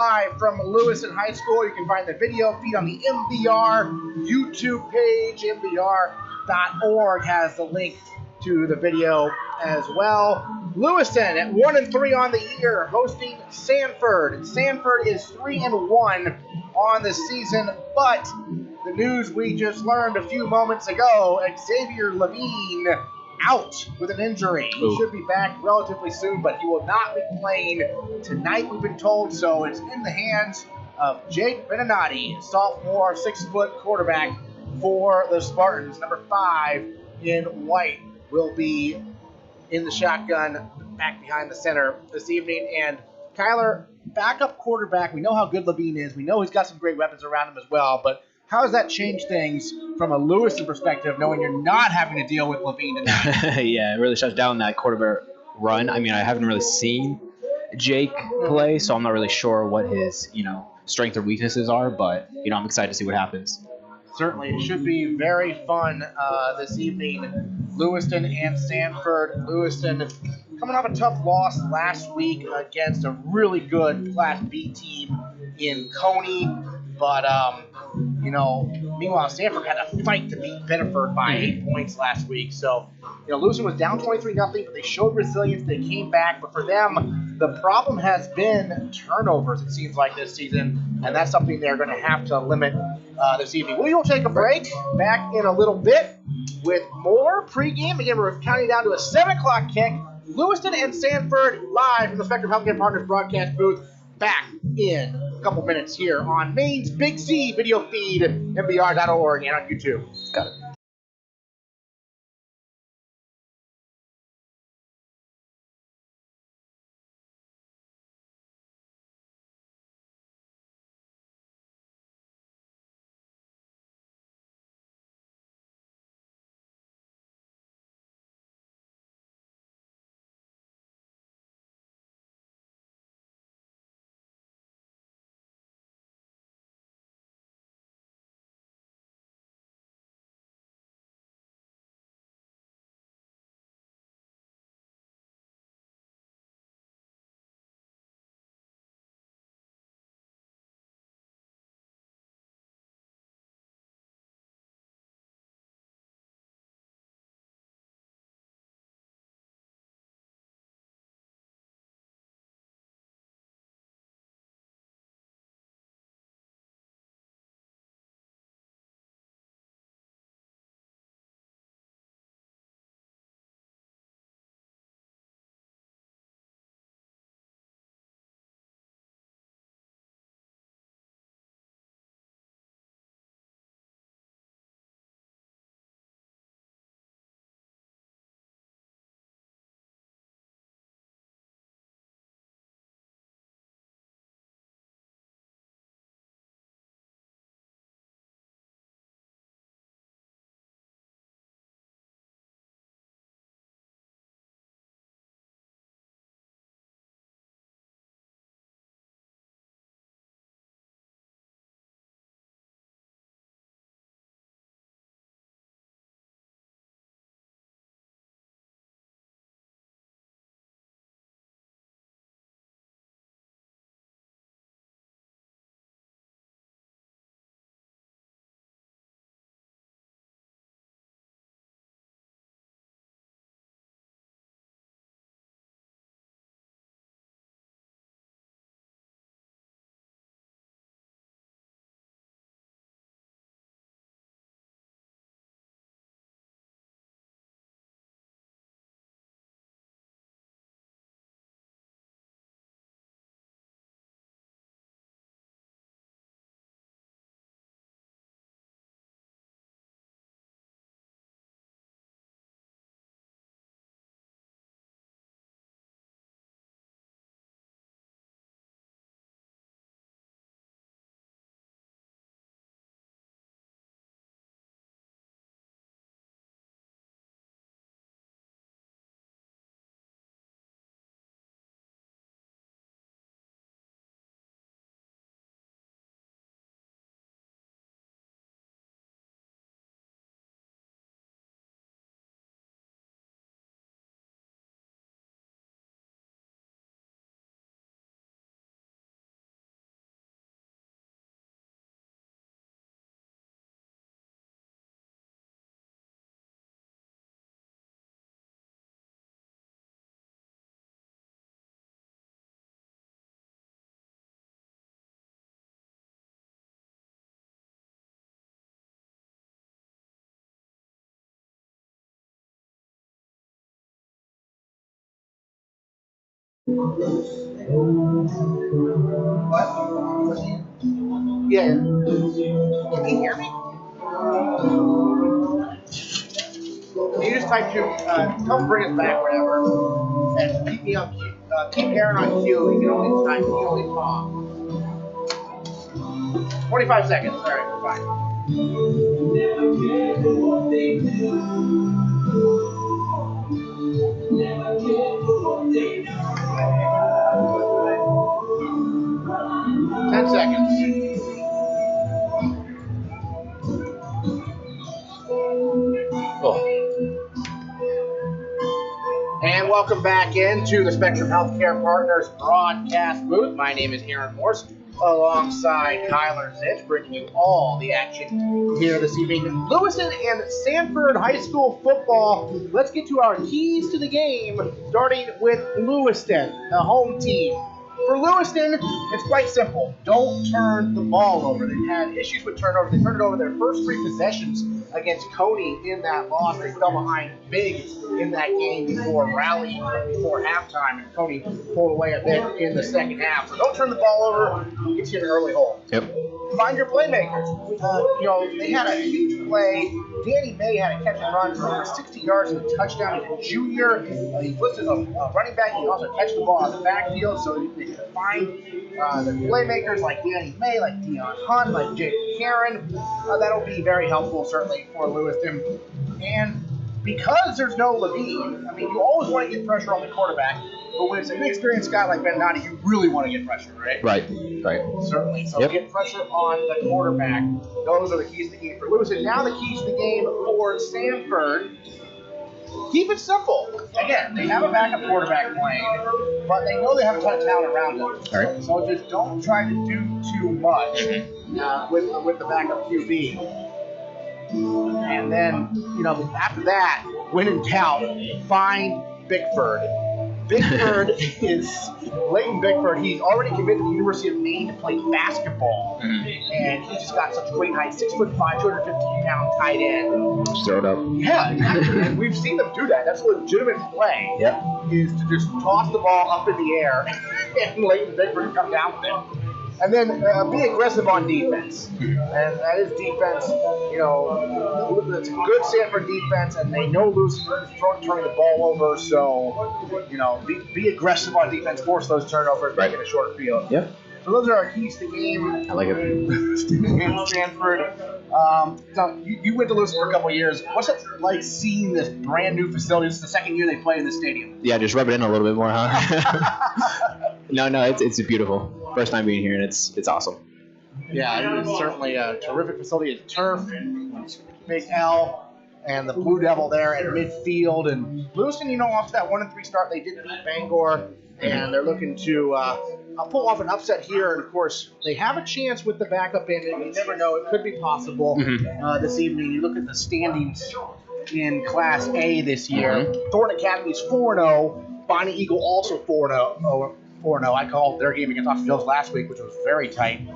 Live from Lewiston High School. You can find the video feed on the MBR YouTube page. MBR.org has the link to the video as well. Lewiston at 1-3 on the year, hosting Sanford. Sanford is 3-1 on the season, but the news we just learned a few moments ago: Xavier Levine out with an injury. He should be back relatively soon, but he will not be playing tonight, we've been told. So it's in the hands of Jake Beninati, sophomore, 6-foot quarterback for the Spartans. Number 5 in white will be in the shotgun back behind the center this evening. And Kyler, backup quarterback, we know how good Levine is. We know he's got some great weapons around him as well, but how does that change things from a Lewiston perspective, knowing you're not having to deal with Levine tonight? Yeah, it really shuts down that quarterback run. I mean, I haven't really seen Jake play, so I'm not really sure what his, strengths or weaknesses are, but, I'm excited to see what happens. Certainly, it should be very fun this evening. Lewiston and Sanford. Lewiston coming off a tough loss last week against a really good Class B team in Coney. But, meanwhile, Sanford had a fight to beat Biddeford by 8 points last week. So, Lewiston was down 23-0, but they showed resilience. They came back. But for them, the problem has been turnovers, it seems like, this season. And that's something they're going to have to limit this evening. We will take a break. Back in a little bit with more pregame. Again, we're counting down to a 7 o'clock kick. Lewiston and Sanford live from the Spectrum Healthcare Partners broadcast booth. Back in a couple minutes here on Maine's Big C video feed, MBR.org, and on YouTube. Got it. What? Yeah. Can you hear me? You just type to come bring us back, whatever, and keep me up. Keep Aaron on cue. You can only type. You can only talk. 25 seconds. All right, we're fine. 10 seconds. Oh. And welcome back into the Spectrum Healthcare Partners broadcast booth. My name is Aaron Morse, alongside Kyler Zitch, bringing you all the action here this evening. Lewiston and Sanford High School football. Let's get to our keys to the game, starting with Lewiston, the home team. For Lewiston, it's quite simple. Don't turn the ball over. They've had issues with turnovers. They turned it over their first 3 possessions against Coney in that loss. They fell behind big in that game before rallying before halftime, and Coney pulled away a bit in the second half. So don't turn the ball over. It gets you in an early hole. Yep. Find your playmakers. They had a huge play. Danny May had a catch and run for over 60 yards and a touchdown. He's a junior. He's listed as a running back. He can also catch the ball out of the backfield, so they can find the playmakers like Danny May, like Dion Hunt, like Jake Karen. That'll be very helpful, certainly, for Lewiston. And because there's no Levine, I mean, you always want to get pressure on the quarterback, but when it's an inexperienced guy like Ben Nadi, you really want to get pressure, right? Right. Certainly. So get pressure on the quarterback. Those are the keys to the game for Lewiston. Now the keys to the game for Sanford. Keep it simple. Again, they have a backup quarterback playing, but they know they have a ton of talent around them. All right. So just don't try to do too much with the backup QB. And then, after that, when in doubt, find Bickford. Bickford is Leighton Bickford. He's already committed to the University of Maine to play basketball, and he's just got such great height. 6'5", 215-pound tight end. Just throw it up. Yeah, exactly. And we've seen them do that. That's a legitimate play. Yep. Is to just toss the ball up in the air and Leighton Bickford can come down with it. And then be aggressive on defense. And that is defense, it's a good Sanford defense, and they know Lewiston is turning the ball over, so, be aggressive on defense, force those turnovers, make it a short field. Yep. So those are our keys to the game. I like it. And Sanford. So you went to Lewiston for a couple of years. What's it like seeing this brand new facility? This is the second year they play in the stadium. Yeah, just rub it in a little bit more, huh? No, it's beautiful. First time being here, and it's awesome. Yeah, it is certainly a terrific facility. It's turf, Big L, and the Blue Devil there at midfield. And Lewiston, off to that 1-3 start, they did beat Bangor, and they're looking to pull off an upset here. And of course, they have a chance with the backup in it. You never know; it could be possible this evening. You look at the standings in Class A this year. Thornton Academy is 4-0. Bonnie Eagle also 4-0. 4-0. I called their game against Oxford Hills last week, which was very tight.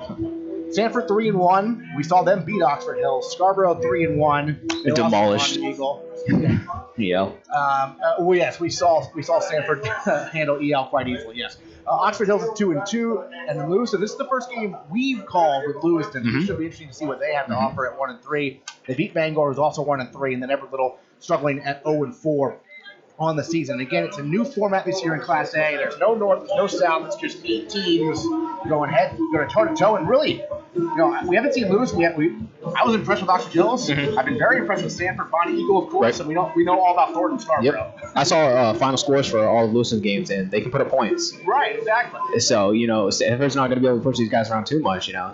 Sanford 3-1. We saw them beat Oxford Hills. Scarborough 3-1. Demolished. Eagle. Yeah. Yes, we saw Sanford handle EL quite easily. Yes. Oxford Hills is 2-2, and then Lewiston. This is the first game we've called with Lewiston. It should be interesting to see what they have to offer at 1-3. They beat Bangor, who's also 1-3, and then Everett Little struggling at 0-4. On the season. Again, it's a new format this year in Class A. There's no north, there's no south. It's just 8 teams going toe-to-toe. And really, we haven't seen Lewis. I was impressed with Oxford Hills. I've been very impressed with Sanford, Bonnie Eagle, of course, and we know all about Thornton Scarborough. Yep. I saw final scores for all of Lewiston's games, and they can put up points. Right, exactly. So, Sanford's not going to be able to push these guys around too much, Yeah,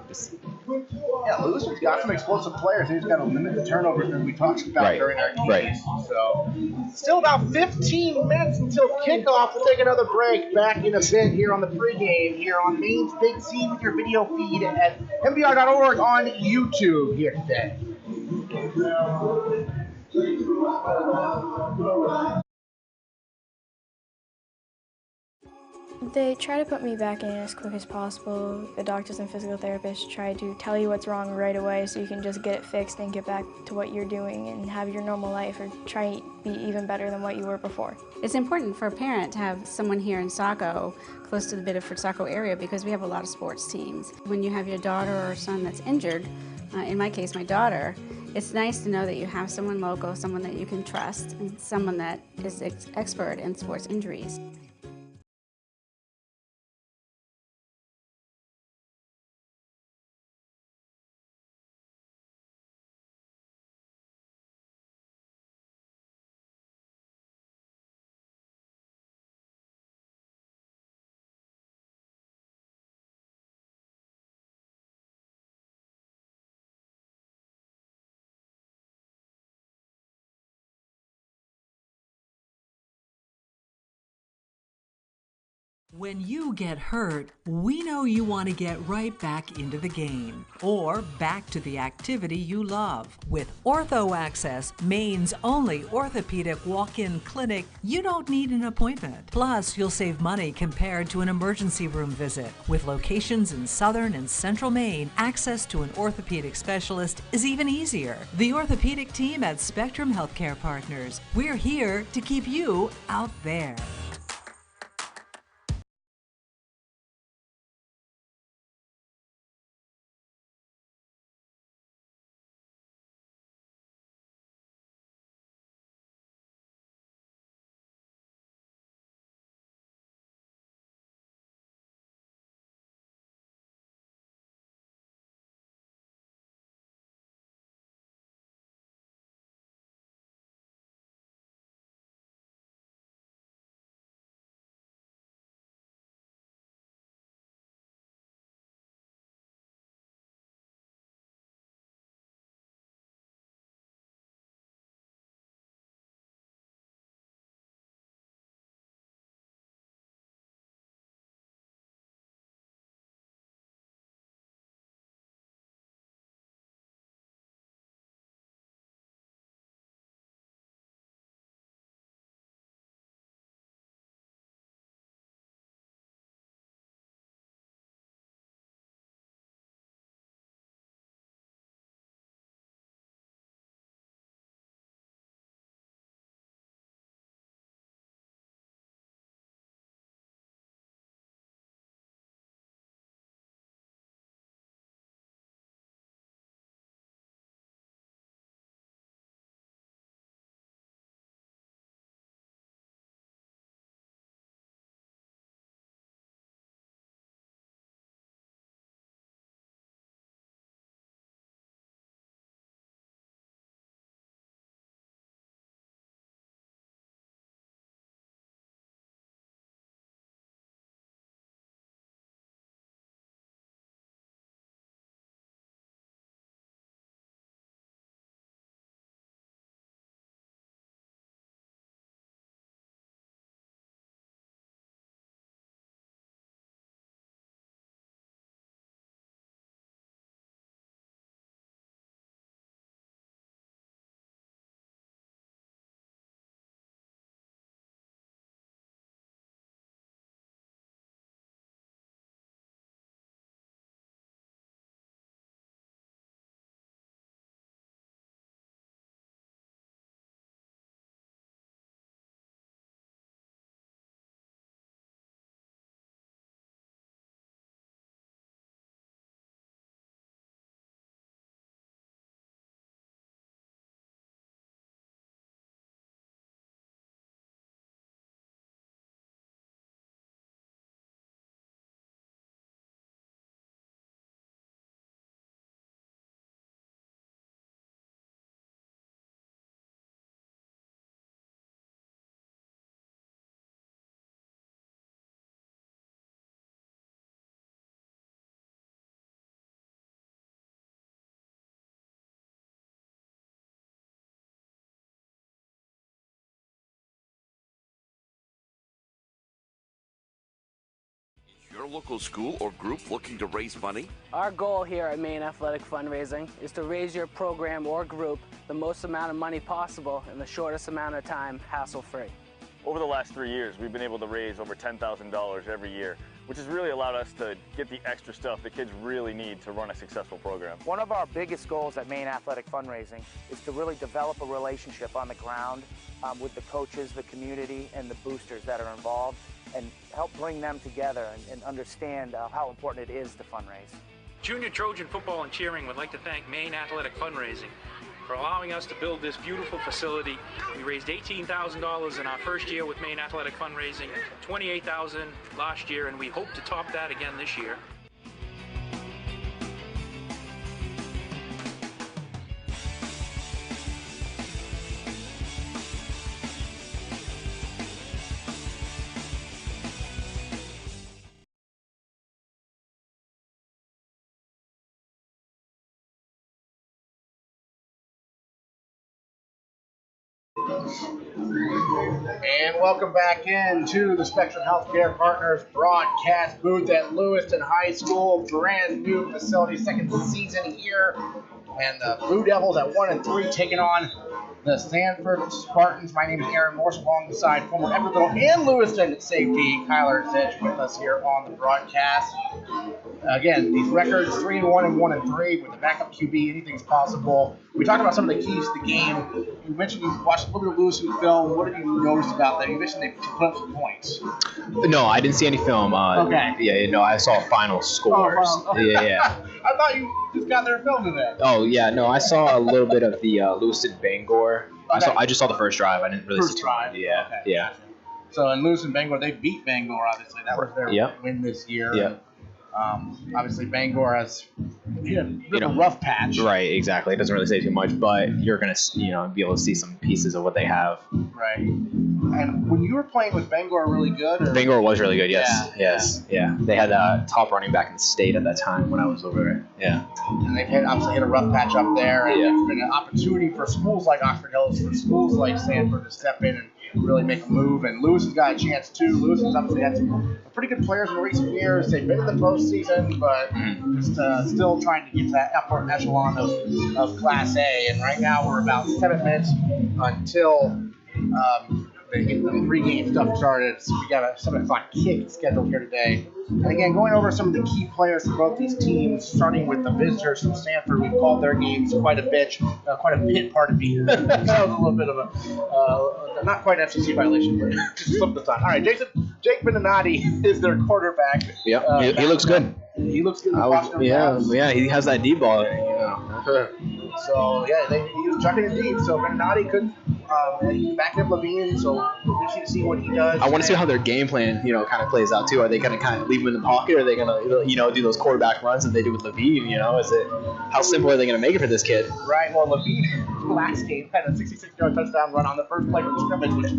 Lewiston's got some explosive players. They've got to limit the turnovers that we talked about during our games. Right. So, still about 15 minutes until kickoff. We'll take another break. Back in a bit here on the pregame here on Maine's Big Z with your video feed at MBR.org on YouTube here today. They try to put me back in as quick as possible. The doctors and physical therapists try to tell you what's wrong right away so you can just get it fixed and get back to what you're doing and have your normal life or try to be even better than what you were before. It's important for a parent to have someone here in Saco, close to the Biddeford-Saco area, because we have a lot of sports teams. When you have your daughter or son that's injured, in my case, my daughter, it's nice to know that you have someone local, someone that you can trust, and someone that is expert in sports injuries. When you get hurt, we know you want to get right back into the game or back to the activity you love. With Ortho Access, Maine's only orthopedic walk-in clinic, you don't need an appointment. Plus, you'll save money compared to an emergency room visit. With locations in southern and central Maine, access to an orthopedic specialist is even easier. The orthopedic team at Spectrum Healthcare Partners. We're here to keep you out there. Your local school or group looking to raise money? Our goal here at Maine Athletic Fundraising is to raise your program or group the most amount of money possible in the shortest amount of time, hassle-free. over the last 3 years, we've been able to raise over $10,000 every year, which has really allowed us to get the extra stuff the kids really need to run a successful program. One of our biggest goals at Maine Athletic Fundraising is to really develop a relationship on the ground with the coaches, the community, and the boosters that are involved, and help bring them together and understand how important it is to fundraise. Junior Trojan Football and Cheering would like to thank Maine Athletic Fundraising for allowing us to build this beautiful facility. We raised $18,000 in our first year with Maine Athletic Fundraising, $28,000 last year, and we hope to top that again this year. And welcome back into the Spectrum Healthcare Partners broadcast booth at Lewiston High School. Brand new facility, second season here. And the Blue Devils at 1-3 taking on the Sanford Spartans. My name is Aaron Morse, alongside former Everett and Lewiston safety Kyler Zedge with us here on the broadcast. Again, these records 3-1 and 1-3 with the backup QB. Anything's possible. We talked about some of the keys to the game. You mentioned you watched a little bit of Lewiston film. What have you noticed about them? You mentioned they put up some points. No, I didn't see any film. Okay. Yeah, no, I saw final scores. Yeah. I thought you just got their film today. Oh yeah, no, I saw a little bit of the Lewiston Bangor. Okay. I just saw the first drive. I didn't really see too much. Yeah, Okay. yeah. So in Lewiston Bangor, they beat Bangor. Obviously, that was their win this year. Yeah. Obviously, Bangor has hit a rough patch. Right, exactly. It doesn't really say too much, but you're gonna, be able to see some pieces of what they have. Right. And when you were playing, was Bangor really good? Or? Bangor was really good. Yes, Yeah. yes, yeah. They had a top running back in the state at that time when I was over there. Yeah. And they've obviously hit a rough patch up there. And it's been an opportunity for schools like Oxford Hills, for schools like Sanford to step in and really make a move. And Lewiston's got a chance too. Lewiston's obviously had some pretty good players in recent years. They've been in the postseason, but just still trying to get to that upper echelon of Class A. And right now we're about 7 minutes until they get the pregame stuff started. So we got a 7 o'clock kick scheduled here today. And again, going over some of the key players for both these teams, starting with the visitors from Sanford. We've called their games quite a bit, pardon me. That was a little bit of a, not quite an FCC violation, but just slipped the time. All right, Jake Beninati is their quarterback. Yeah, he looks good. He looks good. Yeah, he has that deep ball. So yeah, he was chucking it deep. So Beninati could back up Levine. So we'll interesting to see what he does. I want to see how their game plan, kind of plays out too. Are they going to kind of leave him in the pocket? Or are they going to, do those quarterback runs that they do with Levine? How simple are they going to make it for this kid? Right. Well, Levine last game had a 66-yard touchdown run on the first play of the scrimmage, which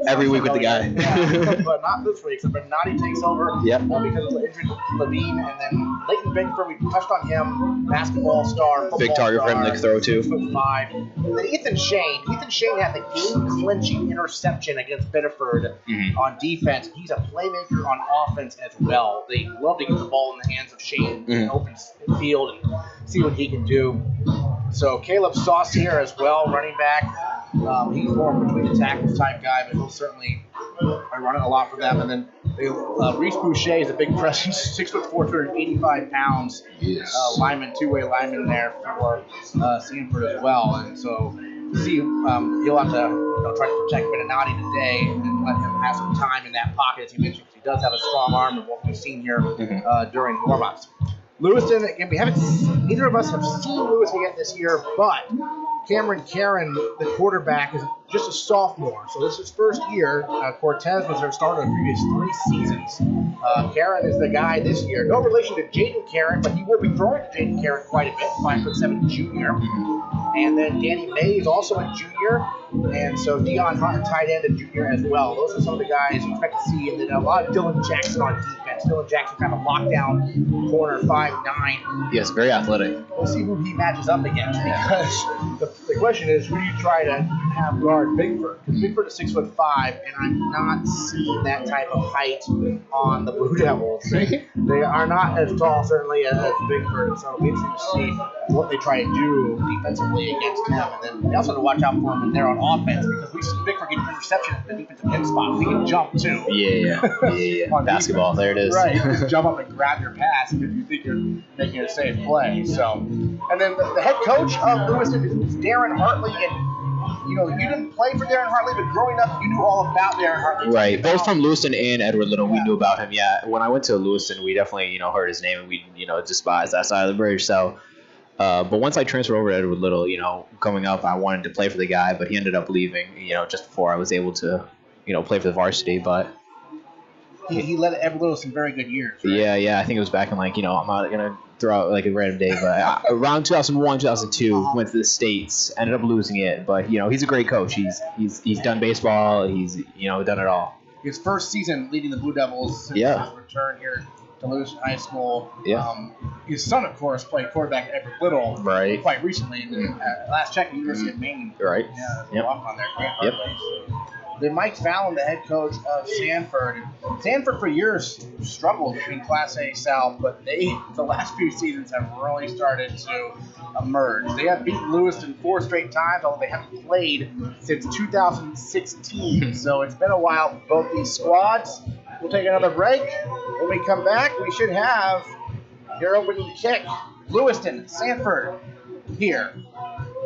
every week with the guy. Yeah, but not this week. So Beninati takes over because of the injury to Levine, and then Leighton Bigford, we touched on him, basketball star, big target for him to throw to. 6'5". And then Ethan Shane had the game-clinching interception against Biddeford on defense. He's a playmaker on offense as well. They love to get the ball in the hands of Shane in open field and see what he can do. So Caleb Sauce here as well, running back. He's more between the tackles type guy, but he'll certainly be running a lot for them. And then Reese Boucher is a big press. He's 6'4", 285 pounds. Yes. Lineman, two-way lineman there for Sanford as well. And so see, he'll have to try to protect Beninati today and let him have some time in that pocket, as you mentioned, because he does have a strong arm of what we've seen here during warm-ups. Lewiston, again, neither of us have seen Lewiston yet this year, but Cameron Karen, the quarterback, is just a sophomore, so this is his first year. Cortez was their starter in the previous 3 seasons. Karen is the guy this year. No relation to Jaden Karen, but he will be throwing to Jaden Karen quite a bit, 5'7" junior. And then Danny May is also a junior, and so Dion Hunt, tight end, a junior as well. Those are some of the guys you expect to see, and then a lot of Dylan Jackson on defense. Dylan Jackson kind of lockdown corner, 5'9". Yes, very athletic. We'll see who he matches up against, because the big question is, who do you try to have guard Bigford? Because Bigford is 6'5", and I'm not seeing that type of height on the Blue Devils. They are not as tall, certainly, as Bigford, so it'll be interesting to see what they try to do defensively against him. And then we also have to watch out for them when they're on offense, because we've seen Bigford get interception at the defensive end spot. We can jump, too. Yeah. Basketball, defense. there it is. Right, you can jump up and grab your pass if you think you're making a safe play. So, and then the head coach of Lewiston is Darren Hartley, and you didn't play for Darren Hartley, but growing up you knew all about Darren Hartley. Right, both from Lewiston and Edward Little, we knew about him. Yeah, when I went to Lewiston, we definitely heard his name, and we despised that side of the bridge. So, but once I transferred over to Edward Little, coming up, I wanted to play for the guy, but he ended up leaving, just before I was able to, play for the varsity. But he led Edward Little some very good years. Right? Yeah. I think it was back in I'm not gonna throw out like a random day, but around 2001, 2002, went to the States, ended up losing it. But he's a great coach. He's done baseball. He's done it all. His first season leading the Blue Devils since his return here to Lewiston High School. Yeah. His son, of course, played quarterback at Edward Little quite recently. Last check, University of Maine. Right. Yeah, yep. On there. Yep. Then Mike Fallon, the head coach of Sanford. Sanford for years struggled between Class A South, but the last few seasons have really started to emerge. They have beaten Lewiston 4 straight times, although they haven't played since 2016. So it's been a while for both these squads. We'll take another break. When we come back, we should have your opening kick. Lewiston, Sanford, here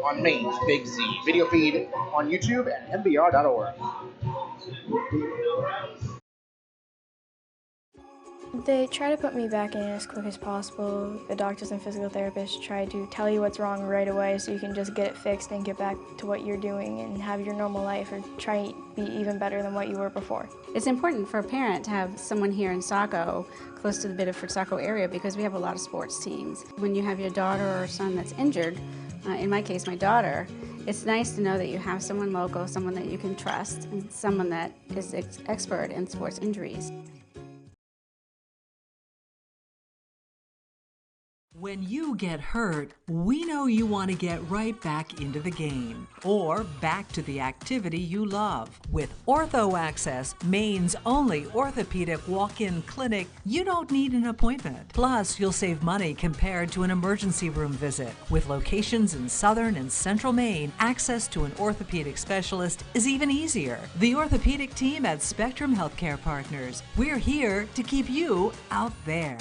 on Maine's Big Z. Video feed on YouTube at MBR.org. They try to put me back in as quick as possible. The doctors and physical therapists try to tell you what's wrong right away so you can just get it fixed and get back to what you're doing and have your normal life or try to be even better than what you were before. It's important for a parent to have someone here in Saco, close to the Biddeford-Saco area, because we have a lot of sports teams. When you have your daughter or son that's injured, in my case, my daughter, it's nice to know that you have someone local, someone that you can trust, and someone that is expert in sports injuries. When you get hurt, we know you want to get right back into the game or back to the activity you love. With Ortho Access, Maine's only orthopedic walk-in clinic, you don't need an appointment. Plus, you'll save money compared to an emergency room visit. With locations in southern and central Maine, access to an orthopedic specialist is even easier. The orthopedic team at Spectrum Healthcare Partners. We're here to keep you out there.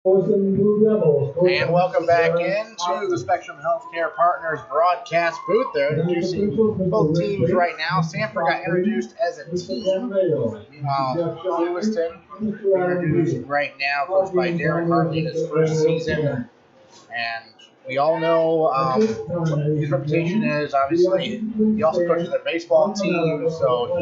And welcome back into the Spectrum Healthcare Partners broadcast booth. They're introducing both teams right now. Sanford got introduced as a team. Meanwhile, Lewiston introduced right now, coached by Derek Hartley in his first season. And we all know what his reputation is. Obviously, he also coaches their baseball team, so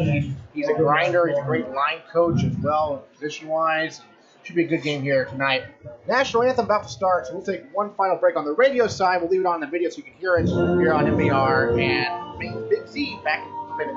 he's a grinder. He's a great line coach as well, position-wise. Should be a good game here tonight. National anthem about to start, so we'll take one final break on the radio side. We'll leave it on the video so you can hear it here on MBR. And Maine's Big Z back in a minute.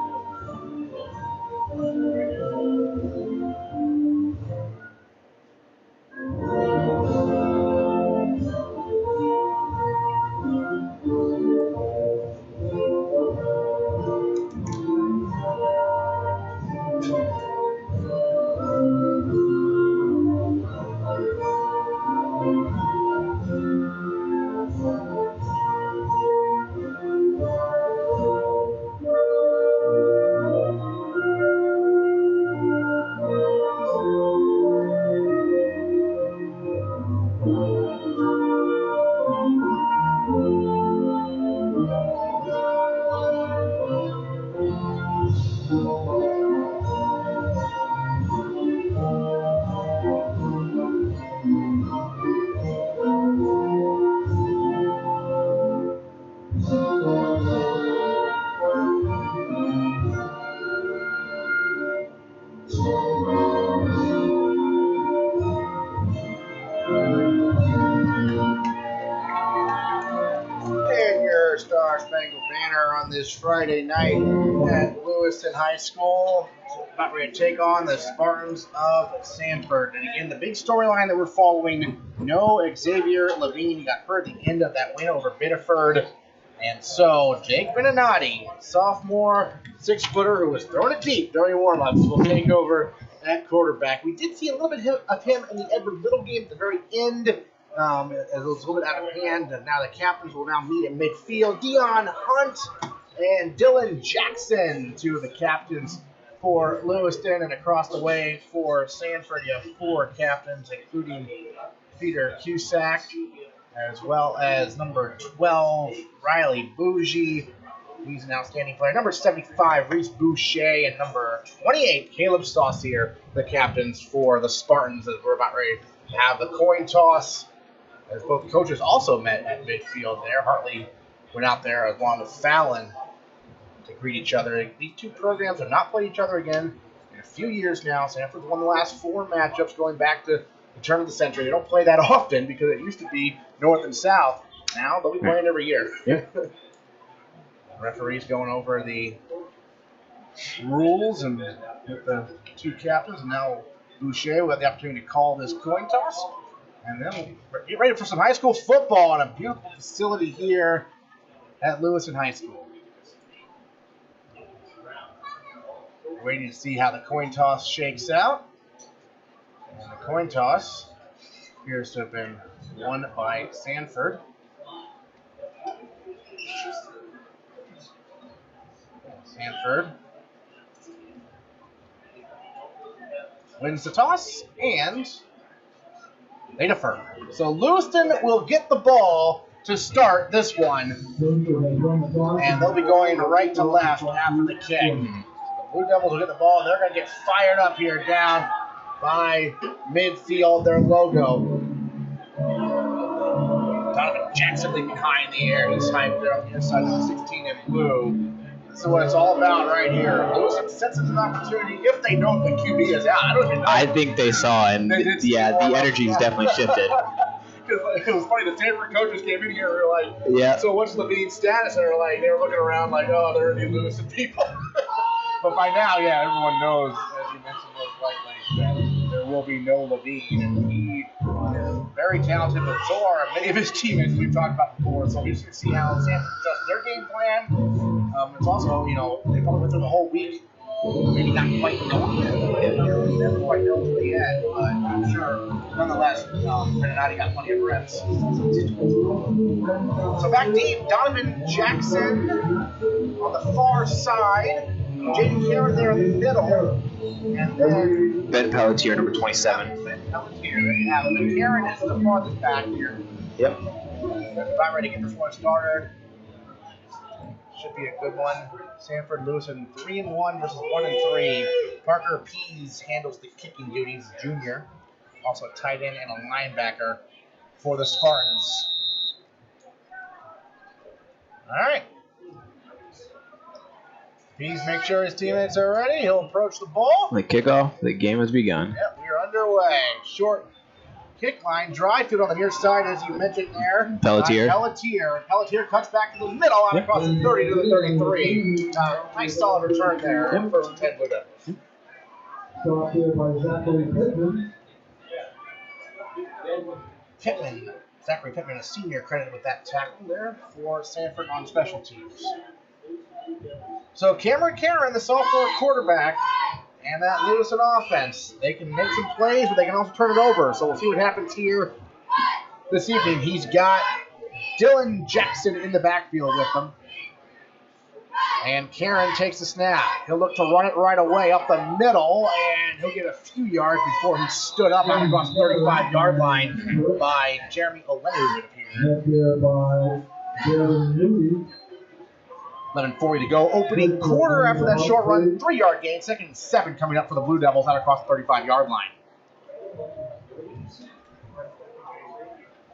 Star-Spangled Banner on this Friday night at Lewiston High School. About ready to take on the Spartans of Sanford. And again, the big storyline that we're following, no Xavier Levine. He got hurt at the end of that win over Biddeford. And so Jake Beninati, sophomore 6-footer who was throwing it deep during warm-ups, will take over at quarterback. We did see a little bit of him in the Edward Little game at the very end. It was a little bit out of hand, and now the captains will now meet in midfield. Dion Hunt and Dylan Jackson, two of the captains for Lewiston, and across the way for Sanford, you have 4 captains, including Peter Cusack, as well as number 12, Riley Bougie. He's an outstanding player. Number 75, Reese Boucher, and number 28, Caleb Saucier, the captains for the Spartans, as we're about ready to have the coin toss. As both coaches also met at midfield there. Hartley went out there along with Fallon to greet each other. These two programs have not played each other again in a few years now. Sanford's won the last 4 matchups going back to the turn of the century. They don't play that often because it used to be north and south. Now they'll be playing every year. Yeah. Referees going over the rules and with the 2 captains. And now Boucher will have the opportunity to call this coin toss. And then we'll get ready for some high school football on a beautiful facility here at Lewiston High School. We're waiting to see how the coin toss shakes out. And the coin toss appears to have been won by Sanford. Sanford wins the toss, and they defer. So Lewiston will get the ball to start this one. And they'll be going right to left after the kick. The Blue Devils will get the ball. They're going to get fired up here down by midfield, their logo. Donovan Jackson leaping high in the air. He's high there on the inside of the 16 in blue. This is what it's all about right here. Lewiston senses an opportunity if they know the QB is out. I don't even know. I think they saw, and yeah, the energy's definitely shifted. It was funny, the Sanford coaches came in here and were like, yeah. So what's Levine's status? And they were looking around like, oh, they're the Lewiston people. But by now, yeah, everyone knows, as you mentioned most likely, that there will be no Levine. And he is very talented, but so are many of his teammates we've talked about before. So we're just going to see how Sanford adjusts their game plan. It's also, they probably went through the whole week, maybe not quite knowing it. Never quite know until the end, but I'm sure, nonetheless, Beninati got plenty of reps. So back deep, Donovan Jackson on the far side. Jaden Karen there in the middle. And then Ben Pelletier, number 27. Ben Pelletier. There you have it. But Karen is the farthest back here. Yep. About ready to get this one started. Should be a good one. Sanford Lewiston 3-1 versus 1-3. Parker Pease handles the kicking duties, junior. Also a tight end and a linebacker for the Spartans. All right. Pease make sure his teammates are ready. He'll approach the ball. The kickoff, the game has begun. Yep, we're underway. Short kick line, dry field on the near side, as you mentioned there. Pelletier. Pelletier cuts back to the middle and across the 30 to the 33. Nice solid return there. Yep. First and 10 Blue Devils. Brought here by Zachary Pittman. Zachary Pittman, a senior, credited with that tackle there for Sanford on special teams. So Cameron Karen, the sophomore quarterback, and that Lewiston offense, they can make some plays, but they can also turn it over. So we'll see what happens here this evening. He's got Dylan Jackson in the backfield with them. And Karen takes the snap. He'll look to run it right away up the middle, and he'll get a few yards before he stood up out across the 35-yard line by Jeremy Oleru, it appears. Here by Jeremy Newby. 11:40 to go. Opening quarter after that short run. 3-yard gain. 2nd and 7 coming up for the Blue Devils out across the 35-yard line.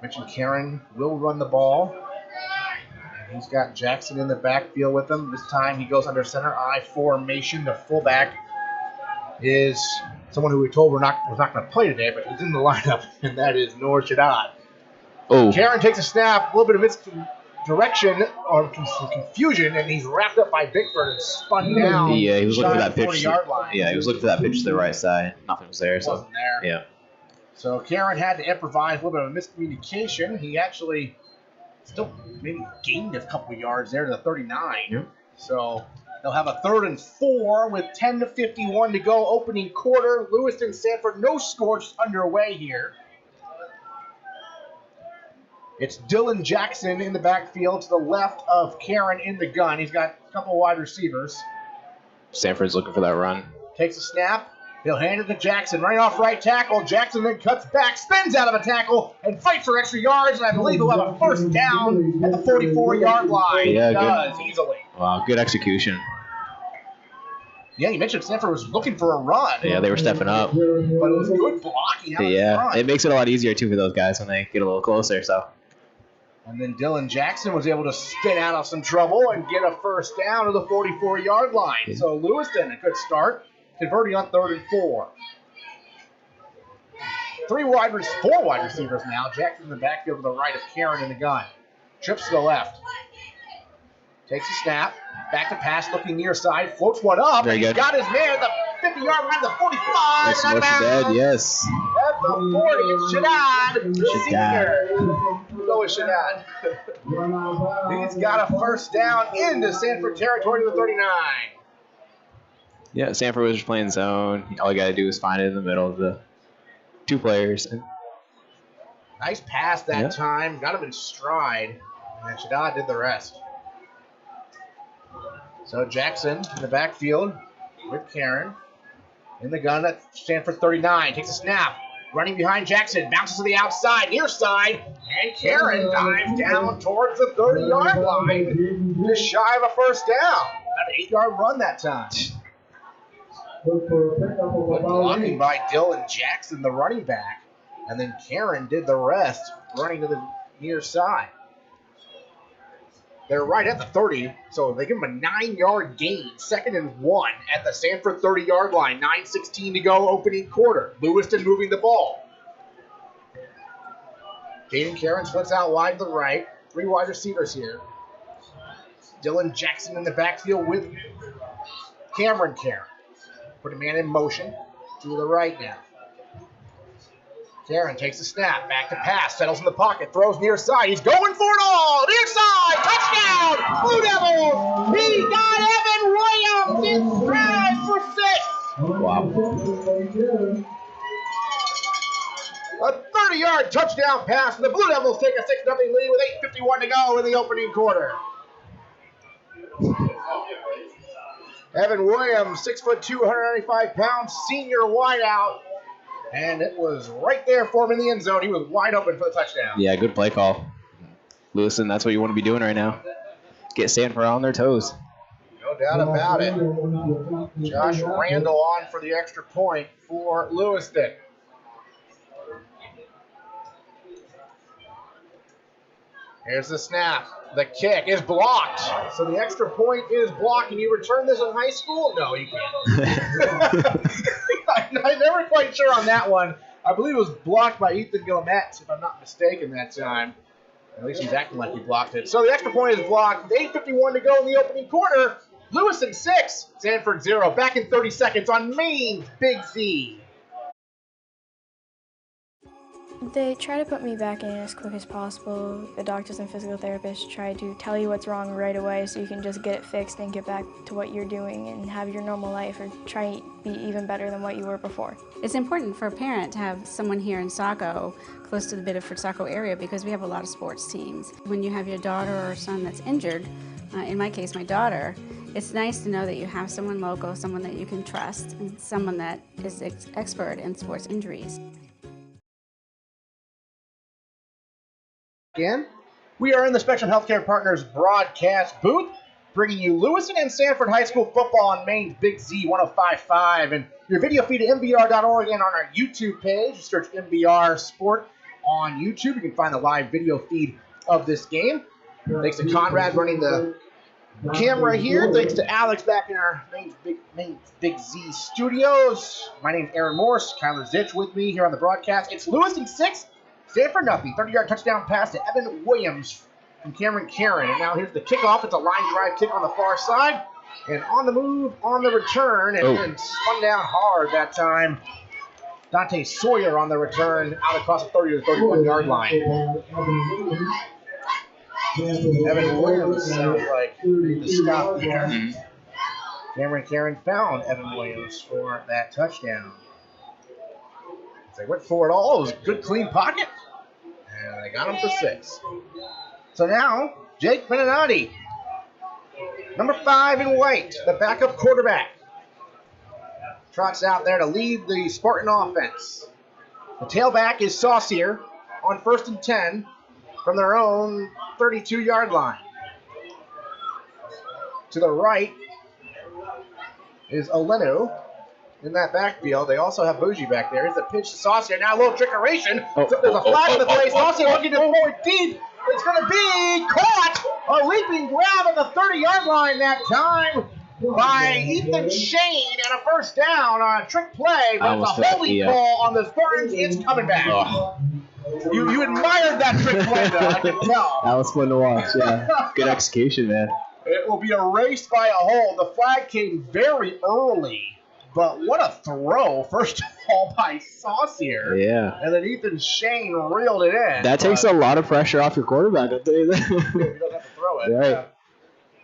Mentioned Karen will run the ball. And he's got Jackson in the backfield with him. This time he goes under center I formation. The fullback is someone who we told was not going to play today, but he's in the lineup, and that is Noor Shaddad. Oh. Karen takes a snap. A little bit of misdirection or confusion, and he's wrapped up by Bickford and spun down. Yeah, he was looking for that pitch. 40-yard line. Yeah, he was looking for that pitch to the right side. Nothing was there. Wasn't there. Yeah. So Karen had to improvise, a little bit of miscommunication. He actually still maybe gained a couple of yards there to the 39. Yep. So they'll have a 3rd and 4 with 10:51 to go. Opening quarter. Lewiston Sanford, no score, just underway here. It's Dylan Jackson in the backfield to the left of Karen in the gun. He's got a couple wide receivers. Sanford's looking for that run. Takes a snap. He'll hand it to Jackson. Running off right tackle. Jackson then cuts back, spins out of a tackle, and fights for extra yards. And I believe he'll have a first down at the 44-yard line. Yeah, he does good. easily. Wow, good execution. Yeah, you mentioned Sanford was looking for a run. Yeah, they were stepping up. But it was good blocking out Yeah, front. it makes it a lot easier, too, for those guys when they get a little closer. So. And then Dylan Jackson was able to spin out of some trouble and get a first down to the 44-yard line. Yeah. So Lewiston, a good start, converting on 3rd and 4. 4 wide receivers now. Jackson in the backfield to the right of Karen in the gun. Trips to the left. Takes a snap. Back to pass, looking near side. Floats one up. Very good. Got his man at the 50-yard line, the 45. Yes, Out of bounds. yes. At the 40, it's Shaddad. Senior. Go with Shaddad. He's got a first down into Sanford territory to the 39. Yeah, Sanford was just playing zone. All you got to do is find it in the middle of the 2 players. Nice pass that time. Got him in stride. And Shaddad did the rest. So Jackson in the backfield with Karen. In the gun at Sanford 39. Takes a snap. Running behind Jackson. Bounces to the outside, near side. And Karen dives down towards the 30-yard line. Just shy of a first down. About an 8-yard run that time. Good blocking by Dylan Jackson, the running back. And then Karen did the rest, running to the near side. They're right at the 30, so they give him a 9-yard gain. 2nd and 1 at the Sanford 30-yard line. 9:16 to go, opening quarter. Lewiston moving the ball. Jaden Karen splits out wide to the right. 3 wide receivers here. Dylan Jackson in the backfield with Cameron Karen. Put a man in motion to the right now. Karen takes a snap, back to pass, settles in the pocket, throws near side. He's going for it all. Near side, touchdown, Blue Devils. He got Evan Williams in stride for 6. Wow. A 30-yard touchdown pass, and the Blue Devils take a 6-0 lead with 8:51 to go in the opening quarter. Evan Williams, 6'2", 195 pounds, senior wideout. And it was right there for him in the end zone. He was wide open for the touchdown. Yeah, good play call. Lewiston, that's what you want to be doing right now. Get Stanford on their toes. No doubt about it. Josh Randall on for the extra point for Lewiston. Here's the snap. The kick is blocked. So the extra point is blocked. Can you return this in high school? No, you can't. I'm never quite sure on that one. I believe it was blocked by Ethan Guillemette, if I'm not mistaken, that time. At least he's acting like he blocked it. So the extra point is blocked. 8:51 to go in the opening quarter. Lewiston 6, Stanford 0. Back in 30 seconds on Maine's Big Z. They try to put me back in as quick as possible. The doctors and physical therapists try to tell you what's wrong right away so you can just get it fixed and get back to what you're doing and have your normal life or try to be even better than what you were before. It's important for a parent to have someone here in Saco, close to the Biddeford-Saco area, because we have a lot of sports teams. When you have your daughter or son that's injured, in my case, my daughter, it's nice to know that you have someone local, someone that you can trust, and someone that is expert in sports injuries. Again, we are in the Spectrum Healthcare Partners broadcast booth, bringing you Lewiston and Sanford High School football on Maine's Big Z 105.5, and your video feed at MBR.org and on our YouTube page. Just search MBR Sport on YouTube. You can find the live video feed of this game. Thanks to Conrad running the camera here. Thanks to Alex back in our Maine's Big Z studios. My name's Aaron Morse. Kyler Zitch with me here on the broadcast. It's Lewiston 6. Stanford nothing. 30-yard touchdown pass to Evan Williams from Cameron Karen. And now here's the kickoff. It's a line drive kick on the far side. And on the move, on the return, and spun down hard that time. Dante Sawyer on the return out across the 30 to 31-yard line. Evan Williams sounds like the stop there. Cameron Karen found Evan Williams for that touchdown. They went for it all. It was a good, clean pocket. And they got him for 6. So now, Jake Beninati, number 5 in white, the backup quarterback, trots out there to lead the Spartan offense. The tailback is Saucier on 1st and 10 from their own 32-yard line. To the right is Olenu. In that backfield, they also have Bougie back there. Here's the pitch to Saucier. Now a little trickeration. There's a flag in the play. Saucier looking to throw it deep. It's going to be caught. A leaping grab at the 30-yard line that time by Ethan Shane and a first down on a trick play. But it's a holding call on the Spartans. It's coming back. You admired that trick play, though. I can tell. That was fun to watch. Yeah, good execution, man. It will be erased by a hold. The flag came very early. But what a throw, first of all, by Saucier. Yeah. And then Ethan Shane reeled it in. That takes a lot of pressure off your quarterback, I'll tell you that. He doesn't have to throw it. Right.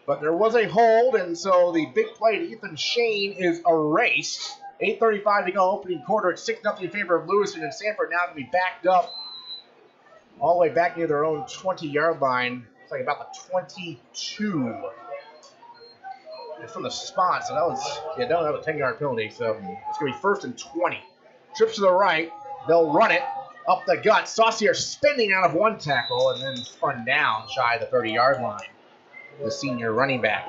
But there was a hold, and so the big play to Ethan Shane is erased. 8:35 to go, opening quarter. It's 6-0 in favor of Lewiston, and Sanford now going to be backed up all the way back near their own 20-yard line. It's like about the 22. It's from the spot, so that was a 10-yard penalty. So it's going to be 1st and 20. Trips to the right. They'll run it up the gut. Saucier spinning out of one tackle and then spun down shy of the 30-yard line. The senior running back.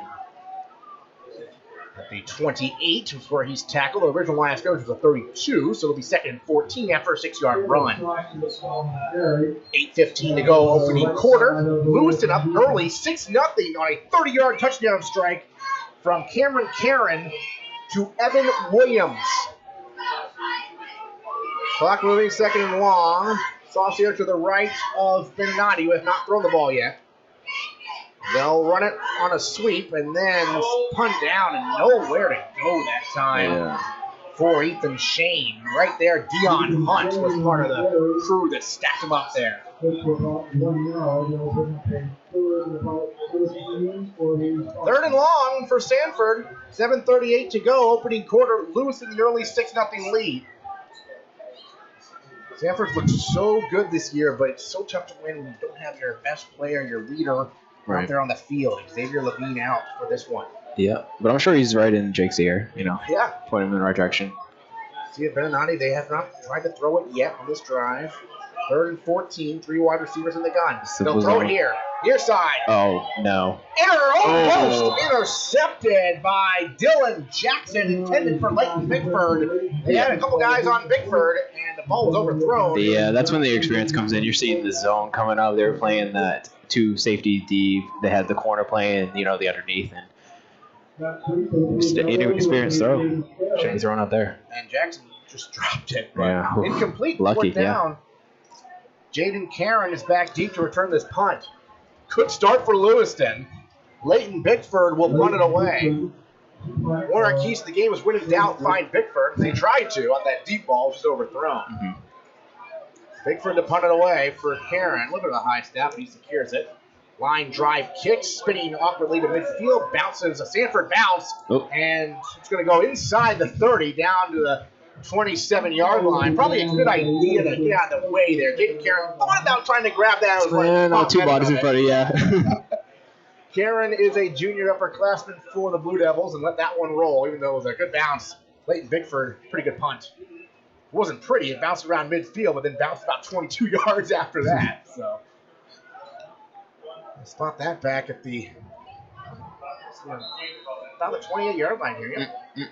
At the 28 was where he's tackled. The original line of scrimmage was a 32, so it'll be 2nd and 14 after a 6-yard run. 8:15 to go, opening quarter. Lewiston up early, 6-0 on a 30-yard touchdown strike from Cameron Karen to Evan Williams. Clock moving, 2nd and long. Saucier to the right of Beninati, who has not thrown the ball yet. They'll run it on a sweep and then punt down and nowhere to go that time for Ethan Shane. Right there, Dion Hunt was part of the crew that stacked him up there. 3rd and long for Sanford. 7:38 to go. Opening quarter. Lewiston in the early 6-0 lead. Sanford's looked so good this year, but it's so tough to win when you don't have your best player, your leader, out there on the field. Xavier Levine out for this one. Yeah, but I'm sure he's right in Jake's ear, Yeah. pointing him in the right direction. See it, Benanati, they have not tried to throw it yet on this drive. 3rd and 14, 3 wide receivers in the gun. They'll throw it here. Near side. Oh, no. Almost intercepted by Dylan Jackson, intended for Leighton Bickford. They had a couple guys on Bickford, and the ball was overthrown. Yeah, that's when the experience comes in. You're seeing the zone coming up. They were playing that 2 safety deep. They had the corner playing, the underneath. And inexperienced throw. Shouldn't be thrown out there. And Jackson just dropped it. Yeah. Incomplete. Lucky, 4th down. Jaden Karen is back deep to return this punt. Good start for Lewiston. Leighton Bickford will punt it away. One of our keys to the game was when in doubt, find Bickford. They tried to on that deep ball, which was overthrown. Mm-hmm. Bickford to punt it away for Karen. Look at the high step, but he secures it. Line drive kick, spinning awkwardly to midfield, bounces a Sanford bounce, and it's going to go inside the 30 down to the 27-yard line. Probably a good idea to get out of the way there. Jaden Karen thought about trying to grab that. No, 2 bodies in front of you. Karen is a junior upperclassman for the Blue Devils and let that one roll, even though it was a good bounce. Leighton Bickford, pretty good punt. It wasn't pretty. It bounced around midfield, but then bounced about 22 yards after that. So I'll spot that back at the about the 28-yard line here. Yeah.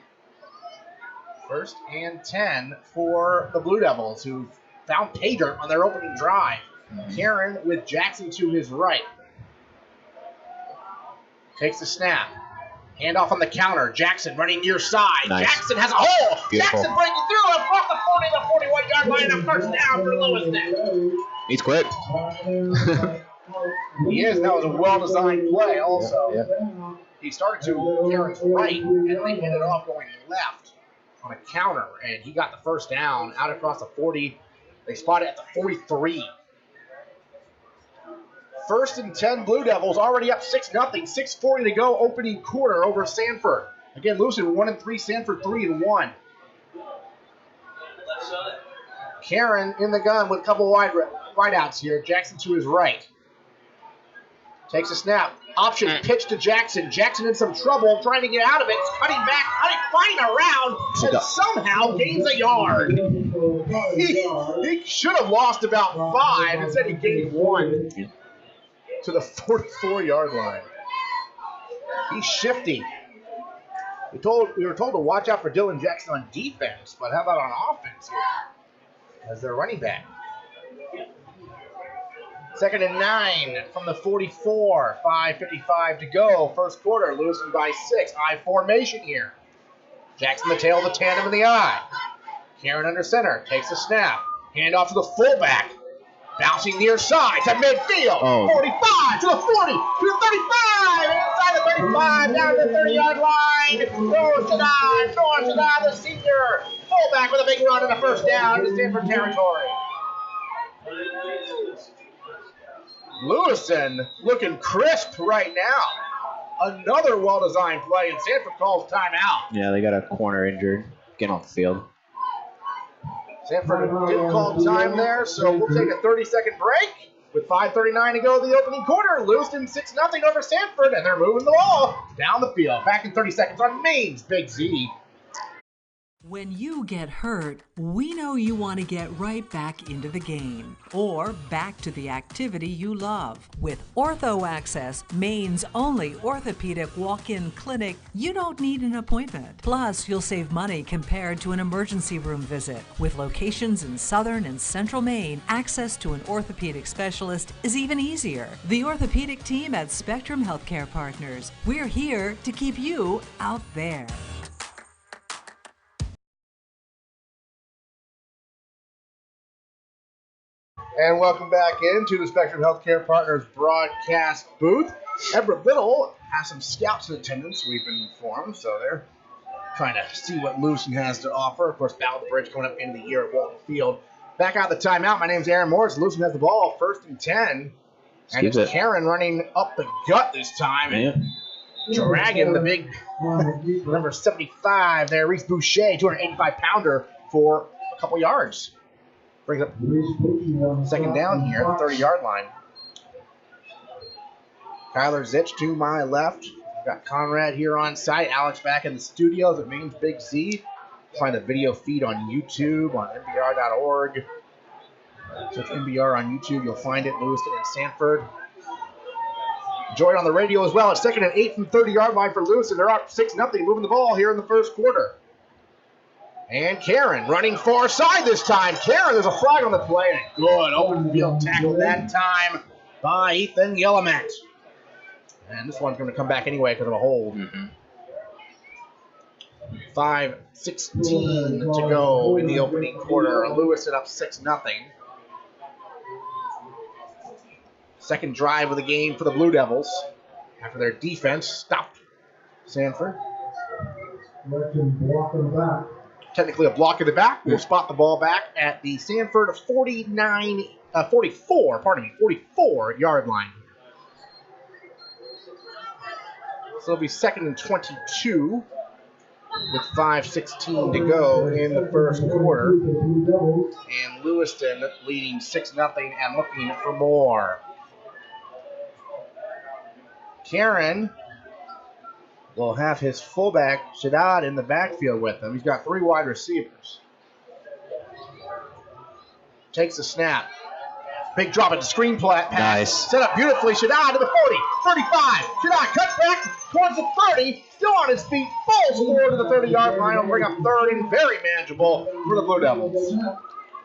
1st and 10 for the Blue Devils, who found pay dirt on their opening drive. Karen with Jackson to his right. Takes the snap. Handoff on the counter. Jackson running near side. Nice. Jackson has a hole. Beautiful. Jackson breaking through across the 40 to 41-yard line. A 1st down for Lewiston. He's quick. He is. That was a well-designed play also. Yeah. He started to Karen's right, and they ended off going left on a counter, and he got the 1st down out across the 40. They spotted at the 43. 1st and 10 Blue Devils, already up 6-0. 6:40 to go, opening quarter over Sanford. Again, Lewiston 1-3, Sanford 3-1. Karen in the gun with a couple wide outs here. Jackson to his right. Takes a snap. Option pitch to Jackson. Jackson in some trouble, trying to get out of it. Cutting back, flying around, and somehow gains a yard. He should have lost about 5. Instead, he gained 1 to the 44-yard line. He's shifty. We were told to watch out for Dylan Jackson on defense, but how about on offense here as their running back? 2nd and 9 from the 44. 5:55 to go. 1st quarter. Lewiston by 6. I formation here. Jackson the tail of the tandem in the eye. Karen under center. Takes a snap. Hand off to the fullback. Bouncing near side to midfield. 45 to the 40 to the 35. Inside the 35. Down to the 30-yard line. Noah Shadad, the senior fullback with a big run and a 1st down into Sanford territory. Lewiston looking crisp right now. Another well-designed play, and Sanford calls timeout. Yeah, they got a corner injured. Getting off the field. Sanford did call time there, so we'll take a 30-second break. With 5:39 to go in the opening quarter, Lewiston 6-0 over Sanford, and they're moving the ball down the field. Back in 30 seconds on Maine's Big Z. When you get hurt, we know you want to get right back into the game or back to the activity you love. With Ortho Access, Maine's only orthopedic walk-in clinic, you don't need an appointment. Plus, you'll save money compared to an emergency room visit. With locations in southern and central Maine, access to an orthopedic specialist is even easier. The orthopedic team at Spectrum Healthcare Partners. We're here to keep you out there. And welcome back into the Spectrum Healthcare Partners broadcast booth. Everett Biddle has some scouts in attendance, we've been informed, so they're trying to see what Lewiston has to offer. Of course, Battle of the Bridge coming up into the year at Walton Field. Back out the timeout, my name's Aaron Morris. Lewiston has the ball, 1st and 10. And it's Karen running up the gut this time. And dragging the big number 75 there, Reese Boucher, 285-pounder for a couple yards. Brings up 2nd down here at the 30-yard line. Kyler Zitch to my left. We've got Conrad here on site. Alex back in the studios at Maine's Big Z. Find the video feed on YouTube, on MBR.org. Search MBR on YouTube. You'll find it, Lewiston and Sanford. Enjoy it on the radio as well. It's second and 8 from 30-yard line for Lewiston. They're up 6-0, moving the ball here in the first quarter. And Karen running far side this time. Karen, there's a flag on the play. And a good open field tackle that time by Ethan Yellowmet. And this one's going to come back anyway because of a hold. 5:16 to go in the opening quarter. Lewiston up 6-0. Second drive of the game for the Blue Devils after their defense stopped Sanford. Technically a block in the back. We'll spot the ball back at the Sanford 44-yard line. So it'll be second and 22 with 5:16 to go in the first quarter. And Lewiston leading 6-0 and looking for more. Karen will have his fullback, Shaddad, in the backfield with him. He's got 3 wide receivers. Takes the snap. Big drop at the screen pass. Nice. Set up beautifully. Shaddad to the 40, 35. Shaddad cuts back towards the 30. Still on his feet. Full score to the 30-yard line. Will bring up third and very manageable for the Blue Devils.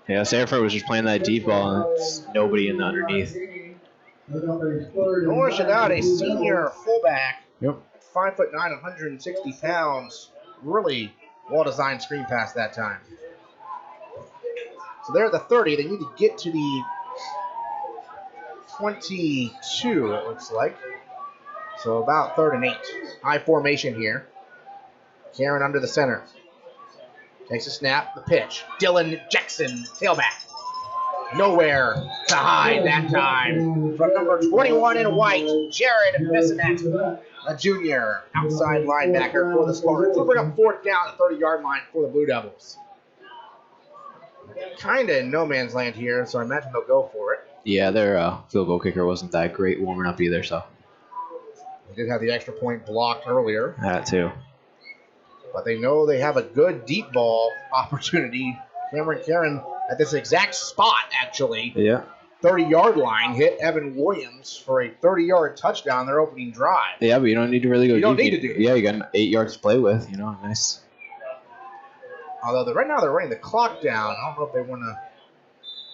Yeah, Sanford was just playing that deep ball and it's nobody in the underneath. Noah Shaddad, a senior fullback. Yep. 5'9", 160 pounds. Really well-designed screen pass that time. So they're at the 30. They need to get to the 22, it looks like. So about 3rd and 8. High formation here. Karen under the center. Takes a snap, the pitch. Dylan Jackson, tailback. Nowhere to hide that time. From number 21 in white, Jared Messinet, a junior outside linebacker for the Spartans. They'll bring up 4th down at the 30-yard line for the Blue Devils. Kind of in no man's land here, so I imagine they'll go for it. Yeah, their field goal kicker wasn't that great warming up either, so. They did have the extra point blocked earlier. That too. But they know they have a good deep ball opportunity. Karen at this exact spot, actually. Yeah. 30-yard line, hit Evan Williams for a 30-yard touchdown their opening drive. Yeah, but you don't need to really go You don't deep. need to do it. Yeah, you got 8 yards to play with, nice. Although right now they're running the clock down. I don't know if they want to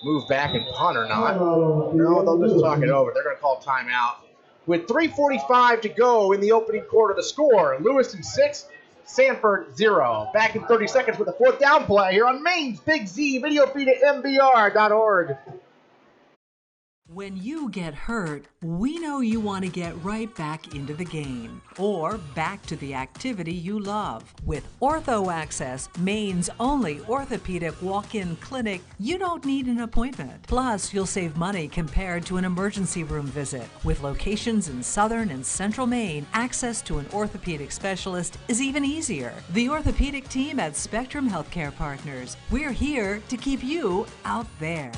move back and punt or not. No, they'll just talk it over. They're going to call timeout. With 3:45 to go in the opening quarter, the score, Lewiston 6, Sanford 0. Back in 30 seconds with a 4th down play here on Maine's Big Z. Video feed at MBR.org. When you get hurt, we know you want to get right back into the game or back to the activity you love. With Ortho Access, Maine's only orthopedic walk-in clinic, you don't need an appointment. Plus, you'll save money compared to an emergency room visit. With locations in southern and central Maine, access to an orthopedic specialist is even easier. The orthopedic team at Spectrum Healthcare Partners. We're here to keep you out there.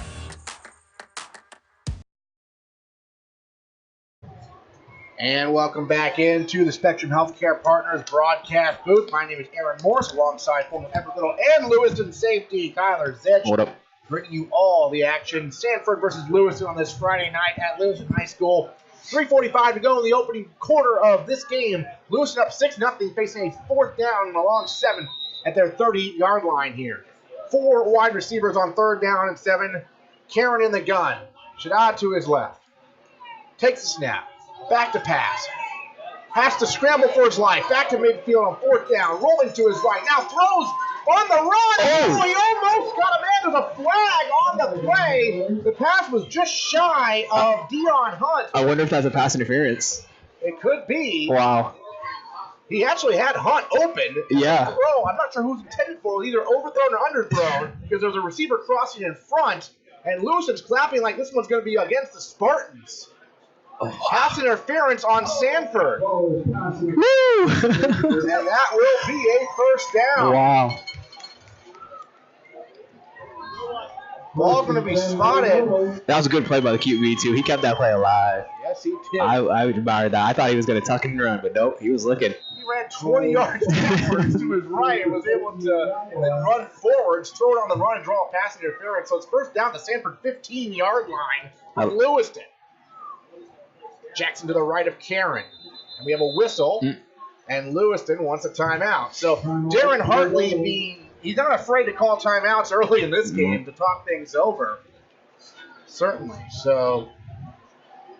And welcome back into the Spectrum Healthcare Partners broadcast booth. My name is Aaron Morse, alongside former Everett Little and Lewiston safety Kyler Zedge. What up? Bringing you all the action. Sanford versus Lewiston on this Friday night at Lewiston High School. 3:45 to go in the opening quarter of this game. Lewiston up 6-0, facing a 4th down and a long 7 at their 30-yard line here. 4 wide receivers on 3rd down and 7. Karen in the gun. Shaddad to his left. Takes the snap. Back to pass. Has to scramble for his life. Back to midfield on 4th down. Rolling to his right. Now throws on the run. Oh, he almost got a man. There's a flag on the play. The pass was just shy of Dion Hunt. I wonder if that's a pass interference. It could be. Wow. He actually had Hunt open. Yeah. Throw. I'm not sure who's intended for. Either overthrown or underthrown because there's a receiver crossing in front. And Lewiston's clapping like this one's going to be against the Spartans. Pass interference on Sanford. Woo! And that will be a 1st down. Wow. Ball's going to be spotted. That was a good play by the QB, too. He kept that play alive. Yes, he did. I admire that. I thought he was going to tuck and run, but nope, he was looking. He ran 20 yards backwards to his right and was able to then run forwards, throw it on the run, and draw a pass interference. So it's first down to Sanford 15-yard line for Lewiston. Jackson to the right of Karen. And we have a whistle, and Lewiston wants a timeout. So Darren Hartley he's not afraid to call timeouts early in this game to talk things over. Certainly. So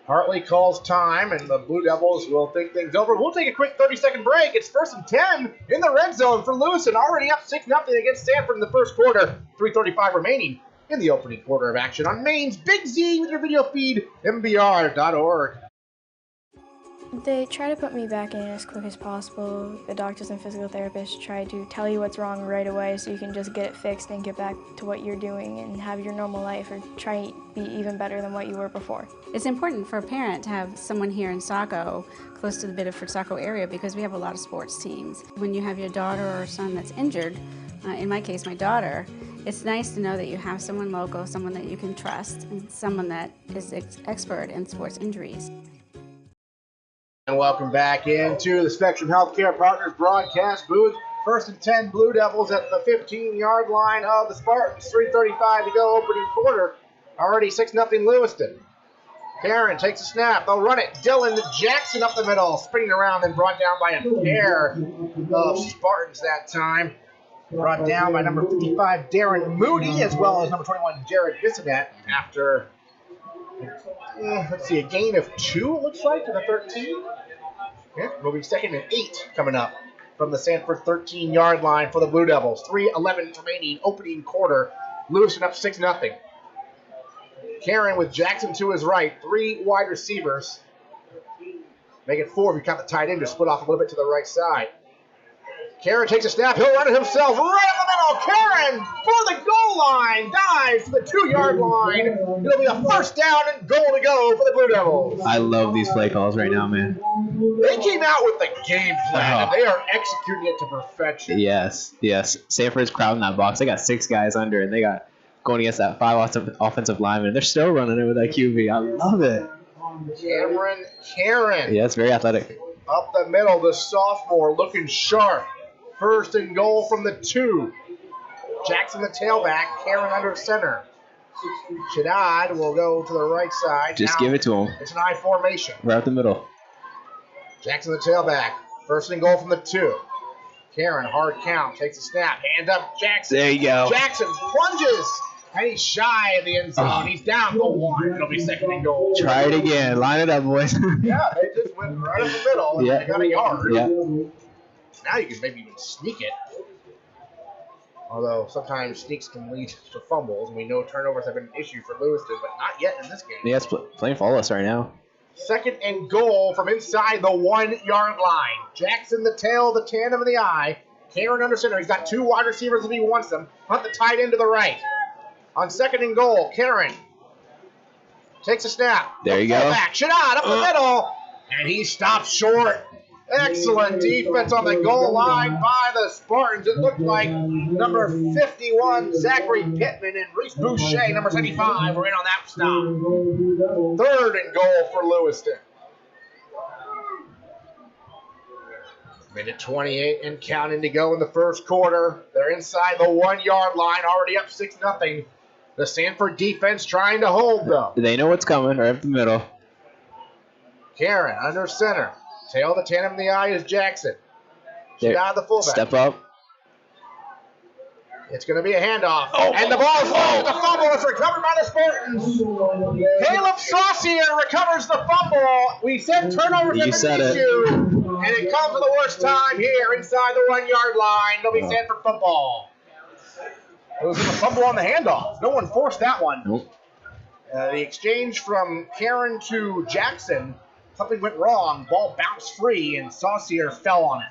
Hartley calls time, and the Blue Devils will think things over. We'll take a quick 30-second break. It's 1st and 10 in the red zone for Lewiston, already up 6-0 against Sanford in the first quarter. 3:35 remaining in the opening quarter of action on Maine's Big Z with your video feed, MBR.org. They try to put me back in as quick as possible. The doctors and physical therapists try to tell you what's wrong right away so you can just get it fixed and get back to what you're doing and have your normal life or try to be even better than what you were before. It's important for a parent to have someone here in Saco, close to the Biddeford-Saco area, because we have a lot of sports teams. When you have your daughter or son that's injured, in my case, my daughter, it's nice to know that you have someone local, someone that you can trust, and someone that is expert in sports injuries. And welcome back into the Spectrum Healthcare Partners broadcast booth. 1st and 10 Blue Devils at the 15-yard line of the Spartans. 3:35 to go, opening quarter. Already 6-0 Lewiston. Karen takes a snap. They'll run it. Dylan Jackson up the middle, spinning around, then brought down by a pair of Spartans that time. Brought down by number 55, Darren Moody, as well as number 21, Jared Bissonette, after let's see, a gain of 2, it looks like, to the 13. Yeah, will be 2nd and 8 coming up from the Sanford 13-yard line for the Blue Devils. 3:11 remaining, opening quarter. Lewiston up 6-0. Karen with Jackson to his right. 3 wide receivers. Make it 4 if you count the tight end, to split off a little bit to the right side. Karen takes a snap. He'll run it himself right up the middle. Karen for the goal line. Dives to the 2-yard line. It'll be a first down and goal to go for the Blue Devils. I love these play calls right now, man. They came out with the game plan, and they are executing it to perfection. Yes. Sanford's crowding that box. They got 6 guys under, and they got going against that 5 offensive linemen. They're still running it with that QB. I love it. Karen. Yeah, it's very athletic. Up the middle, the sophomore looking sharp. 1st and goal from the 2. Jackson the tailback, Karen under center. Shaddad will go to the right side. Just give it to him. It's an I formation. Right up the middle. Jackson the tailback. 1st and goal from the 2. Karen, hard count, takes a snap. Hand up, Jackson. There you go. Jackson plunges, and he's shy of the end zone. He's down goal 1. It'll be 2nd and goal. Try it again. Line it up, boys. Yeah, they just went right up the middle, and they got a yard. Yeah. Now you can maybe even sneak it. Although sometimes sneaks can lead to fumbles, and we know turnovers have been an issue for Lewiston, but not yet in this game. Yeah, it's playing for us right now. 2nd and goal from inside the 1-yard line. Jackson the tail, the tandem of the eye. Karen under center. He's got 2 wide receivers if he wants them. Hunt the tight end to the right. On 2nd and goal, Karen takes a snap. There you go. Back, Shaddad up the middle, and he stops short. Excellent defense on the goal line by the Spartans. It looked like number 51, Zachary Pittman, and Reese Boucher, number 75, were in on that stop. 3rd and goal for Lewiston. Minute 28 and counting to go in the first quarter. They're inside the 1-yard line, already up 6-0. The Sanford defense trying to hold, though. They know what's coming right up the middle. Karen under center. Tail the tandem of the eye is Jackson. Shaddad the fullback. Step up. It's going to be a handoff. And the ball is lost. The fumble is recovered by the Spartans. Caleb Saucier recovers the fumble. We said turnovers have been an issue. And it comes to the worst time here inside the 1-yard line. It'll be Sanford football. It was a fumble on the handoff. No one forced that one. Nope. The exchange from Karen to Jackson. Something went wrong. Ball bounced free, and Saucier fell on it.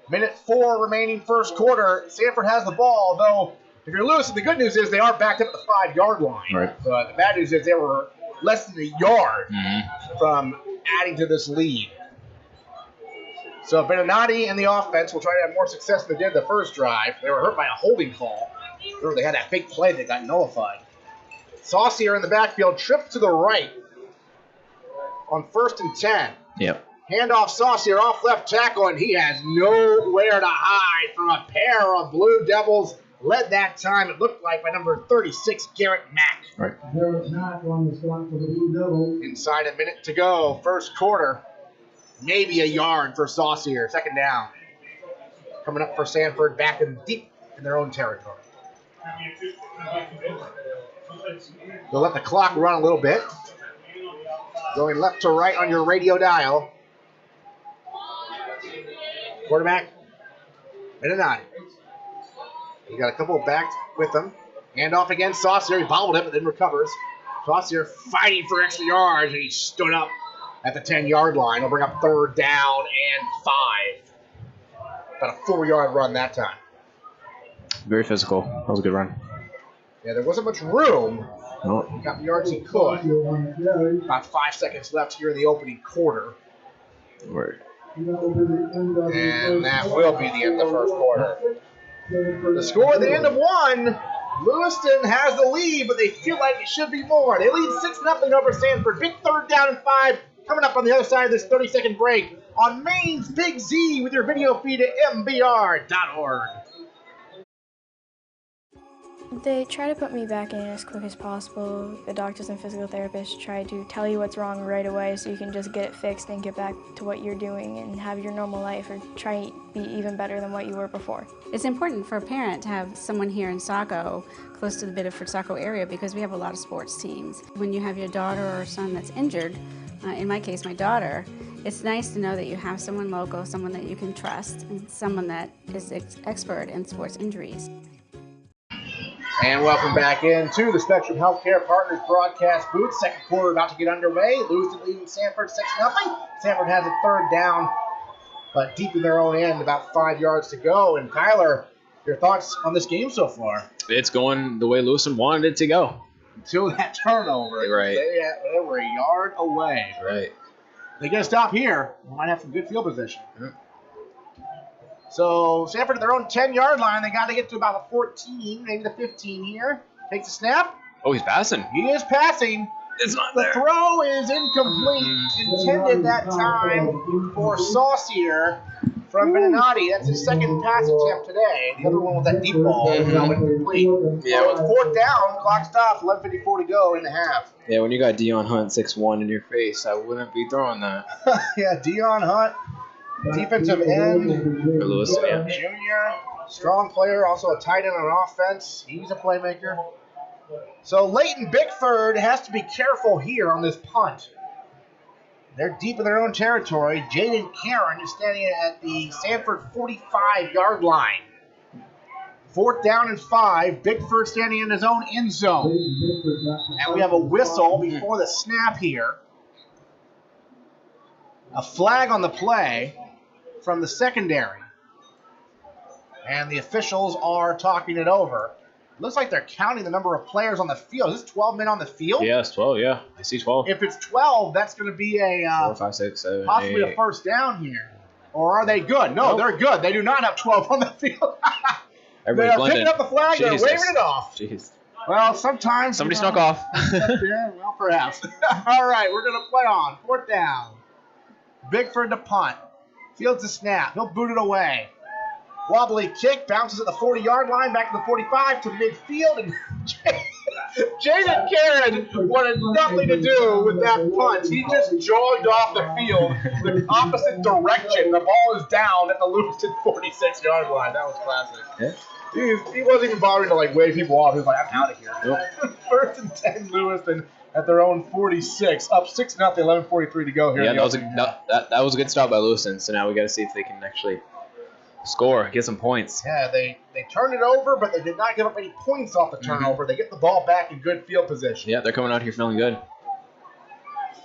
Minute 4 remaining first quarter. Sanford has the ball, though if you're Lewiston, the good news is they are backed up at the 5-yard line. Right. The bad news is they were less than a yard from adding to this lead. So Benanati and the offense will try to have more success than they did the first drive. They were hurt by a holding call Remember, they had that big play that got nullified. Saucier in the backfield, trips to the right on 1st and 10. Yep. Handoff Saucier off left tackle, and he has nowhere to hide from a pair of Blue Devils. Led that time, it looked like, by number 36, Garrett Mack. Right. Garrett Mack on the stop for the Blue Devils. Inside a minute to go, first quarter. Maybe a yard for Saucier, second down. Coming up for Sanford, back in deep in their own territory. They'll let the clock run a little bit. Going left to right on your radio dial. Quarterback, Benanati. He got a couple of backs with him. Hand off again, Saucier. He bobbled it, but then recovers. Saucier fighting for extra yards, and he stood up at the 10-yard line. He'll bring up 3rd down and 5. About a 4-yard run that time. Very physical. That was a good run. Yeah, there wasn't much room. No. Got the yards he could. About 5 seconds left here in the opening quarter. Word. And that will be the end of the first quarter. The score at the end of 1. Lewiston has the lead, but they feel like it should be more. They lead 6-0 over Sanford. Big 3rd down and 5 coming up on the other side of this 30-second break on Maine's Big Z with your video feed at MBR.org. They try to put me back in as quick as possible. The doctors and physical therapists try to tell you what's wrong right away so you can just get it fixed and get back to what you're doing and have your normal life or try to be even better than what you were before. It's important for a parent to have someone here in Saco, close to the Biddeford-Saco area, because we have a lot of sports teams. When you have your daughter or son that's injured, in my case, my daughter, it's nice to know that you have someone local, someone that you can trust, and someone that is expert in sports injuries. And welcome back into the Spectrum Healthcare Partners broadcast booth. Second quarter about to get underway. Lewiston leading Sanford 6-0. Sanford has a 3rd down, but deep in their own end, about 5 yards to go. And Kyler, your thoughts on this game so far? It's going the way Lewiston wanted it to go. Until that turnover. Right. They were a yard away. Right. They get a stop here. They might have some good field position. Yep. So Sanford at their own 10-yard line. They got to get to about the 14, maybe the 15 here. Takes a snap. Oh, he's passing. He is passing. It's not The there. throw is incomplete. Intended that time for Saucier from Benanati. That's his second pass attempt today. The other one was that deep ball. Now incomplete. Yeah. So it's 4th down. Clock stops. 11:54 to go in the half. Yeah, when you got Dion Hunt 6'1" in your face, I wouldn't be throwing that. Yeah, Dion Hunt, defensive end. For Lewiston, yeah. Junior, strong player, also a tight end on offense. He's a playmaker. So Leighton Bickford has to be careful here on this punt. They're deep in their own territory. Jaden Karen is standing at the Sanford 45-yard line. 4th down and 5. Bickford standing in his own end zone. And we have a whistle before the snap here. A flag on the play from the secondary. And the officials are talking it over. Looks like they're counting the number of players on the field. Is this 12 men on the field? Yeah, it's 12, yeah. I see 12. If it's 12, that's going to be a 4, 5, 6, 7, possibly 8. a first down here. Or are they good? No, Nope. they're good. They do not have 12 on the field. Everybody's They're blending. picking up the flag. Jesus. They're waving it off. Jeez. Well, sometimes. Somebody snuck off. Yeah, well, perhaps. All right, we're going to play on. 4th down. Bickford to punt. Fields the snap. He'll boot it away. Wobbly kick, bounces at the 40-yard line, back to the 45 to midfield, and Jaden Karen wanted nothing to do with that punt. He just jogged off the field the opposite direction. The ball is down at the Lewiston 46-yard line. That was classic. Yeah. He wasn't even bothering to wave people off. He was like, I'm out of here. Nope. 1st and 10 Lewiston at their own 46, up 6-0, 11:43 to go here. Yeah, that was a good stop by Lewiston. So now we got to see if they can actually score, get some points. Yeah, they turned it over, but they did not give up any points off the turnover. They get the ball back in good field position. Yeah, they're coming out here feeling good.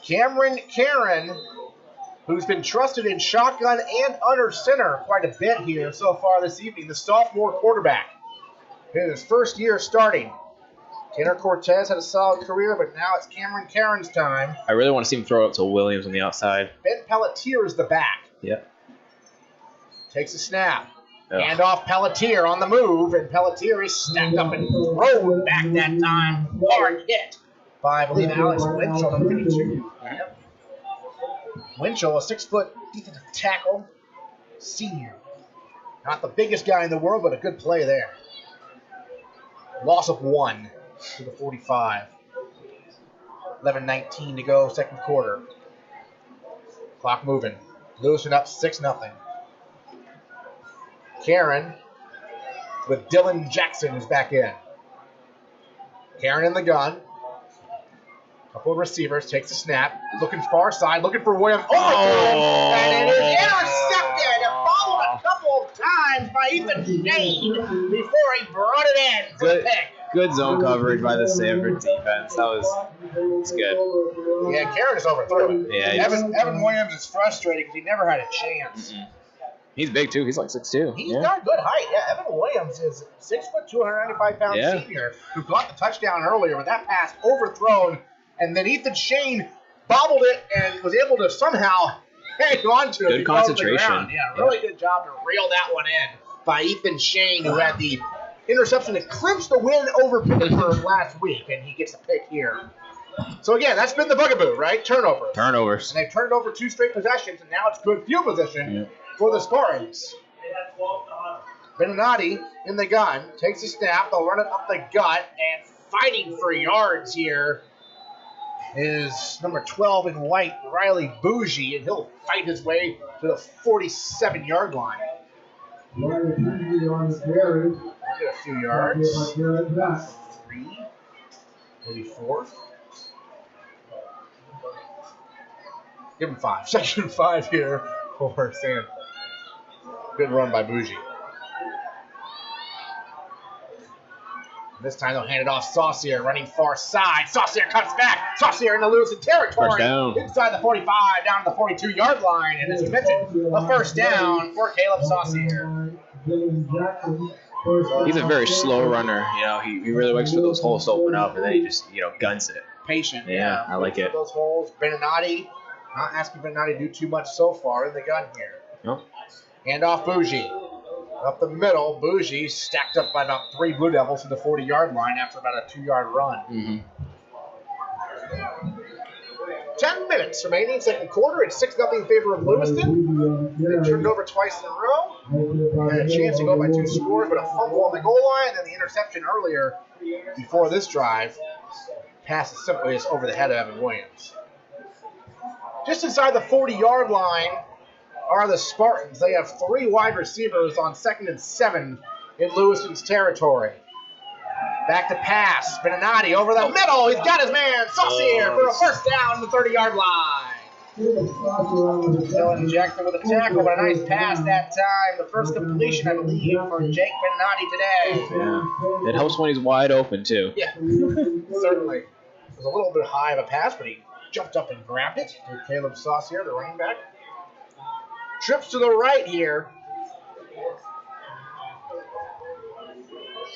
Cameron Karen, who's been trusted in shotgun and under center quite a bit here so far this evening, the sophomore quarterback. In his first year starting. Tanner Cortez had a solid career, but now it's Cameron Karen's time. I really want to see him throw it up to Williams on the outside. Ben Pelletier is the back. Yep. Takes a snap. And off Pelletier on the move, and Pelletier is stacked up and thrown back that time. Hard hit by, I believe, Alex Winchell, number 52. Winchell, a 6-foot defensive tackle, senior. Not the biggest guy in the world, but a good play there. Loss of 1 to the 45. 11:19 to go, second quarter. Clock moving. Lewiston up 6-0. Karen with Dylan Jackson is back in. Karen in the gun. Couple of receivers, takes a snap, looking far side, looking for Williams. And it is intercepted and followed a couple of times by Ethan Shane before he brought it in for the pick. Good zone coverage by the Sanford defense. That's good. Yeah, Karen is overthrew it. Yeah, Evan Williams is frustrated because he never had a chance. He's big too. He's like 6'2". He's got good height. Yeah, Evan Williams is 6 foot, 295 pound senior who got the touchdown earlier with that pass overthrown, and then Ethan Shane bobbled it and was able to somehow hang on to it. Good concentration. Yeah, really good job to reel that one in by Ethan Shane, who had the interception that clinched the win over Pittsburgh last week, and he gets a pick here. So again, that's been the bugaboo, right? Turnovers. And they've turned over 2 straight possessions, and now it's good field position for the Spartans. Beninati in the gun, takes a snap, they'll run it up the gut, and fighting for yards here is number 12 in white, Riley Bougie, and he'll fight his way to the 47-yard line. Get a few yards. 3, maybe 4. Give him 5. 2nd and 5 here for Sanford. Good run by Bougie. This time they'll hand it off Saucier, running far side. Saucier cuts back. Saucier in the Lewiston territory. First down. Inside the 45, down to the 42-yard line. And as you mentioned, a first down for Caleb Saucier. He's a very slow runner. You know, he really waits for those holes to open up, and then he just, guns it. Patient. Yeah, I like it. Those holes. Beninati, not asking Beninati to do too much so far in the gun here. Nope. Hand off Bougie. Up the middle, Bougie stacked up by about 3 Blue Devils to the 40-yard line after about a 2-yard run. 10 minutes remaining, second quarter. It's 6-0 in favor of Lewiston. They turned over twice in a row. Had a chance to go by 2 scores, but a fumble on the goal line, and then the interception earlier before this drive. Pass is simply just over the head of Evan Williams. Just inside the 40-yard line are the Spartans. They have 3 wide receivers on 2nd and 7 in Lewiston's territory. Back to pass. Beninati over the middle. He's got his man, Saucier, for a first down on the 30-yard line. Dylan Jackson with a tackle, but a nice pass that time. The first completion, I believe, for Jake Beninati today. Yeah. It helps when he's wide open, too. Yeah, certainly. It was a little bit high of a pass, but he jumped up and grabbed it. Caleb Saucier, the running back. Trips to the right here.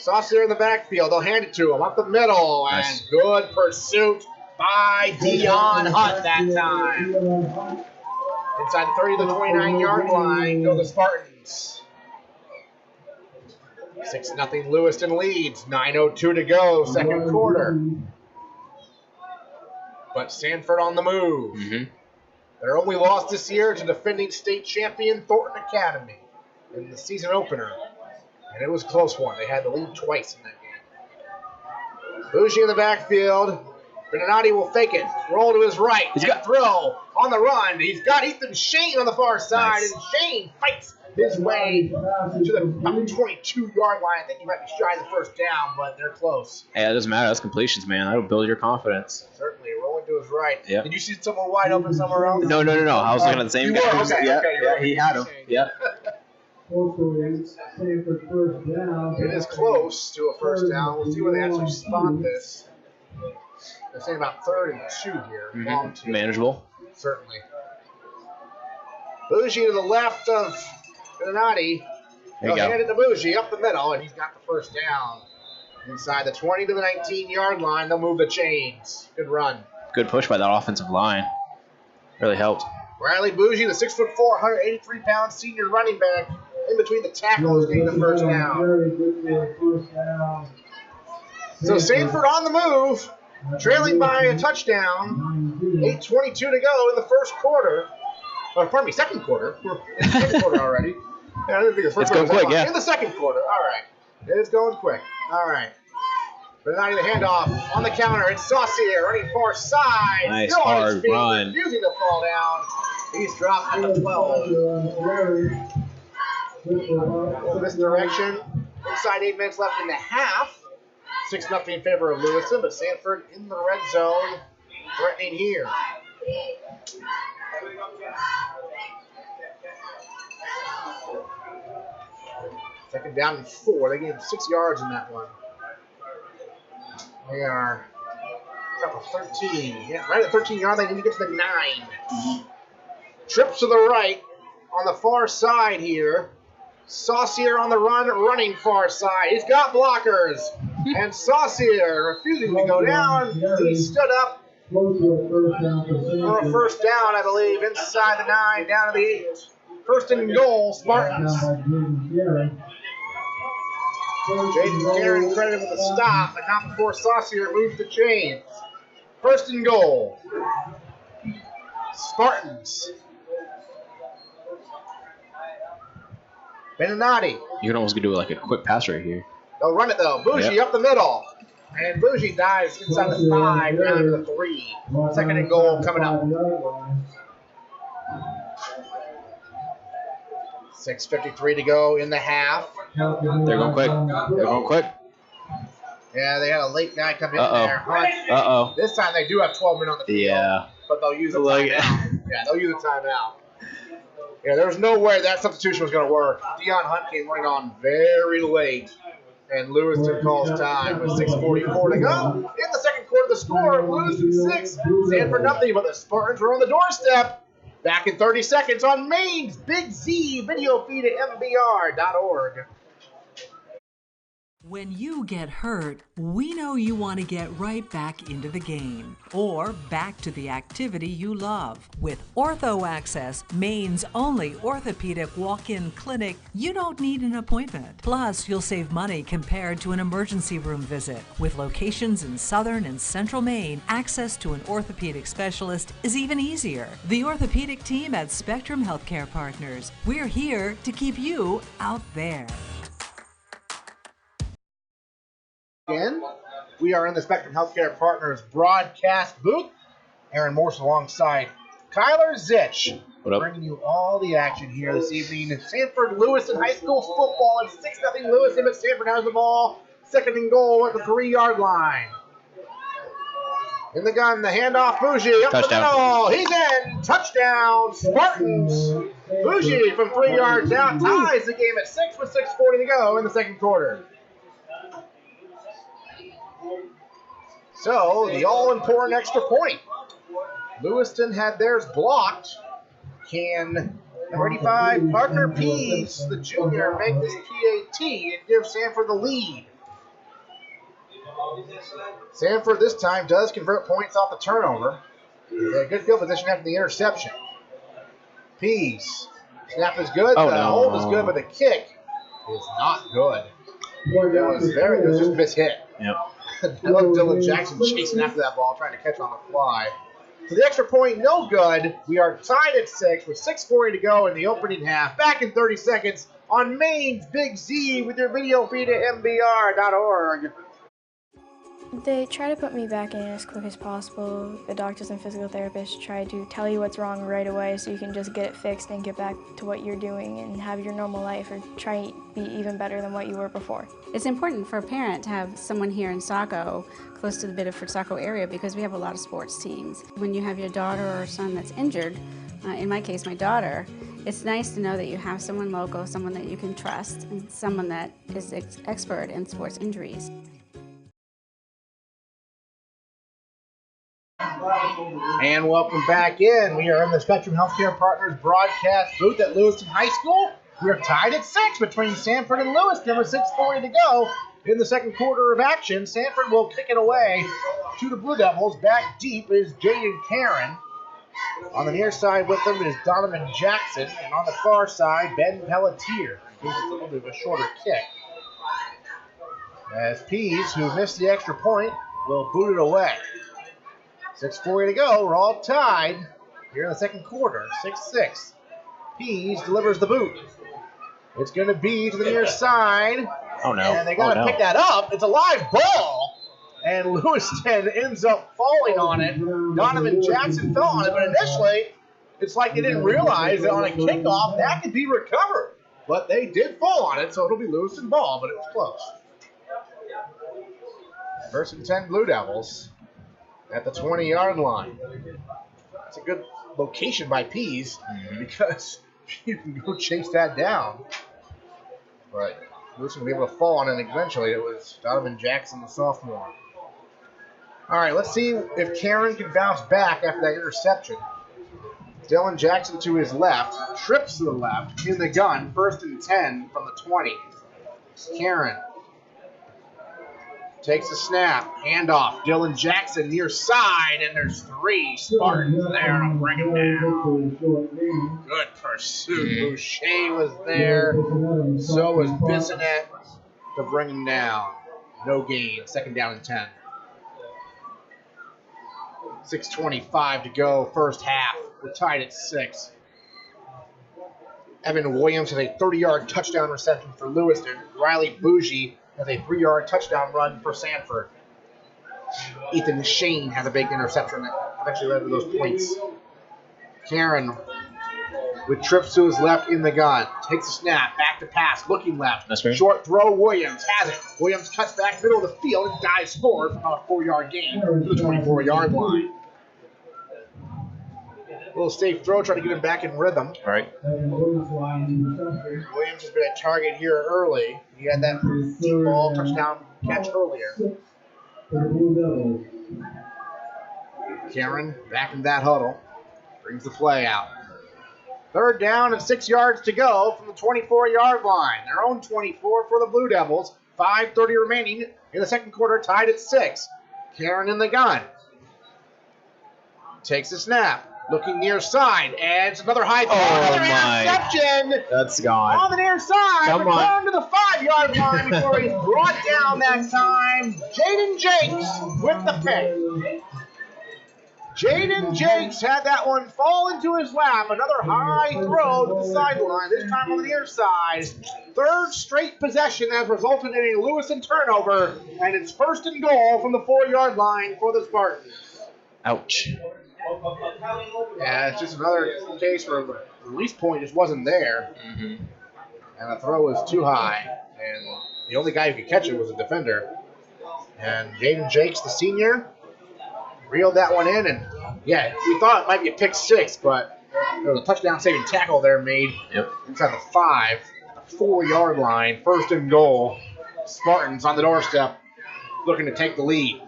Saucier in the backfield. They'll hand it to him up the middle. Nice. And good pursuit by Dion Hutt that time. Inside the 30 to the 29-yard line go the Spartans. 6-0 Lewiston leads. 9:02 to go, second quarter. But Sanford on the move. Their only loss this year to defending state champion Thornton Academy in the season opener. And it was a close one. They had the lead twice in that game. Bougie in the backfield. Beninati will fake it. Roll to his right. He's got throw on the run. He's got Ethan Shane on the far side. Nice. And Shane fights his way to the 22-yard line. I think he might be shy of the first down, but they're close. Hey, that doesn't matter. That's completions, man. That'll build your confidence. Certainly. Rolling to his right. Yep. Did you see someone wide open somewhere else? No. I was looking at the same guy. Okay, he had him. Yeah. It is close to a first down. We'll see where they actually spot this. They're saying about 3rd and 2 here. Long 2. Manageable. Certainly. Bougie to the left of Beninati. They'll hand it to Bougie up the middle, and he's got the first down. Inside the 20 to the 19-yard line, they'll move the chains. Good run. Good push by that offensive line. Really helped. Riley Bougie, the 6'4", 183-pound senior running back, in between the tackles, getting the first down. Very good for a first down. So Sanford on the move, trailing by a touchdown. 8:22 to go in the first quarter. Oh, pardon me, second quarter. We're in the second quarter already. Yeah, I didn't think the first It's going quick, yeah. In the second quarter, all right. It's going quick. All right. But now the handoff on the counter. It's Saucier running far side. Nice Still on his hard feet, run. refusing to fall down. He's dropped at the 12. Misdirection. Inside 8 minutes left in the half. 6-0 in favor of Lewiston, but Sanford in the red zone, threatening here. Second down and 4. They gave him 6 yards in that one. They are up to 13. Yeah, right at 13-yard, they need to get to the 9. Trips to the right on the far side here. Saucier on the run, running far side. He's got blockers. And Saucier refusing to go down. He stood up for a first down, I believe, inside the 9, down to the 8. First and goal, Spartans. Jaden Karen credited with a stop, but not before Saucier moves the chains. First and goal. Spartans. Beninati. You can almost do like a quick pass right here. They'll run it though. Bougie up the middle. And Bougie dives inside the 5, down to the 3. Second and goal coming up. 6:53 to go in the half. They're going quick. They're going quick. Yeah, they had a late guy come in there. Uh-oh. This time they do have 12 men on the field. Yeah. But they'll use a timeout. Yeah, they'll use a timeout. Yeah, there was no way that substitution was going to work. Dion Hunt came running on very late. And Lewiston calls time with 6:44 to go. In the second quarter, the score, Lewiston 6, Sanford nothing, but the Spartans were on the doorstep. Back in 30 seconds on Maine's Big Z video feed at MBR.org. When you get hurt, we know you want to get right back into the game or back to the activity you love. With Ortho Access, Maine's only orthopedic walk-in clinic, you don't need an appointment. Plus, you'll save money compared to an emergency room visit. With locations in southern and central Maine, access to an orthopedic specialist is even easier. The orthopedic team at Spectrum Healthcare Partners. We're here to keep you out there. Again, we are in the Spectrum Healthcare Partners broadcast booth. Aaron Morse alongside Kyler Zich, bringing you all the action here this evening. Sanford Lewiston High School football. It's 6-0 Lewiston, but Sanford has the ball. Second and goal at the 3-yard line. In the gun, the handoff, Bougie up Touchdown. the middle. He's in. Touchdown, Spartans. Bougie from 3 yards out ties the game at 6 with 6:40 to go in the second quarter. So, the all-important extra point. Lewiston had theirs blocked. Can 35 Parker Pease, the junior, make this PAT and give Sanford the lead? Sanford this time does convert points off the turnover. They had good field position after the interception. Pease. Snap is good, the hold is good, but the kick is not good. It was just a mishit. Yep. I love Dylan Jackson chasing after that ball, trying to catch on the fly. So the extra point, no good. We are tied at 6 with 6:40 to go in the opening half. Back in 30 seconds on Maine's Big Z with your video feed at MBR.org. They try to put me back in as quick as possible. The doctors and physical therapists try to tell you what's wrong right away so you can just get it fixed and get back to what you're doing and have your normal life or try to be even better than what you were before. It's important for a parent to have someone here in Saco, close to the Biddeford-Saco area, because we have a lot of sports teams. When you have your daughter or son that's injured, in my case, my daughter, it's nice to know that you have someone local, someone that you can trust, and someone that is expert in sports injuries. And welcome back in. We are in the Spectrum Healthcare Partners broadcast booth at Lewiston High School. We're tied at 6 between Sanford and Lewiston with 6:40 to go in the second quarter of action. Sanford will kick it away to the Blue Devils. Back deep is Jaden Karen. On the near side with them is Donovan Jackson. And on the far side, Ben Pelletier. Pease a little bit of a shorter kick. As Pease, who missed the extra point, will boot it away. 6:40 to go. We're all tied here in the second quarter. 6-6. Pease delivers the boot. It's going to be to the near side. Oh, no. And they got to pick that up. It's a live ball. And Lewiston ends up falling on it. Donovan Jackson fell on it, but initially, it's like they didn't realize that on a kickoff, that could be recovered. But they did fall on it, so it'll be Lewiston ball, but it was close. 1st and 10 Blue Devils at the 20-yard line. That's a good location by Pease because you can go chase that down. But Lewiston will be able to fall on it, and eventually it was Donovan Jackson, the sophomore. All right, let's see if Karen can bounce back after that interception. Dylan Jackson to his left, trips to the left, in the gun, 1st and 10 from the 20. Karen takes a snap, handoff. Dylan Jackson near side, and there's 3 Spartans there to bring him down. Good pursuit. Boucher was there. So was Bissonette to bring him down. No gain. 2nd down and 10. 6:25 to go, first half. We're tied at 6. Evan Williams has a 30-yard touchdown reception for Lewiston. Riley Bougie has a 3-yard touchdown run for Sanford. Ethan Shane has a big interception that eventually led to those points. Karen with trips to his left in the gun. Takes a snap, back to pass, looking left. That's right. Short throw, Williams has it. Williams cuts back middle of the field and dives forward for about a 4-yard gain to the 24-yard line. A little safe throw, try to get him back in rhythm. All right. Williams has been a target here early. He had that deep ball touchdown catch earlier. Cameron back in that huddle. Brings the play out. 3rd down and 6 yards to go from the 24-yard line. Their own 24 for the Blue Devils. 5:30 remaining in the second quarter, tied at 6. Karen in the gun. Takes the snap. Looking near side, adds another high throw, another interception. That's gone. On the near side, Come return to the 5-yard line before he's brought down that time. Jaden Jakes with the pick. Jaden Jakes had that one fall into his lap. Another high throw to the sideline, this time on the near side. 3rd straight possession has resulted in a Lewiston turnover, and it's 1st and goal from the 4-yard line for the Spartans. Ouch. Yeah, it's just another case where the release point just wasn't there, and the throw was too high, and the only guy who could catch it was a defender. And Jaden Jakes, the senior, reeled that one in, and yeah, we thought it might be a pick 6, but there was a touchdown-saving tackle there made inside the 5, 4-yard line, 1st and goal. Spartans on the doorstep, looking to take the lead.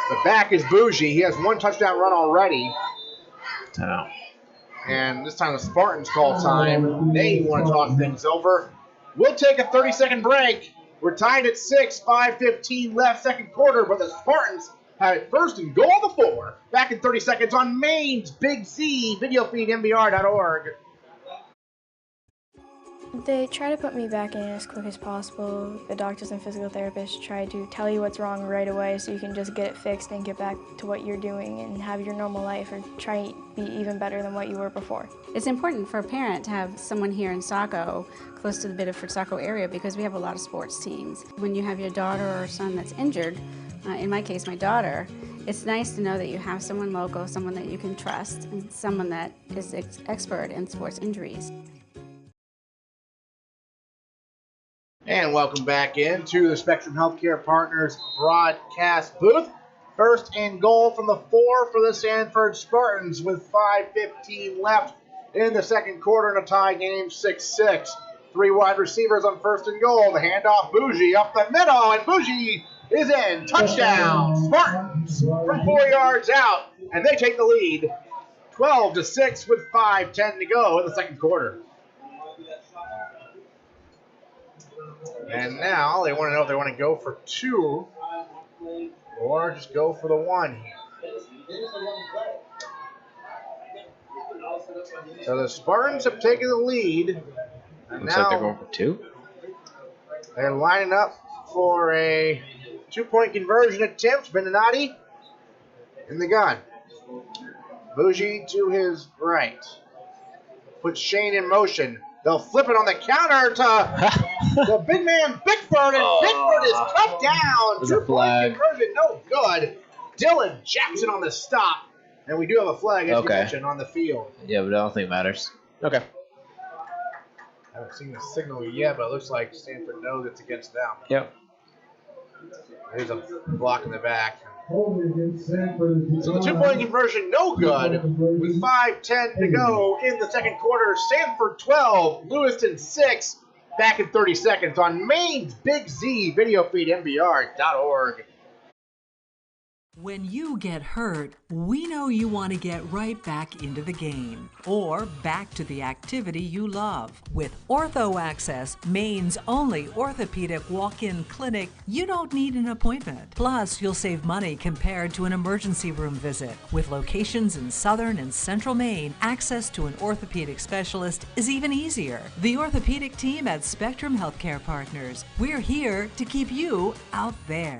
The back is Bougie. He has 1 touchdown run already. And this time the Spartans call time. They want to talk things over. We'll take a 30-second break. We're tied at 6, 5:15 left, second quarter, but the Spartans have it 1st and goal to 4. Back in 30 seconds on Maine's Big Z, video feed, MBR.org. They try to put me back in as quick as possible. The doctors and physical therapists try to tell you what's wrong right away so you can just get it fixed and get back to what you're doing and have your normal life or try to be even better than what you were before. It's important for a parent to have someone here in Saco, close to the Biddeford Saco area, because we have a lot of sports teams. When you have your daughter or son that's injured, in my case my daughter, it's nice to know that you have someone local, someone that you can trust, and someone that is expert in sports injuries. And welcome back into the Spectrum Healthcare Partners broadcast booth. 1st and goal from the 4 for the Sanford Spartans with 5:15 left in the second quarter in a tie game, 6-6. 3 wide receivers on 1st and goal. The handoff, Bougie up the middle, and Bougie is in. Touchdown, Spartans from 4 yards out, and they take the lead 12-6 with 5:10 to go in the second quarter. And now they want to know if they want to go for 2 or just go for the 1 here. So the Spartans have taken the lead. And Looks now like they're going for 2. they're lining up for a 2-point conversion attempt. Beninati in the gun. Bougie to his right. Puts Shane in motion. They'll flip it on the counter to the big man, Bickford, and Bickford is cut down. There's a 2-point flag. conversion, no good. Dylan Jackson on the stop. And we do have a flag, as you mentioned, on the field. Yeah, but I don't think it matters. Okay. I haven't seen the signal yet, but it looks like Stanford knows it's against them. Yep. There's a block in the back. Holding against Sanford is So the 2-point conversion, no good. With 5:10 to go in the second quarter, Sanford 12, Lewiston 6. Back in 30 seconds on Maine's Big Z video feed, MBR.org. When you get hurt, we know you want to get right back into the game or back to the activity you love. With Ortho Access, Maine's only orthopedic walk-in clinic, you don't need an appointment. Plus, you'll save money compared to an emergency room visit. With locations in southern and central Maine, access to an orthopedic specialist is even easier. The orthopedic team at Spectrum Healthcare Partners. We're here to keep you out there.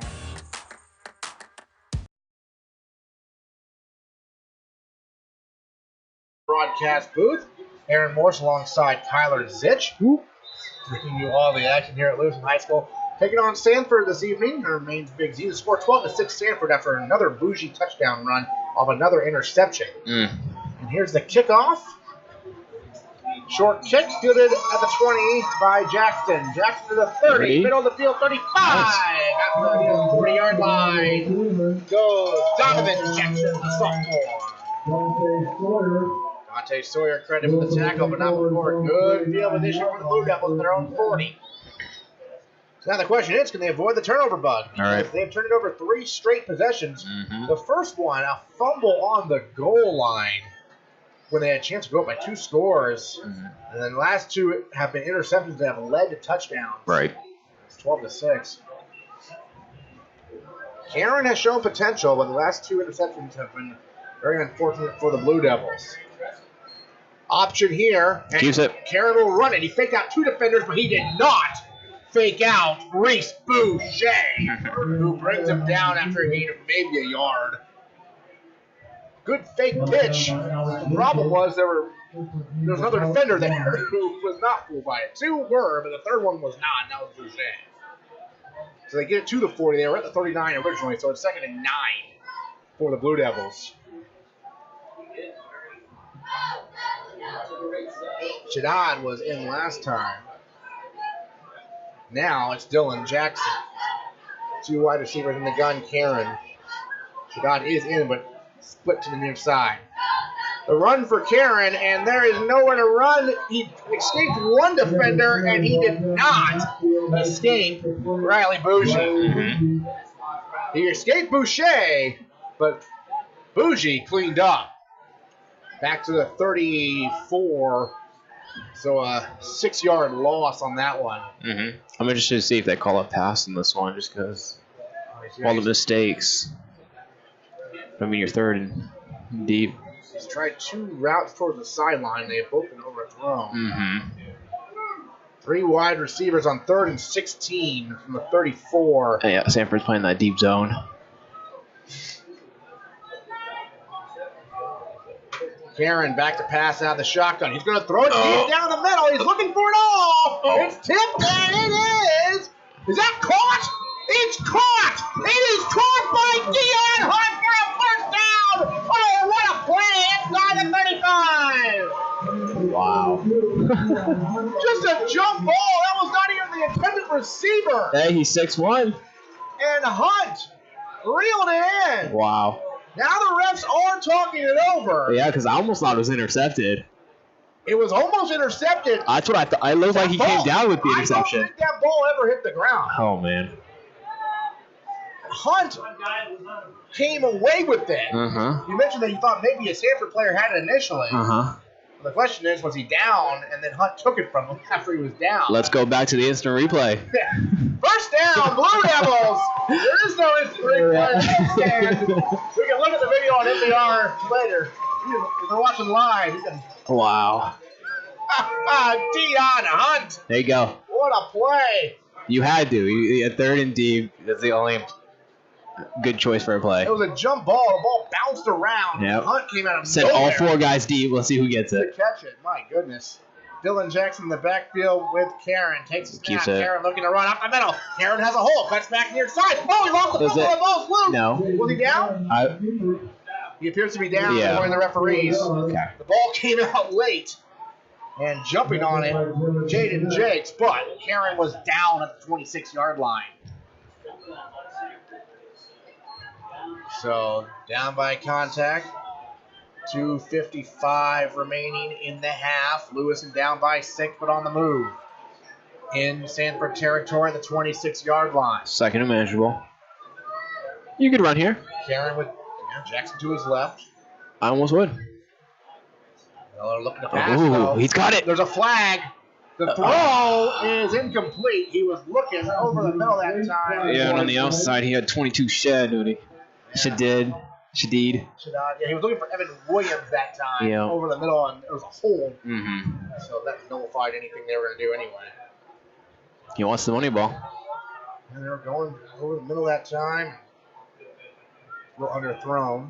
Broadcast booth. Aaron Morse alongside Tyler Zitch. Bringing you all the action here at Lewiston High School. Taking on Sanford this evening. Our Maine's Big Z. The score 12-6 Sanford after another bougie touchdown run of another interception. And here's the kickoff. Short kick fielded at the 20 by Jackson. Jackson to the 30. Middle of the field, 35. Nice. At the 40-yard line goes Donovan Jackson, the sophomore. Dante Sawyer credit for the tackle, but not before. Good field position for the Blue Devils at their own 40. So now the question is, can they avoid the turnover bug? All right. They've turned it over 3 straight possessions. The first one, a fumble on the goal line when they had a chance to go up by 2 scores. And then the last 2 have been interceptions that have led to touchdowns. Right. It's 12-6. Karen has shown potential, but the last 2 interceptions have been very unfortunate for the Blue Devils. Option here. And Keeps it. Karen will run it. He faked out 2 defenders, but he did not fake out Reese Boucher, who brings him down after a gain of maybe a yard. Good fake pitch. The problem was there was another defender there who was not fooled by it. 2 were, but the third one was not, and that was Boucher. So they get it to the 40. They were at the 39 originally, so it's 2nd and 9 for the Blue Devils. Shaddad was in last time. Now it's Dylan Jackson. 2 wide receivers in the gun, Karen. Shaddad is in, but split to the near side. The run for Karen, and there is nowhere to run. He escaped 1 defender, and he did not escape Riley Bougie. He escaped Boucher, but Bougie cleaned up. Back to the 34. So a 6-yard loss on that one. I'm interested to see if they call a pass in this one, just because all the mistakes. I mean, you're 3rd and deep. He's tried 2 routes towards the sideline. They have both been overthrown. 3 wide receivers on 3rd and 16 from the 34. Yeah, Sanford's playing that deep zone. Karen back to pass out of the shotgun. He's going to throw it deep down the middle. He's looking for it all. It's tipped, and it is. Is that caught? It's caught. It is caught by Dion Hunt for a first down. Oh, what a play inside the 35. Wow. Just a jump ball. That was not even the intended receiver. Hey, he's 6'1". And Hunt reeled it in. Wow. Now the refs are talking it over. Yeah, because I almost thought it was intercepted. It was almost intercepted. That's what I thought. It looked like he came down with the interception. I don't think that ball ever hit the ground. Oh, man. Hunt came away with it. You mentioned that you thought maybe a Sanford player had it initially. The question is, was he down, and then Hunt took it from him after he was down? Let's go back to the instant replay. First down, Blue Devils. There is no instant replay. We can look at the video on MBR later. If you're watching live, you can Wow. Dion Hunt. There you go. What a play. You had to. You, a third and deep. That's the only good choice for a play. It was a jump ball. The ball bounced around. Yep. Hunt came out of Sent nowhere all 4 guys deep. Let's see who gets to it. catch it. My goodness. Dylan Jackson in the backfield with Karen. Takes a snap. Keeps it. Karen looking to run up the middle. Karen has a hole. Cuts back near side. Oh, he lost the Was football. it? The ball's loose. No. Was he down? He appears to be down Yeah. according to the referees. Okay. The ball came out late. And jumping on it, Jaden Jakes, but Karen was down at the 26-yard line. So, down by contact. 2:55 remaining in the half. Lewiston down by 6, but on the move. In Sanford territory, the 26-yard line. Second and manageable. You could run here. Karen with Jackson to his left. I almost would. They're looking to pass. Ooh, he's got it. There's a flag. The throw is incomplete. He was looking over the middle that time. Yeah, and on the outside, he had 22 shed, didn't he? Shadid. Yeah, he was looking for Evan Williams that time. Yeah. Over the middle, and there was a hole. Mm-hmm. So that nullified anything they were going to do anyway. He wants the money ball. And they were going over the middle that time. A little underthrown.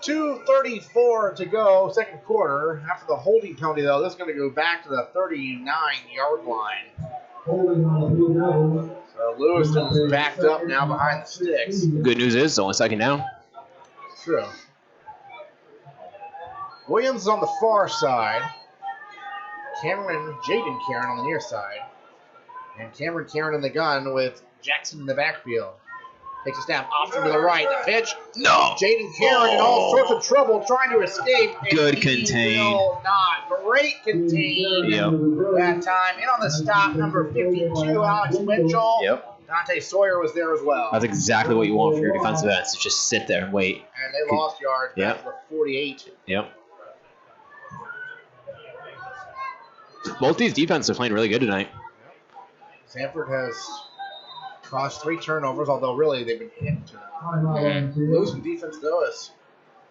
2:34 to go, second quarter. After the holding penalty, though, this is going to go back to the 39-yard line. So Lewiston's backed up now behind the sticks. Good news is it's only second down. True. Williams is on the far side. Jaden Karen on the near side. And Cameron Karen in the gun with Jackson in the backfield. Takes a snap, option to the right. The pitch. No. Jaden Karen in all sorts of trouble trying to escape. Good contain. Not. Great contain. Yep. That time. In on the stop, number 52, Alex Mitchell. Yep. Dante Sawyer was there as well. That's exactly what you want for your defensive ends. Just sit there and wait. And they lost yards back to the 48. Yep. Both these defenses are playing really good tonight. Sanford has caused 3 turnovers, although really they've been hit to them. Mm-hmm. Losing defense, though, has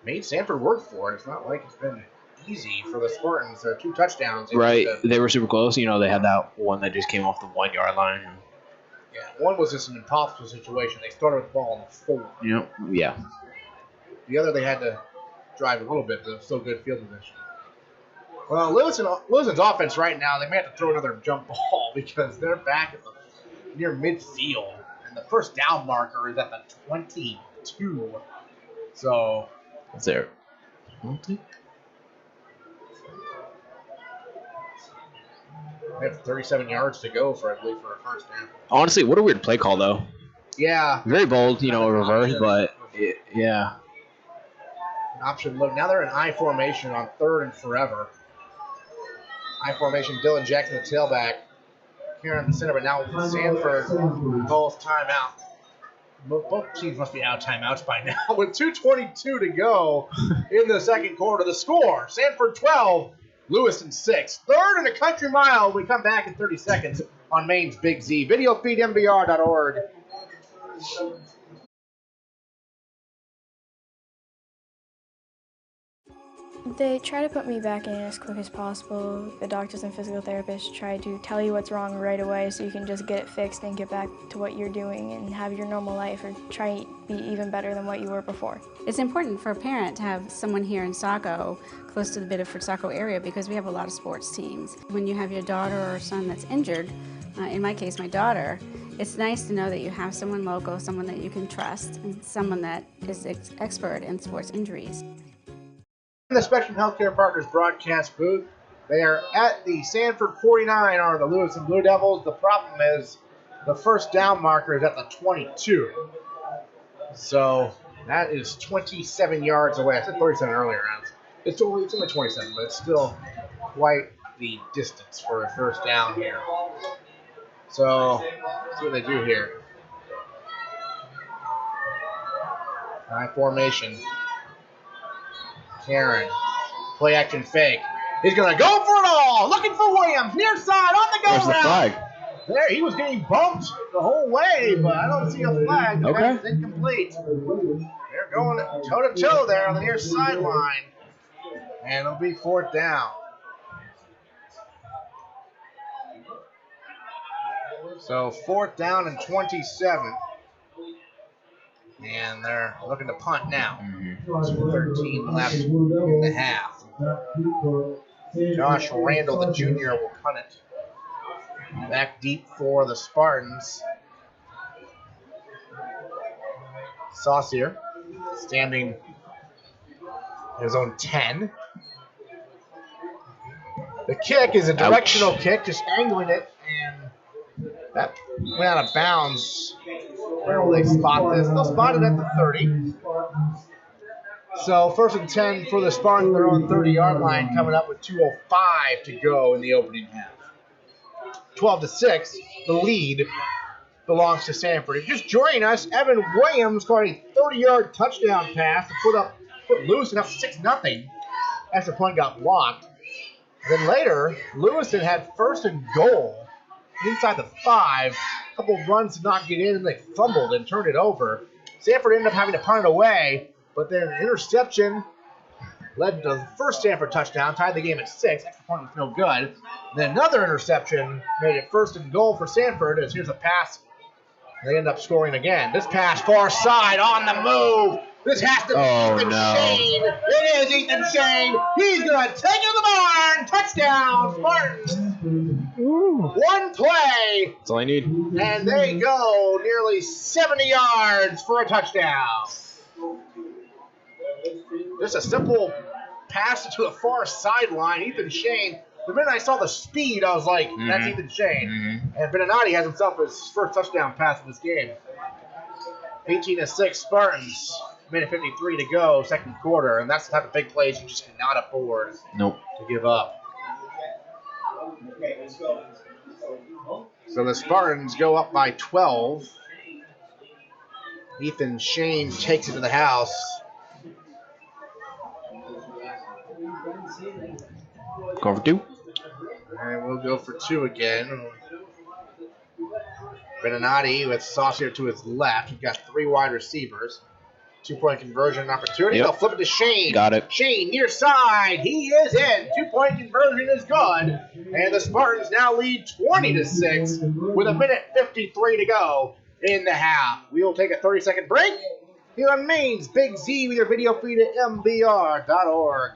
made Sanford work for it. It's not like it's been easy for the Spartans. There are 2 touchdowns. Right. They were super close. You know, they had that one that just came off the 1-yard line. Yeah, one was just an impossible situation. They started with the ball on the 4. Yep. Yeah. The other, they had to drive a little bit, but it was still good field position. Well, Lewiston's offense right now, they may have to throw another jump ball because they're back at the near midfield, and the first down marker is at the 22. So, What's there? they have 37 yards to go for, I believe, for a first down. Honestly, what a weird play call, though. Yeah. Very bold, you know, reverse, but yeah. Option look. Now they're in I formation on 3rd and forever. I formation, Dylan Jackson, the tailback. Here in the center, but now Sanford calls timeout. Both teams must be out of timeouts by now. With 2:22 to go in the second quarter, the score, Sanford 12, Lewiston 6. Third and a country mile. We come back in 30 seconds on Maine's Big Z. Video feed MBR.org. They try to put me back in as quick as possible. The doctors and physical therapists try to tell you what's wrong right away so you can just get it fixed and get back to what you're doing and have your normal life or try to be even better than what you were before. It's important for a parent to have someone here in Saco, close to the Biddeford-Saco area, because we have a lot of sports teams. When you have your daughter or son that's injured, in my case, my daughter, it's nice to know that you have someone local, someone that you can trust, and someone that is expert in sports injuries. In the Spectrum Healthcare Partners broadcast booth, they are at the Sanford 49 are the Lewiston Blue Devils. The problem is the first down marker is at the 22. So that is 27 yards away. I said 37 earlier. It's only 27, but it's still quite the distance for a first down here. So let's see what they do here. High formation. Karen, play action fake. He's going to go for it all. Looking for Williams, near side on the go route. Where's the flag? There, he was getting bumped the whole way, but I don't see a flag. Okay. It's incomplete. They're going toe-to-toe there on the near sideline. And it'll be 4th down. So 4th down and 27. And they're looking to punt now. 2:13 left in the half. Josh Randall, the junior, will punt it. Back deep for the Spartans. Saucier standing his own 10. The kick is a directional kick, just angling it, and that went out of bounds. Where will they spot this? They'll spot it at the 30. So 1st and 10 for the Spartans, their own 30-yard line, coming up with 2:05 to go in the opening half. 12-6, the lead belongs to Sanford. If you're just joining us, Evan Williams caught a 30-yard touchdown pass to put Lewiston up 6-0. Extra point got blocked. Then later, Lewiston had 1st and goal inside the 5. A couple of runs did not get in, and they fumbled and turned it over. Sanford ended up having to punt it away, but then an interception led to the first Sanford touchdown, tied the game at 6. Extra point was no good. Then another interception made it 1st and goal for Sanford, as here's a pass. They end up scoring again. This pass far side on the move. This has to be Ethan Shane. It is Ethan Shane. He's going to take it to the barn. Touchdown, Spartans. One play. That's all I need. And they go nearly 70 yards for a touchdown. Just a simple pass to the far sideline. Ethan Shane. The minute I saw the speed, I was like, that's Ethan Shane. And Beninati has himself his first touchdown pass in this game. 18-6 Spartans. Minute 53 to go, 2nd quarter. And that's the type of big plays you just cannot afford to give up. So the Spartans go up by 12. Ethan Shane takes it to the house. Go for 2. And we'll go for 2 again. Beninati with Saucier to his left. He's got 3 wide receivers. 2-point conversion opportunity. They'll flip it to Shane. Got it. Shane near side. He is in. 2-point conversion is good. And the Spartans now lead 20-6 with 1:53 to go in the half. We will take a 30-second break here on Maine's Big Z with your video feed at MBR.org.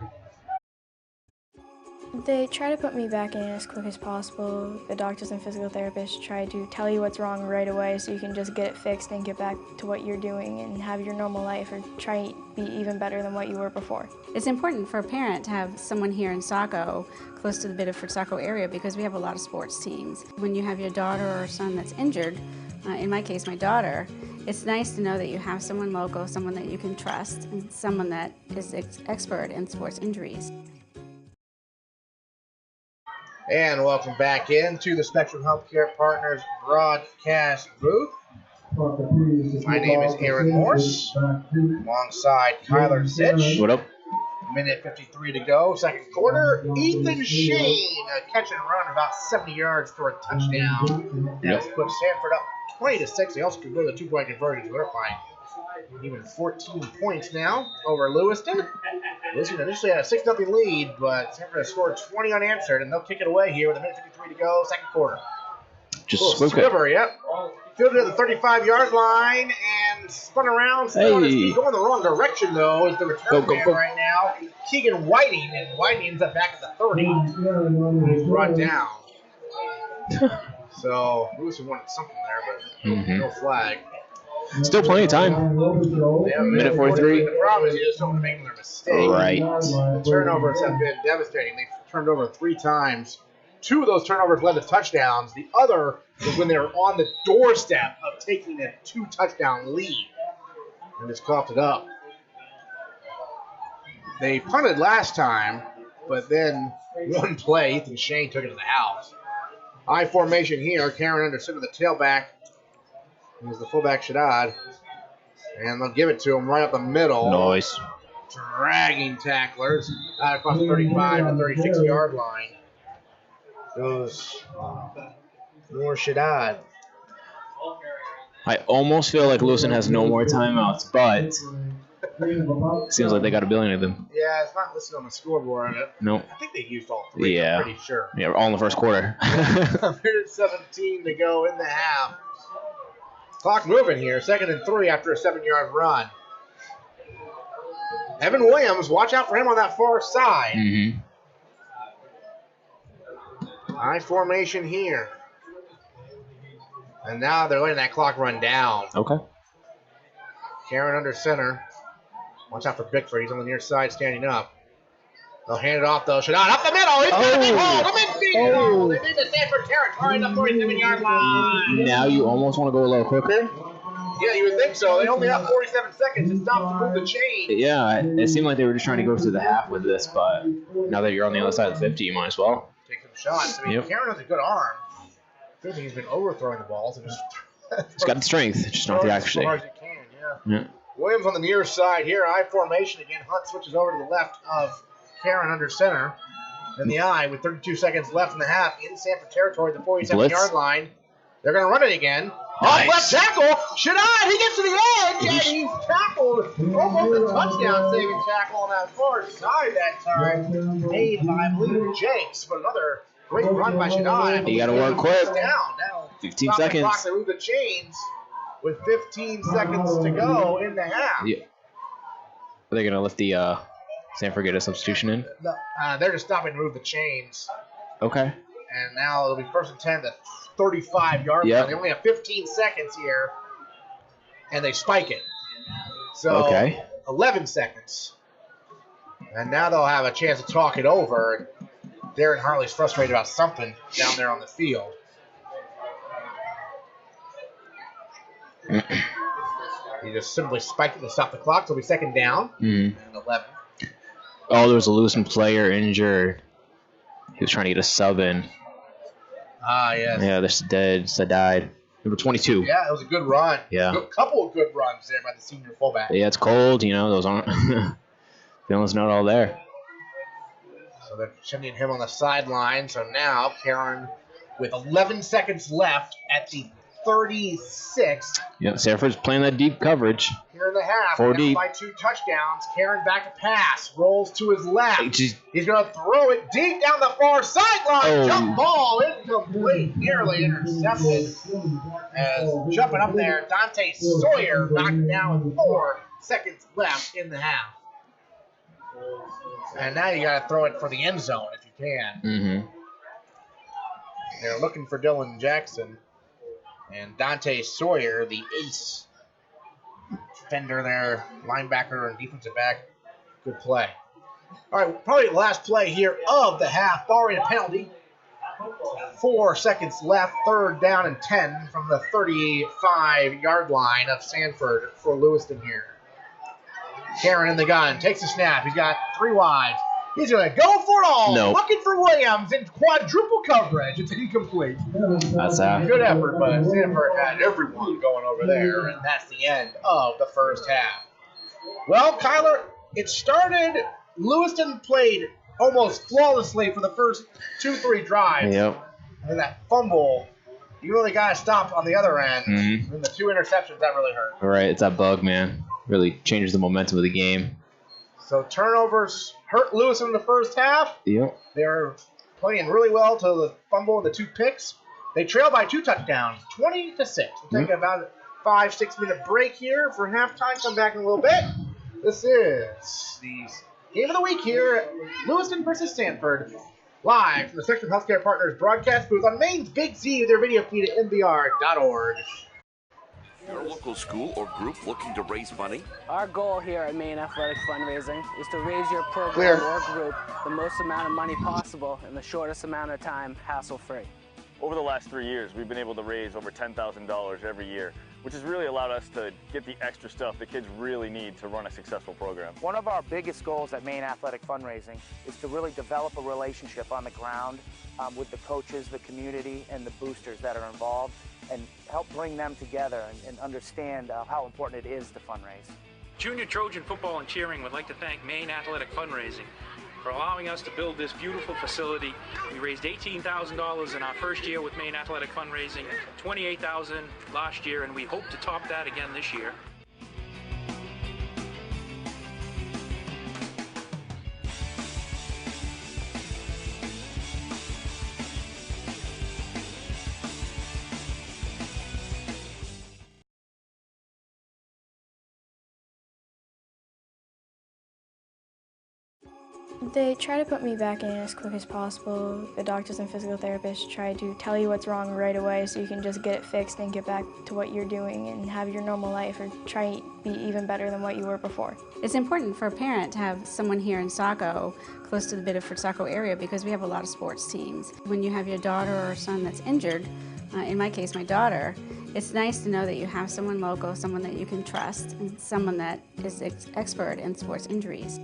They try to put me back in as quick as possible. The doctors and physical therapists try to tell you what's wrong right away so you can just get it fixed and get back to what you're doing and have your normal life or try to be even better than what you were before. It's important for a parent to have someone here in Saco, close to the Biddeford-Saco area, because we have a lot of sports teams. When you have your daughter or son that's injured, in my case, my daughter, it's nice to know that you have someone local, someone that you can trust, and someone that is expert in sports injuries. And welcome back into the Spectrum Healthcare Partners broadcast booth. My name is Aaron Morse, alongside Kyler Sitch. What up? 1:53 to go, 2nd quarter. Ethan Shane, a catch and run about 70 yards for a touchdown. That's put Sanford up 20-6. They also converted the 2-point conversion, so they're fine. Even 14 points now over Lewiston. Lewiston initially had a 6-0 lead, but Sanford has scored 20 unanswered, and they'll kick it away here with 1:53 to go, 2nd quarter. Just Squibber, yep. Fielded at the 35-yard line and spun around. Still on his feet, going the wrong direction, though, is the return man right now. Keegan Whiting, and Whiting ends up back at the 30. He's brought down. So, Lewiston wanted something there, but no flag. Still plenty of time. Yeah, 1:43. The problem is you just don't want to make another mistake. Right. The turnovers have been devastating. They've turned over 3 times. 2 of those turnovers led to touchdowns. The other was when they were on the doorstep of taking a 2-touchdown lead and just coughed it up. They punted last time, but then one play, Ethan Shane took it to the house. I formation here. Karen Anderson with the tailback. Here's the fullback, Shaddad. And they'll give it to him right up the middle. Nice. Dragging tacklers out across the 35 to 36-yard line. Goes more Shaddad. I almost feel like Lewiston has no more timeouts, but Seems like they got a billion of them. Yeah, it's not listed on the scoreboard. Nope. I think they used all 3. Yeah. I'm pretty sure. Yeah, all in the first quarter. 117 to go in the half. Clock moving here. 2nd and 3 after a 7-yard run. Evan Williams, watch out for him on that far side. Mm-hmm. High formation here. And now they're letting that clock run down. Okay. Karen under center. Watch out for Bickford. He's on the near side standing up. They'll hand it off, though. Shadad up the middle. He's going to be hauled. The midfield. They made the Stanford territory in the 47-yard line. Now you almost want to go a little quicker. Yeah, you would think so. They only have 47 seconds to stop to move the chain. Yeah, it seemed like they were just trying to go through the half with this, but now that you're on the other side of the 50, you might as well. Take some shots. I mean, Karen has a good arm. Good thing he's been overthrowing the balls. He's got the strength, just not the accuracy. As far as he can, yeah. Williams on the near side here. I formation again. Hunt switches over to the left of Karen under center. In the eye with 32 seconds left in the half in Sanford territory, the 47-yard line. They're going to run it again. Nice. Left tackle. Shadad, he gets to the edge, and he's tackled. Almost a touchdown-saving tackle on that far side that time. Made by, I believe, Jenks, but another great run by Shadad. You got to work quick. Down. Now, 15 seconds. The clock, they move the chains with 15 seconds to go in the half. Yeah. Are they going to let the Sanford get a substitution in? They're just stopping to move the chains. Okay. And now it'll be 1st and 10 at 35-yard line. They only have 15 seconds here, and they spike it. So 11 seconds. And now they'll have a chance to talk it over. Darren Hartley's frustrated about something down there on the field. He just simply spiked it to stop the clock. So it'll be 2nd down and 11. Oh, there was a Lewiston player injured. He was trying to get a sub in. Ah, yes. Yeah, this is dead. So died. Number 22. Yeah, it was a good run. Yeah. A couple of good runs there by the senior fullback. Yeah, it's cold. You know, those aren't. Feeling's not all there. So they're sending him on the sideline. So now Karen, with 11 seconds left at the 36. Yeah, Sanford's playing that deep coverage. Here in the half. 4 deep. By 2 touchdowns. Karen back to pass. Rolls to his left. He's going to throw it deep down the far sideline. Jump ball. Incomplete. Nearly intercepted. As jumping up there, Dante Sawyer knocked it down with 4 seconds left in the half. And now you got to throw it for the end zone if you can. Mm-hmm. They're looking for Dylan Jackson. And Dante Sawyer, the ace defender there, linebacker and defensive back. Good play. All right, probably the last play here of the half, barring a penalty. 4 seconds left, 3rd down and 10 from the 35-yard line of Sanford for Lewiston here. Karen in the gun, takes a snap. He's got 3 wides. He's going to go for it all. Nope. Looking for Williams in quadruple coverage. It's incomplete. That's out. Good effort, but Sanford had everyone going over there, and that's the end of the first half. Well, Kyler, it started. Lewiston played almost flawlessly for the first 2-3 drives. Yep. And that fumble, you really got to stop on the other end. Mm-hmm. And the 2 interceptions, that really hurt. All right, it's that bug, man. Really changes the momentum of the game. So turnovers hurt Lewiston in the first half. Yep. They were playing really well till the fumble and the 2 picks. They trailed by 2 touchdowns, 20-6. We'll take about a 5-6 minute break here for halftime. Come back in a little bit. This is the game of the week here at Lewiston versus Sanford. Live from the Spectrum Healthcare Partners broadcast booth on Maine's Big Z with their video feed at MBR.org. Your local school or group looking to raise money? Our goal here at Maine Athletic Fundraising is to raise your program or group the most amount of money possible in the shortest amount of time, hassle-free. Over the last 3 years, we've been able to raise over $10,000 every year, which has really allowed us to get the extra stuff the kids really need to run a successful program. One of our biggest goals at Maine Athletic Fundraising is to really develop a relationship on the ground with the coaches, the community, and the boosters that are involved, and help bring them together and understand how important it is to fundraise. Junior Trojan Football and Cheering would like to thank Maine Athletic Fundraising for allowing us to build this beautiful facility. We raised $18,000 in our first year with Maine Athletic Fundraising, $28,000 last year, and we hope to top that again this year. They try to put me back in as quick as possible. The doctors and physical therapists try to tell you what's wrong right away so you can just get it fixed and get back to what you're doing and have your normal life or try to be even better than what you were before. It's important for a parent to have someone here in Saco, close to the Biddeford-Saco area, because we have a lot of sports teams. When you have your daughter or son that's injured, in my case my daughter, it's nice to know that you have someone local, someone that you can trust, and someone that is expert in sports injuries.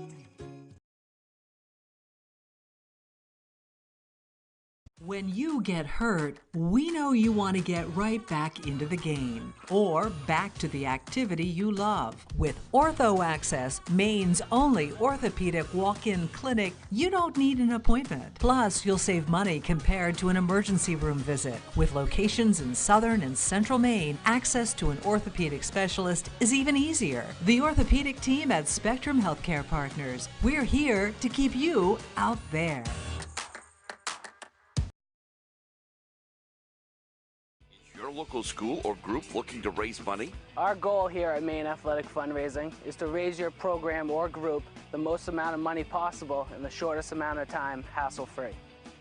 When you get hurt, we know you want to get right back into the game or back to the activity you love. With Ortho Access, Maine's only orthopedic walk-in clinic, you don't need an appointment. Plus, you'll save money compared to an emergency room visit. With locations in southern and central Maine, access to an orthopedic specialist is even easier. The orthopedic team at Spectrum Healthcare Partners. We're here to keep you out there. Your local school or group looking to raise money? Our goal here at Maine Athletic Fundraising is to raise your program or group the most amount of money possible in the shortest amount of time, hassle-free.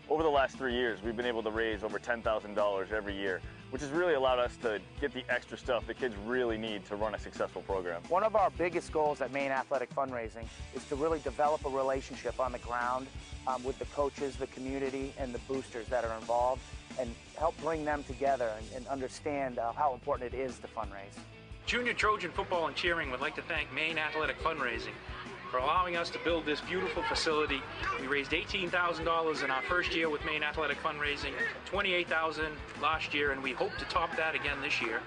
Over the last 3 years, we've been able to raise over $10,000 every year, which has really allowed us to get the extra stuff the kids really need to run a successful program. One of our biggest goals at Maine Athletic Fundraising is to really develop a relationship on the ground with the coaches, the community, and the boosters that are involved, and help bring them together and understand how important it is to fundraise. Junior Trojan football and cheering would like to thank Maine Athletic Fundraising for allowing us to build this beautiful facility. We raised $18,000 in our first year with Maine Athletic Fundraising, $28,000 last year, and we hope to top that again this year.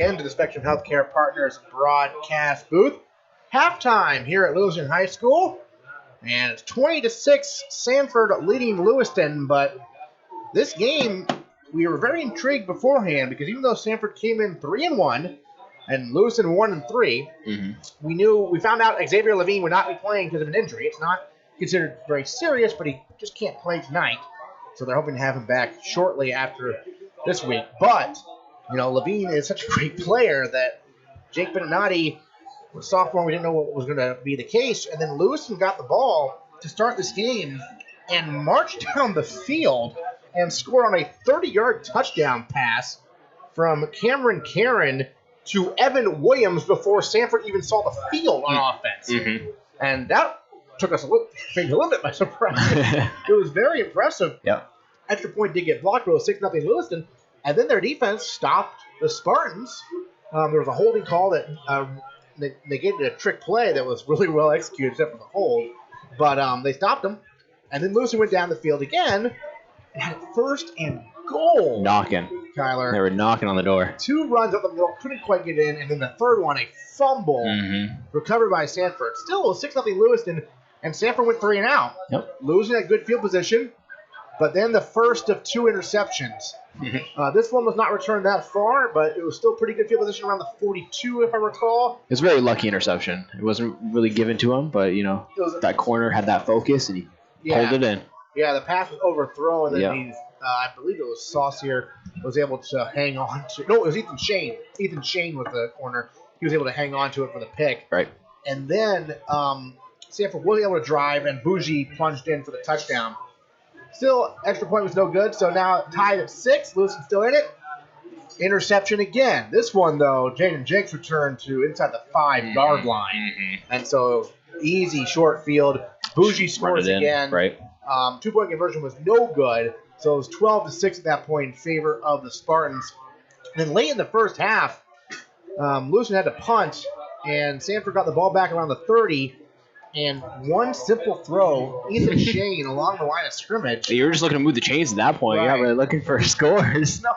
Into the Spectrum Healthcare Partners broadcast booth. Halftime here at Lewiston High School, and it's 20-6, Sanford leading Lewiston. But this game, we were very intrigued beforehand because even though Sanford came in 3-1 and Lewiston 1-3, we found out Xavier Levine would not be playing because of an injury. It's not considered very serious, but he just can't play tonight, so they're hoping to have him back shortly after this week. But you know, Levine is such a great player that Jake Beninati with sophomore, we didn't know what was going to be the case. And then Lewiston got the ball to start this game and marched down the field and scored on a 30-yard touchdown pass from Cameron Karen to Evan Williams before Sanford even saw the field on offense. Mm-hmm. And that took us a little bit by surprise. It was very impressive. Yep. Extra point did get blocked, but it was 6-0 Lewiston. And then their defense stopped the Spartans. There was a holding call that negated a trick play that was really well executed, except for the hold. But they stopped them. And then Lewiston went down the field again and had first and goal. Knocking. Kyler. They were knocking on the door. 2 runs up the middle, couldn't quite get in. And then the third one, a fumble recovered by Sanford. Still, it was 6-0 Lewiston, and Sanford went 3 and out. Yep. Lewiston had good field position, but then the first of 2 interceptions. This one was not returned that far, but it was still pretty good field position around the 42, if I recall. It was a very lucky interception. It wasn't really given to him, but, that corner had that focus, and he pulled it in. Yeah, the pass was overthrown, and then I believe it was Saucier was able to hang on to. No, it was Ethan Shane. Ethan Shane with the corner. He was able to hang on to it for the pick. Right. And then Sanford was able to drive, and Bougie plunged in for the touchdown. Still, extra point was no good, so now tied at 6. Lewiston still in it. Interception again. This one, though, Jaden Jakes returned to inside the 5-yard line. And so, easy short field. Bougie scores again. Right. 2-point conversion was no good, so it was 12-6 at that point in favor of the Spartans. And then late in the first half, Lewiston had to punt, and Sanford got the ball back around the 30. And one simple throw, Ethan Shane along the line of scrimmage. You were just looking to move the chains at that point. Right. Yeah, we're looking for scores. No.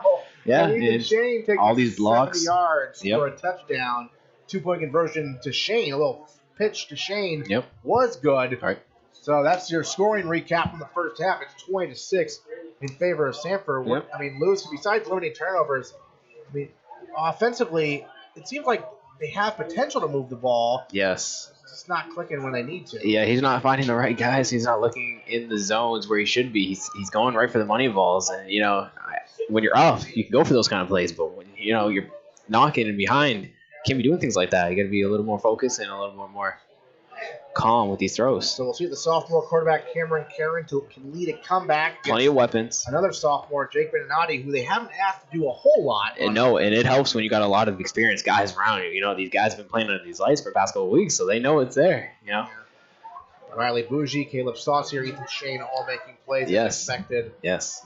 Yeah, and Ethan Shane takes all these blocks. 70 yards for a touchdown. 2-point conversion to Shane. A little pitch to Shane was good. All right. So that's your scoring recap from the first half. It's 20-6 in favor of Sanford. I mean, Lewis, besides limiting turnovers, offensively, it seems like they have potential to move the ball. Yes. It's not clicking when they need to. Yeah, he's not finding the right guys. He's not looking in the zones where he should be. He's going right for the money balls. And, when you're off, you can go for those kind of plays. But when, you're knocking and behind, you can't be doing things like that. You got to be a little more focused and a little more calm with these throws. So we'll see the sophomore quarterback Cameron Karen can lead a comeback. Plenty of weapons. Another sophomore, Jake Benanati, who they haven't asked to do a whole lot. And it helps when you got a lot of experienced guys around you. These guys have been playing under these lights for the past couple of weeks, so they know it's there. Riley Bougie, Caleb Saucier, Ethan Shane, all making plays as expected. Yes.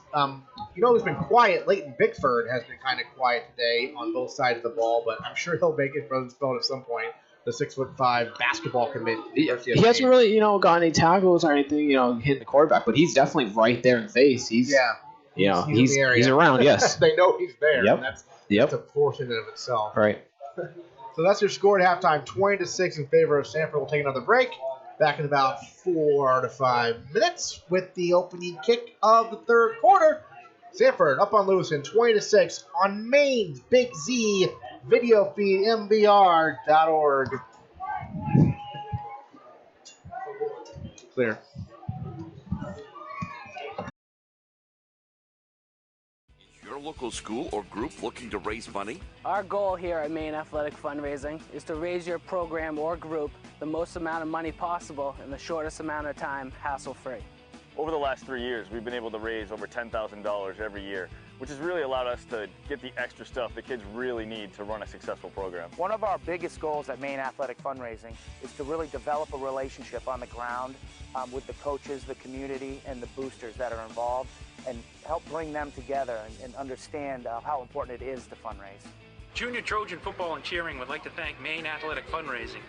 Who's been quiet? Leighton Bickford has been kind of quiet today on both sides of the ball, but I'm sure he'll make it for his phone at some point. The 6'5" basketball commit. He hasn't really, gotten any tackles or anything, hitting the quarterback, but he's definitely right there in the face. He's around. Yes. They know he's there. Yep. And that's a portion of itself. Right. So that's your score at halftime, 20-6 in favor of Sanford. We'll take another break. Back in about 4 to 5 minutes with the opening kick of the third quarter. Sanford up on Lewiston, 20-6 on Maine's Big Z video feed, MBR.org. Clear. Your local school or group looking to raise money? Our goal here at Maine Athletic Fundraising is to raise your program or group the most amount of money possible in the shortest amount of time, hassle-free. Over the last 3 years, we've been able to raise over $10,000 every year, which has really allowed us to get the extra stuff the kids really need to run a successful program. One of our biggest goals at Maine Athletic Fundraising is to really develop a relationship on the ground with the coaches, the community, and the boosters that are involved, and help bring them together and understand how important it is to fundraise. Junior Trojan Football and Cheering would like to thank Maine Athletic Fundraising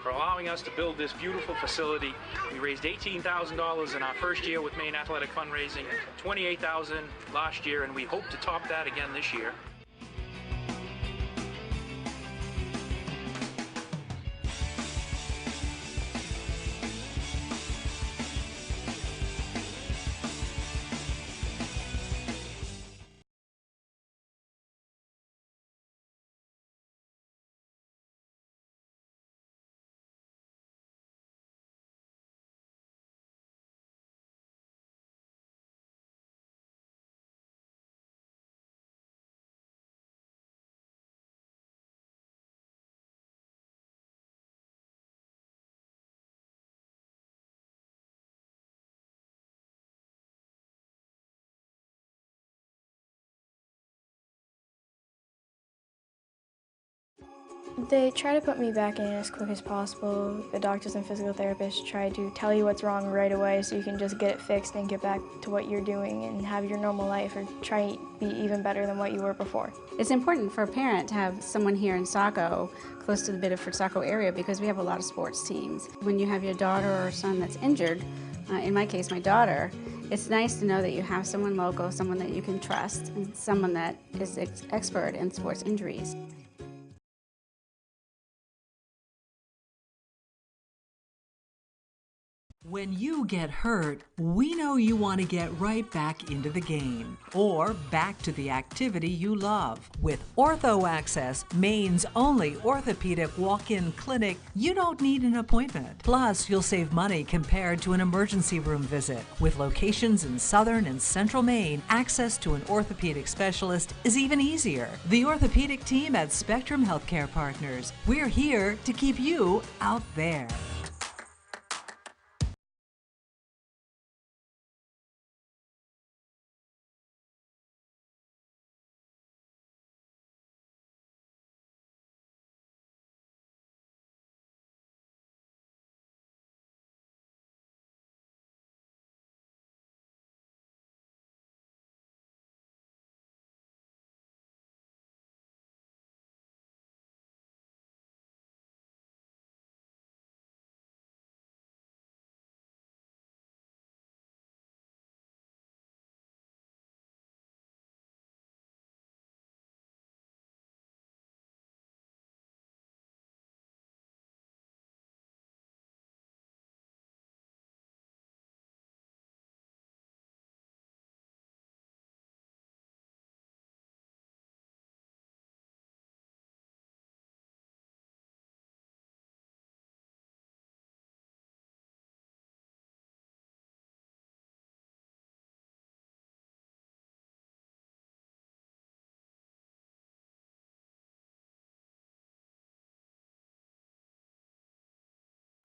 for allowing us to build this beautiful facility. We raised $18,000 in our first year with Maine Athletic Fundraising, $28,000 last year, and we hope to top that again this year. They try to put me back in as quick as possible. The doctors and physical therapists try to tell you what's wrong right away so you can just get it fixed and get back to what you're doing and have your normal life or try to be even better than what you were before. It's important for a parent to have someone here in Saco, close to the Biddeford-Saco area, because we have a lot of sports teams. When you have your daughter or son that's injured, in my case, my daughter, it's nice to know that you have someone local, someone that you can trust, and someone that is expert in sports injuries. When you get hurt, we know you want to get right back into the game or back to the activity you love. With Ortho Access, Maine's only orthopedic walk-in clinic, you don't need an appointment. Plus, you'll save money compared to an emergency room visit. With locations in southern and central Maine, access to an orthopedic specialist is even easier. The orthopedic team at Spectrum Healthcare Partners. We're here to keep you out there.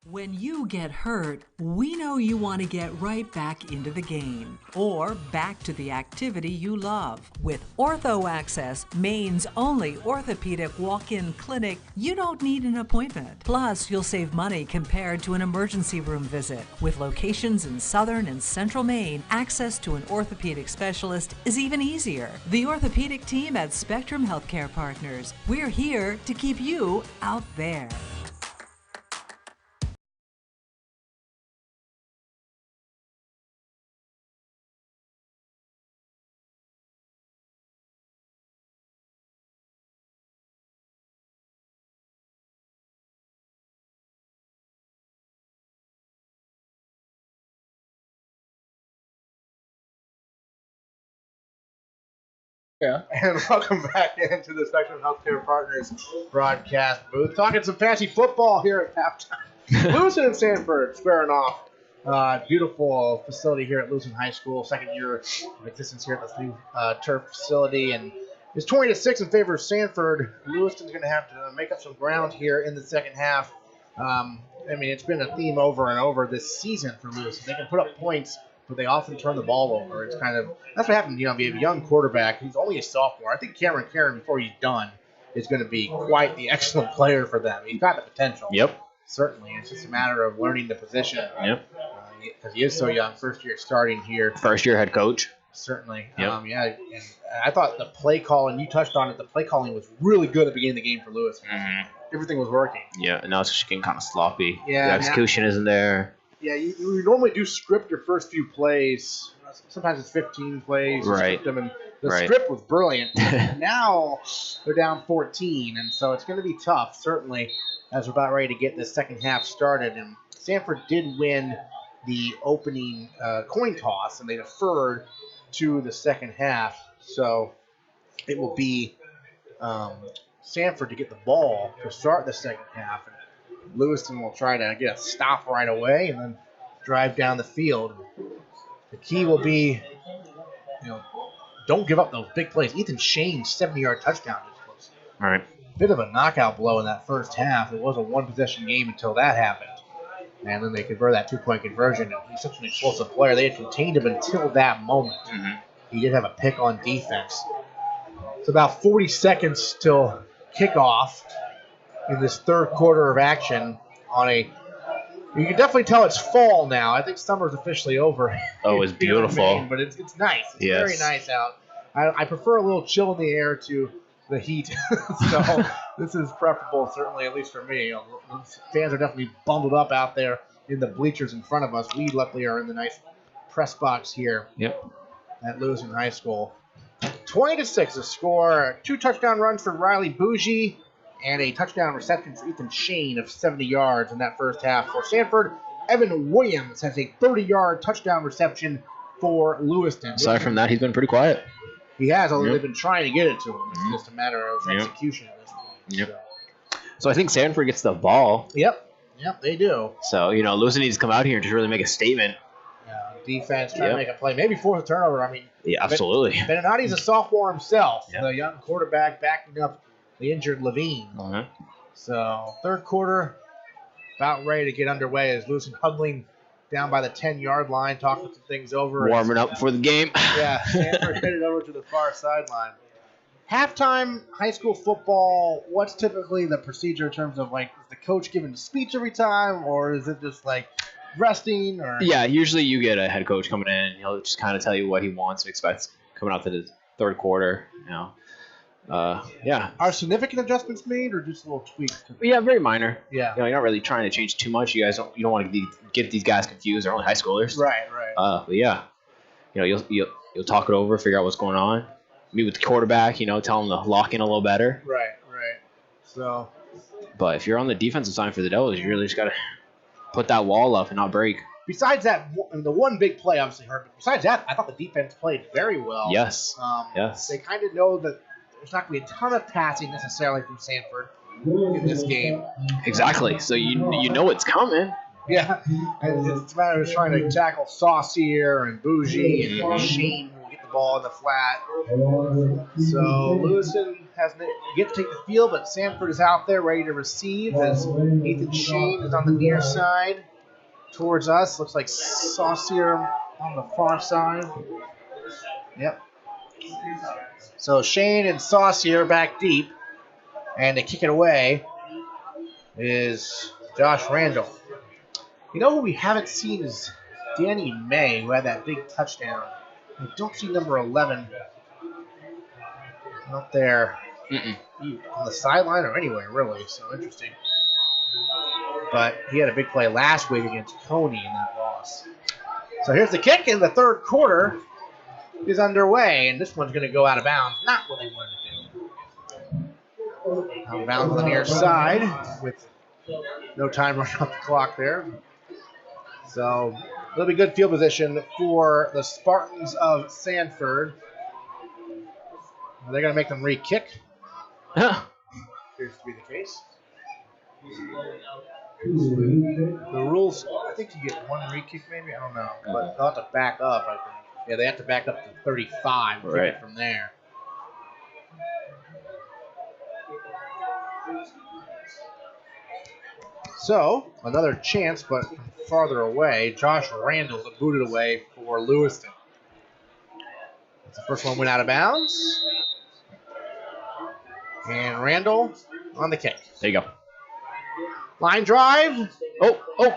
When you get hurt, we know you want to get right back into the game or back to the activity you love. With Ortho Access, Maine's only orthopedic walk-in clinic, you don't need an appointment. Plus, you'll save money compared to an emergency room visit. With locations in southern and central Maine, access to an orthopedic specialist is even easier. The orthopedic team at Spectrum Healthcare Partners. We're here to keep you out there. Yeah. And welcome back into the Spectrum Healthcare Partners broadcast booth. Talking some fancy football here at halftime. Lewiston and Sanford squaring off. Beautiful facility here at Lewiston High School. Second year of existence here at this new turf facility. And it's 20-6 in favor of Sanford. Lewiston's going to have to make up some ground here in the second half. I mean, it's been a theme over and over this season for Lewiston. They can put up points, but they often turn the ball over. It's kind of that's what happened. You know, if you have a young quarterback who's only a sophomore. I think Cameron, before he's done, is going to be quite the excellent player for them. He's got the potential. Yep. Certainly, it's just a matter of learning the position. Yep. Because he is so young, first year starting here. First year head coach. Certainly. Yep. Yeah. And I thought the play calling, you touched on it. The play calling was really good at the beginning of the game for Lewis. Mm-hmm. Everything was working. Yeah, and now it's just getting kind of sloppy. Yeah. The execution isn't there. Yeah, you normally do script your first few plays. Sometimes it's 15 plays. Right. Them, and the script was brilliant. Now they're down 14, and so it's going to be tough, certainly, as we're about ready to get the second half started. And Sanford did win the opening coin toss, and they deferred to the second half. So it will be Sanford to get the ball to start the second half. And Lewiston will try to get a stop right away and then drive down the field. The key will be, don't give up those big plays. Ethan Shane's 70-yard touchdown was All right. a bit of a knockout blow in that first half. It was a one-possession game until that happened. And then they converted that two-point conversion. And he's such an explosive player. They had contained him until that moment. Mm-hmm. He did have a pick on defense. It's about 40 seconds till kickoff. in this third quarter of action on a. You can definitely tell it's fall now. I think summer's officially over. Oh, it's beautiful. Maine, but it's nice. It's yes. very nice out. I prefer a little chill in the air to the heat. So this is preferable, certainly, at least for me. Fans are definitely bundled up out there in the bleachers in front of us. We luckily are in the nice press box here at Lewiston High School. 20-6 the score. 2 touchdown runs for Riley Bougie and a touchdown reception for Ethan Shane of 70 yards in that first half for Sanford. Evan Williams has a 30-yard touchdown reception for Lewiston. Aside from that, he's been pretty quiet. He has, although they've been trying to get it to him. It's just a matter of execution at this point. So I think Sanford gets the ball. Yep, they do. So, Lewiston needs to come out here and just really make a statement. Defense trying to make a play. Maybe force a turnover. I mean, absolutely. Benanati's a sophomore himself. The young quarterback backing up the injured Levine. So third quarter, about ready to get underway as Lewiston huddling down by the 10-yard line, talking some things over. Warming up for the game. Sanford headed over to the far sideline. Halftime high school football, what's typically the procedure in terms of, like, is the coach giving a speech every time, or is it just, like, resting? Or Yeah, usually you get a head coach coming in. He'll just kind of tell you what he wants and expects coming out to the third quarter, Are significant adjustments made or just a little tweaks? Yeah, very minor. Yeah. You're not really trying to change too much. You don't want to get these guys confused. They're only high schoolers. Right. But yeah, you'll talk it over, figure out what's going on, meet with the quarterback, tell him to lock in a little better. Right. So. But if you're on the defensive side for the Devils, you really just got to put that wall up and not break. Besides that, the one big play obviously hurt. But besides that, I thought the defense played very well. Yes. They kind of know that there's not going to be a ton of passing necessarily from Sanford in this game. Exactly. So you know it's coming. Yeah. And it's a matter of trying to tackle Saucier and Bougie and Sheen who get the ball in the flat. So Lewiston has yet to take the field, but Sanford is out there ready to receive as Ethan Sheen is on the near side towards us. Looks like Saucier on the far side. Yep. So Shane and Saucier back deep, and to kick it away is Josh Randall. You know who we haven't seen is Danny May, who had that big touchdown. I don't see number 11 out there on the sideline or anywhere, really. So interesting. But he had a big play last week against Coney in that loss. So here's the kick in the third quarter is underway, and this one's going to go out of bounds. Not what they wanted to do. Out of bounds on the near side with no time running off the clock there. So it'll be good field position for the Spartans of Sanford. Are they going to make them re-kick? Appears to be the case. The rules, I think you get one re-kick maybe. I don't know. But they'll have to back up, I think. Yeah, they have to back up to 35 to kick it from there. So, another chance, but from farther away. Josh Randall booted away for Lewiston. That's the first one went out of bounds. And Randall on the kick. There you go. Line drive.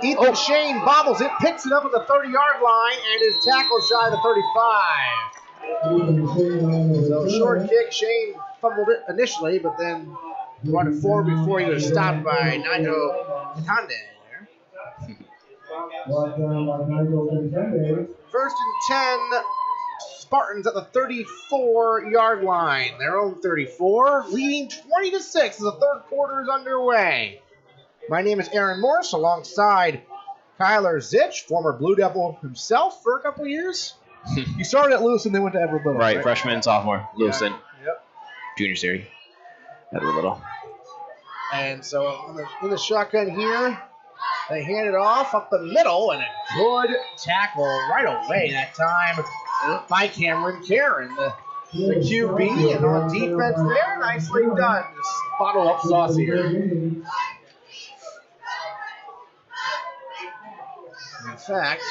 Ethan Shane bobbles it, picks it up at the 30-yard line, and is tackled shy of the 35. So short kick. Shane fumbled it initially, but then brought it forward before he was stopped by Nigel Katande there. First and 10, Spartans at the 34-yard line. Their own 34, leading 20-6 as the third quarter is underway. My name is Aaron Morse, alongside Kyler Zitch, former Blue Devil himself for a couple years. You started at Lewiston, then went to Edward Little. Right, freshman, sophomore, Lewiston. Yep. Junior series, Edward Little. And so in the shotgun here, they hand it off up the middle, and a good tackle right away that time by Cameron Karen, the QB, and on defense there, nicely done. Just bottle up Saucier. In fact,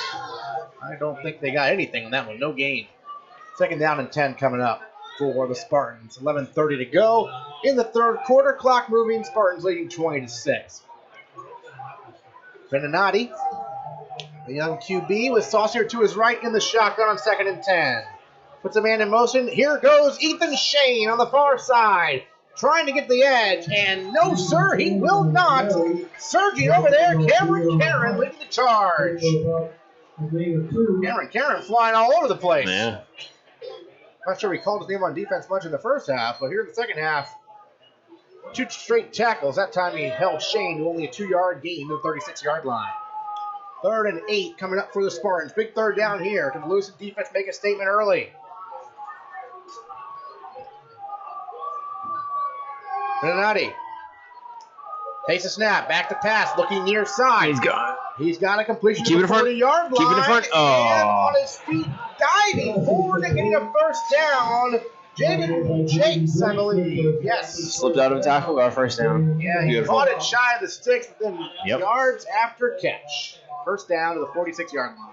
I don't think they got anything on that one. No gain. Second down and 10 coming up. for the Spartans. 11:30 to go in the third quarter. Clock moving. Spartans leading 20-6. Beninati, the young QB with Saucier to his right in the shotgun on 2nd and 10. Puts a man in motion. Here goes Ethan Shane on the far side, trying to get the edge, and no, sir, he will not. Surging over there, Cameron Karen leading the charge. Cameron Karen flying all over the place. Yeah. Not sure he called his name on defense much in the first half, but here in the second half, 2 straight tackles. That time he held Shane to only a 2-yard gain to the 36-yard line. 3rd and 8 coming up for the Spartans. Big third down here. Can the Lewiston defense make a statement early? Beninati takes a snap. Back to pass. Looking near side. He's gone. He's got a completion Keep to it the in front. 40-yard line. Keep it in front. Oh. And on his feet, diving forward and getting a first down. Jaden Jakes, I believe. Yes. Slipped out of a tackle, got a first down. Yeah, he Beautiful. caught it shy of the sticks within Yep. yards after catch. First down to the 46-yard line.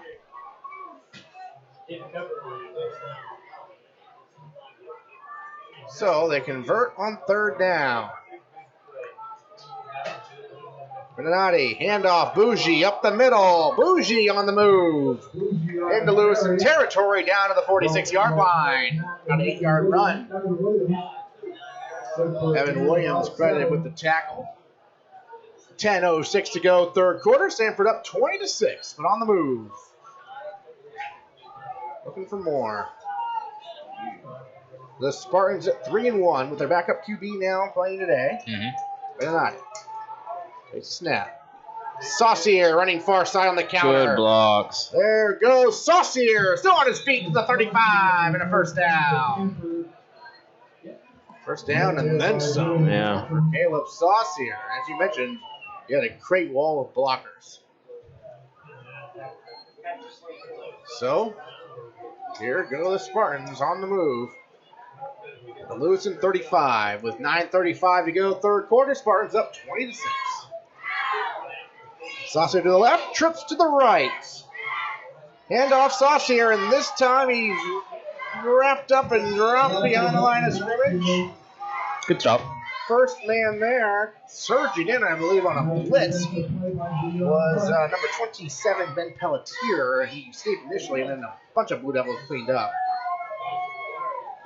So they convert on 3rd down. Beninati, handoff, Bougie up the middle. Bougie on the move. Into Lewiston territory down to the 46-yard line. Got an 8-yard run. Evan Williams credited with the tackle. 10:06 to go, third quarter. Sanford up 20-6, but on the move. Looking for more. The Spartans at 3-1 with their backup QB now playing today. Beninati takes a snap. Saucier running far side on the counter. Good blocks. There goes Saucier, still on his feet to the 35 and a first down. First down and then some. Yeah. For Caleb Saucier. As you mentioned, he had a great wall of blockers. So, here go the Spartans on the move. The Lewiston 35 with 9:35 to go, third quarter. Spartans up 20-6. Saucier to the left, trips to the right. Handoff Saucier, and this time he's wrapped up and dropped behind the line of scrimmage. Good job. First man there, surging in, I believe, on a blitz, was number 27, Ben Pelletier. He escaped initially, and then a bunch of Blue Devils cleaned up.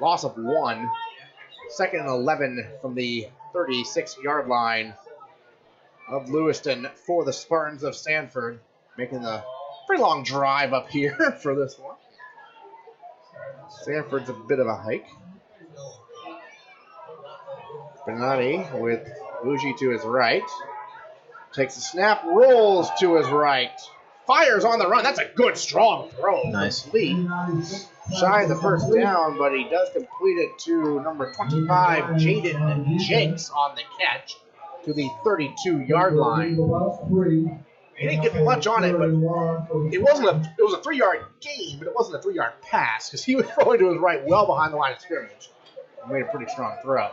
Loss of 1. 2nd and 11 from the 36-yard line of Lewiston for the Spartans of Sanford, making a pretty long drive up here for this one. Sanford's a bit of a hike. Beninati with Bougie to his right. Takes a snap, rolls to his right. Fires on the run. That's a good, strong throw. Nice. Complete. Shy of the first down, but he does complete it to number 25, Jaden Jakes on the catch to the 32-yard line. He didn't get much on it, but it was a 3-yard gain, but it wasn't a 3-yard pass because he was throwing to his right well behind the line of scrimmage. He made a pretty strong throw.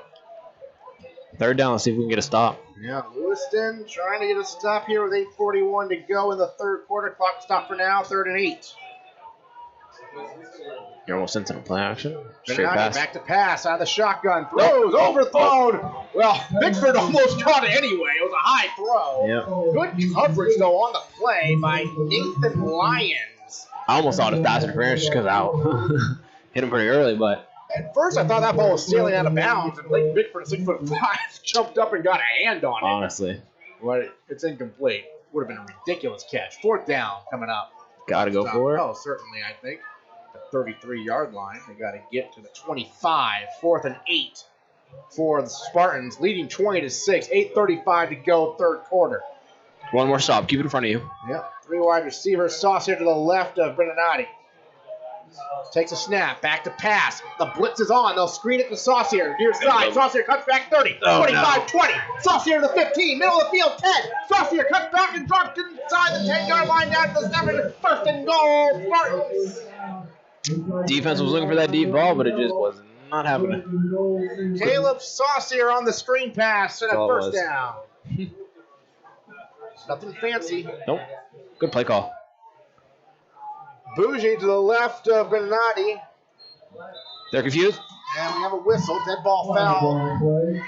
Third down, let's see if we can get a stop. Yeah, Lewiston trying to get a stop here with 8:41 to go in the third quarter. Clock stop for now, 3rd and 8. You're almost into the play action. Straight Beninati pass. back to pass out of the shotgun. Throws, overthrown. Well, Bickford almost caught it anyway. It was a high throw. Yeah. Good coverage, though, on the play by Nathan Lyons. I almost thought it passed interference just because out. Hit him pretty early, but. At first, I thought that ball was sailing out of bounds, and Leighton Bickford, 6'5", jumped up and got a hand on it. Honestly. But it's incomplete. Would have been a ridiculous catch. 4th down coming up. Got to go for it. Oh, certainly, I think. The 33-yard line. They got to get to the 25. 4th and 8 for the Spartans, leading 20-6. 8:35 to go, third quarter. One more stop. Keep it in front of you. Yep. 3 wide receivers. Saucier to the left of Beninati. Takes a snap. Back to pass. The blitz is on. They'll screen it to Saucier. Near side. Saucier cuts back 30. 25, 20. Saucier to the 15. Middle of the field, 10. Saucier cuts back and drops inside the 10-yard line down to the 7. First and goal, Spartans. Defense was looking for that deep ball, but it just was not happening. Caleb Saucier on the screen pass and a That's all it first down. Nothing fancy. Nope. Good play call. Bougie to the left of Beninati. They're confused. And we have a whistle. Dead ball foul. Well,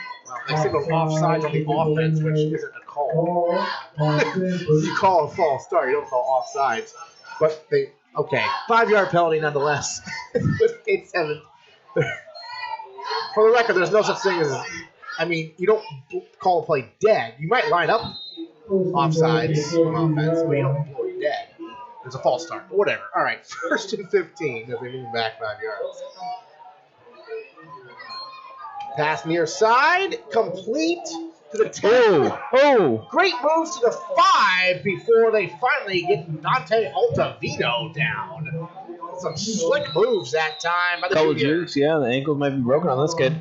they signaled offsides on the offense, which isn't a call. You call a false start. You don't call offsides. But they, okay, 5-yard penalty nonetheless. With 8-7. For the record, there's no such thing as, I mean, you don't call a play dead. You might line up offsides on offense, but you don't blow it dead. There's a false start. Whatever. All right, 1st and 15 as they move back 5 yards. Pass near side, complete to the 10. Oh! Great moves to the 5 before they finally get Dante Altavino down. Some slick moves that time by the Couple junior. jukes, yeah. The ankles might be broken on this kid.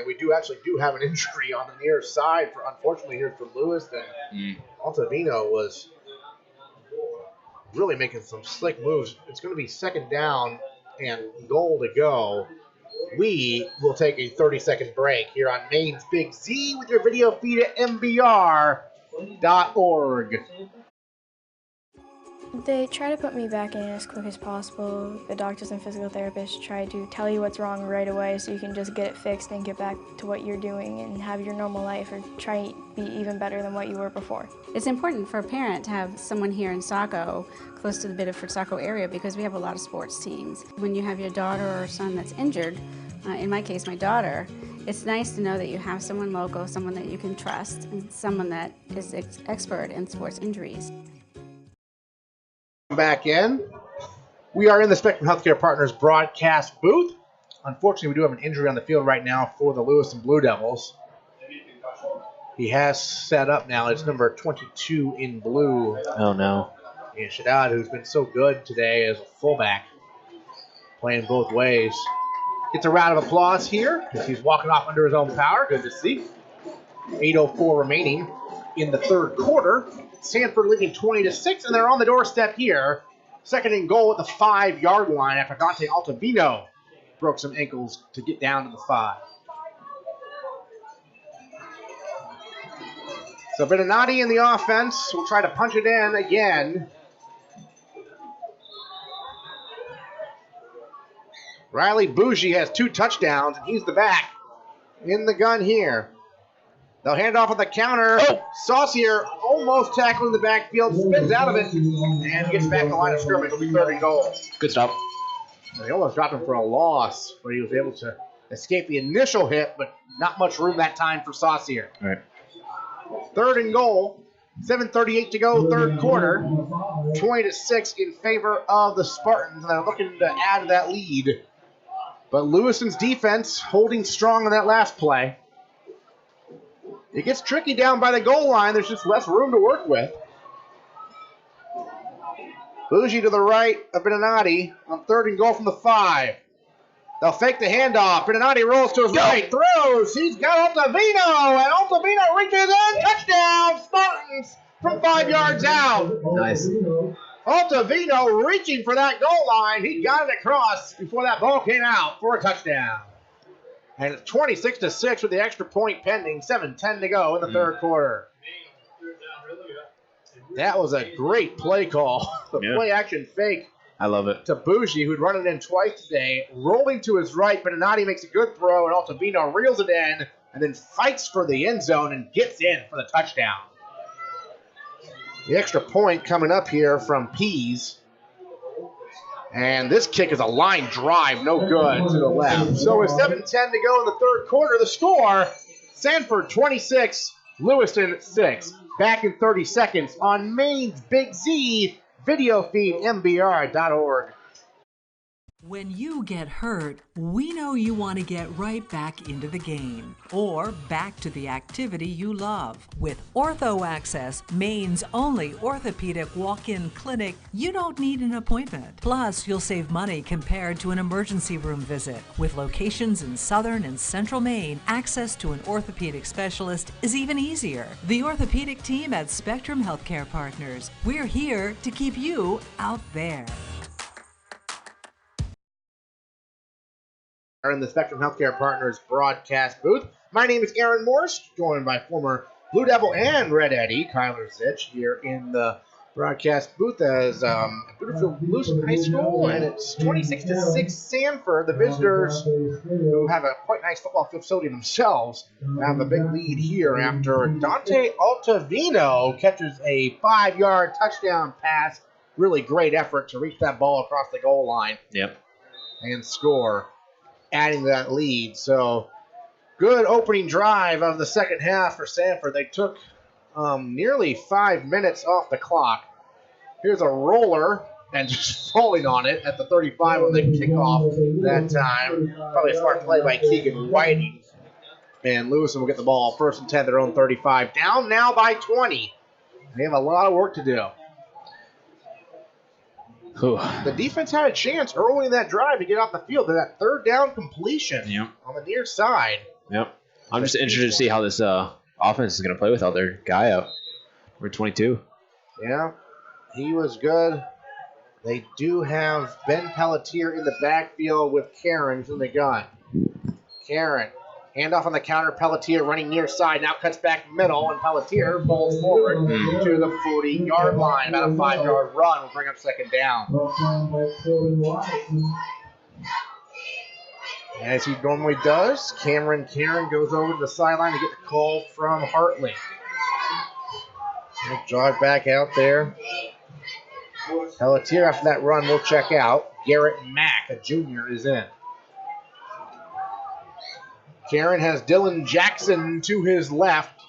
We do have an injury on the near side, unfortunately, here for Lewiston. Altavino was really making some slick moves. It's going to be 2nd down and goal to go. We will take a 30-second break here on Maine's Big Z with your video feed at MBR.org. They try to put me back in as quick as possible. The doctors and physical therapists try to tell you what's wrong right away so you can just get it fixed and get back to what you're doing and have your normal life or try to be even better than what you were before. It's important for a parent to have someone here in Saco, close to the Biddeford-Saco area, because we have a lot of sports teams. When you have your daughter or son that's injured, in my case, my daughter, it's nice to know that you have someone local, someone that you can trust, and someone that is expert in sports injuries. Back in. We are in the Spectrum Healthcare Partners broadcast booth. Unfortunately, we do have an injury on the field right now for the Lewiston Blue Devils. He has set up now. It's number 22 in blue. Oh, no. And Shaddad, who's been so good today as a fullback, playing both ways. Gets a round of applause here as he's walking off under his own power. Good to see. 8:04 remaining in the 3rd quarter. Sanford leading 20-6, and they're on the doorstep here. 2nd and goal at the 5-yard line after Dante Altavino broke some ankles to get down to the 5. So Beninati in the offense will try to punch it in again. Riley Bougie has 2 touchdowns, and he's the back in the gun here. They'll hand off on the counter. Saucier almost tackling the backfield, spins out of it, and gets back in the line of scrimmage. It'll be 3rd and goal. Good stop. They almost dropped him for a loss, but he was able to escape the initial hit, but not much room that time for Saucier. All right. 3rd and goal. 7:38 to go, 3rd quarter. 20-6 in favor of the Spartans, and they're looking to add to that lead. But Lewiston's defense holding strong on that last play. It gets tricky down by the goal line. There's just less room to work with. Bougie to the right of Beninati on 3rd and goal from the 5. They'll fake the handoff. Beninati rolls to his right, throws. He's got Altavino, and Altavino reaches in. Touchdown, Spartans from 5 yards out. Nice. Altavino reaching for that goal line. He got it across before that ball came out for a touchdown. And it's 26-6 with the extra point pending. 7:10 to go in the 3rd quarter. That was a great play call. The play action fake. I love it. To Bougie, who'd run it in twice today. Rolling to his right, Beninati makes a good throw, and Altavino reels it in and then fights for the end zone and gets in for the touchdown. The extra point coming up here from Pease. And this kick is a line drive, no good to the left. So with 7:10 to go in the 3rd quarter, the score, Sanford 26, Lewiston 6. Back in 30 seconds on Maine's Big Z, video feed, MBR.org. When you get hurt, we know you want to get right back into the game or back to the activity you love. With Ortho Access, Maine's only orthopedic walk-in clinic, you don't need an appointment. Plus, you'll save money compared to an emergency room visit. With locations in southern and central Maine, access to an orthopedic specialist is even easier. The orthopedic team at Spectrum Healthcare Partners. We're here to keep you out there. Are in the Spectrum Healthcare Partners broadcast booth. My name is Aaron Morse, joined by former Blue Devil and Red Eddie, Kyler Zitch, here in the broadcast booth as Lewiston High School, and it's 26-6 Sanford. The visitors, who have a quite nice football facility themselves, have a big lead here after Dante Altavino catches a 5-yard touchdown pass. Really great effort to reach that ball across the goal line. Yep. And score, adding to that lead. So good opening drive of the second half for Sanford. They took nearly 5 minutes off the clock. Here's a roller and just falling on it at the 35 when they kick off that time. Probably a smart play by Keegan Whiting. And Lewiston will get the ball first and 10, their own 35. Down now by 20. They have a lot of work to do. The defense had a chance early in that drive to get off the field to that third down completion on the near side. Yep. I'm just interested to see how this offense is going to play without their guy out. We're 22. Yeah, he was good. They do have Ben Pelletier in the backfield with Karen in the gun. Karen, handoff on the counter. Pelletier running near side, now cuts back middle, and Pelletier bolts forward to the 40-yard line. About a 5-yard run will bring up second down. As he normally does, Karen goes over to the sideline to get the call from Hartley. He'll drive back out there. Pelletier, after that run, will check out. Garrett Mack, a junior, is in. Karen has Dylan Jackson to his left.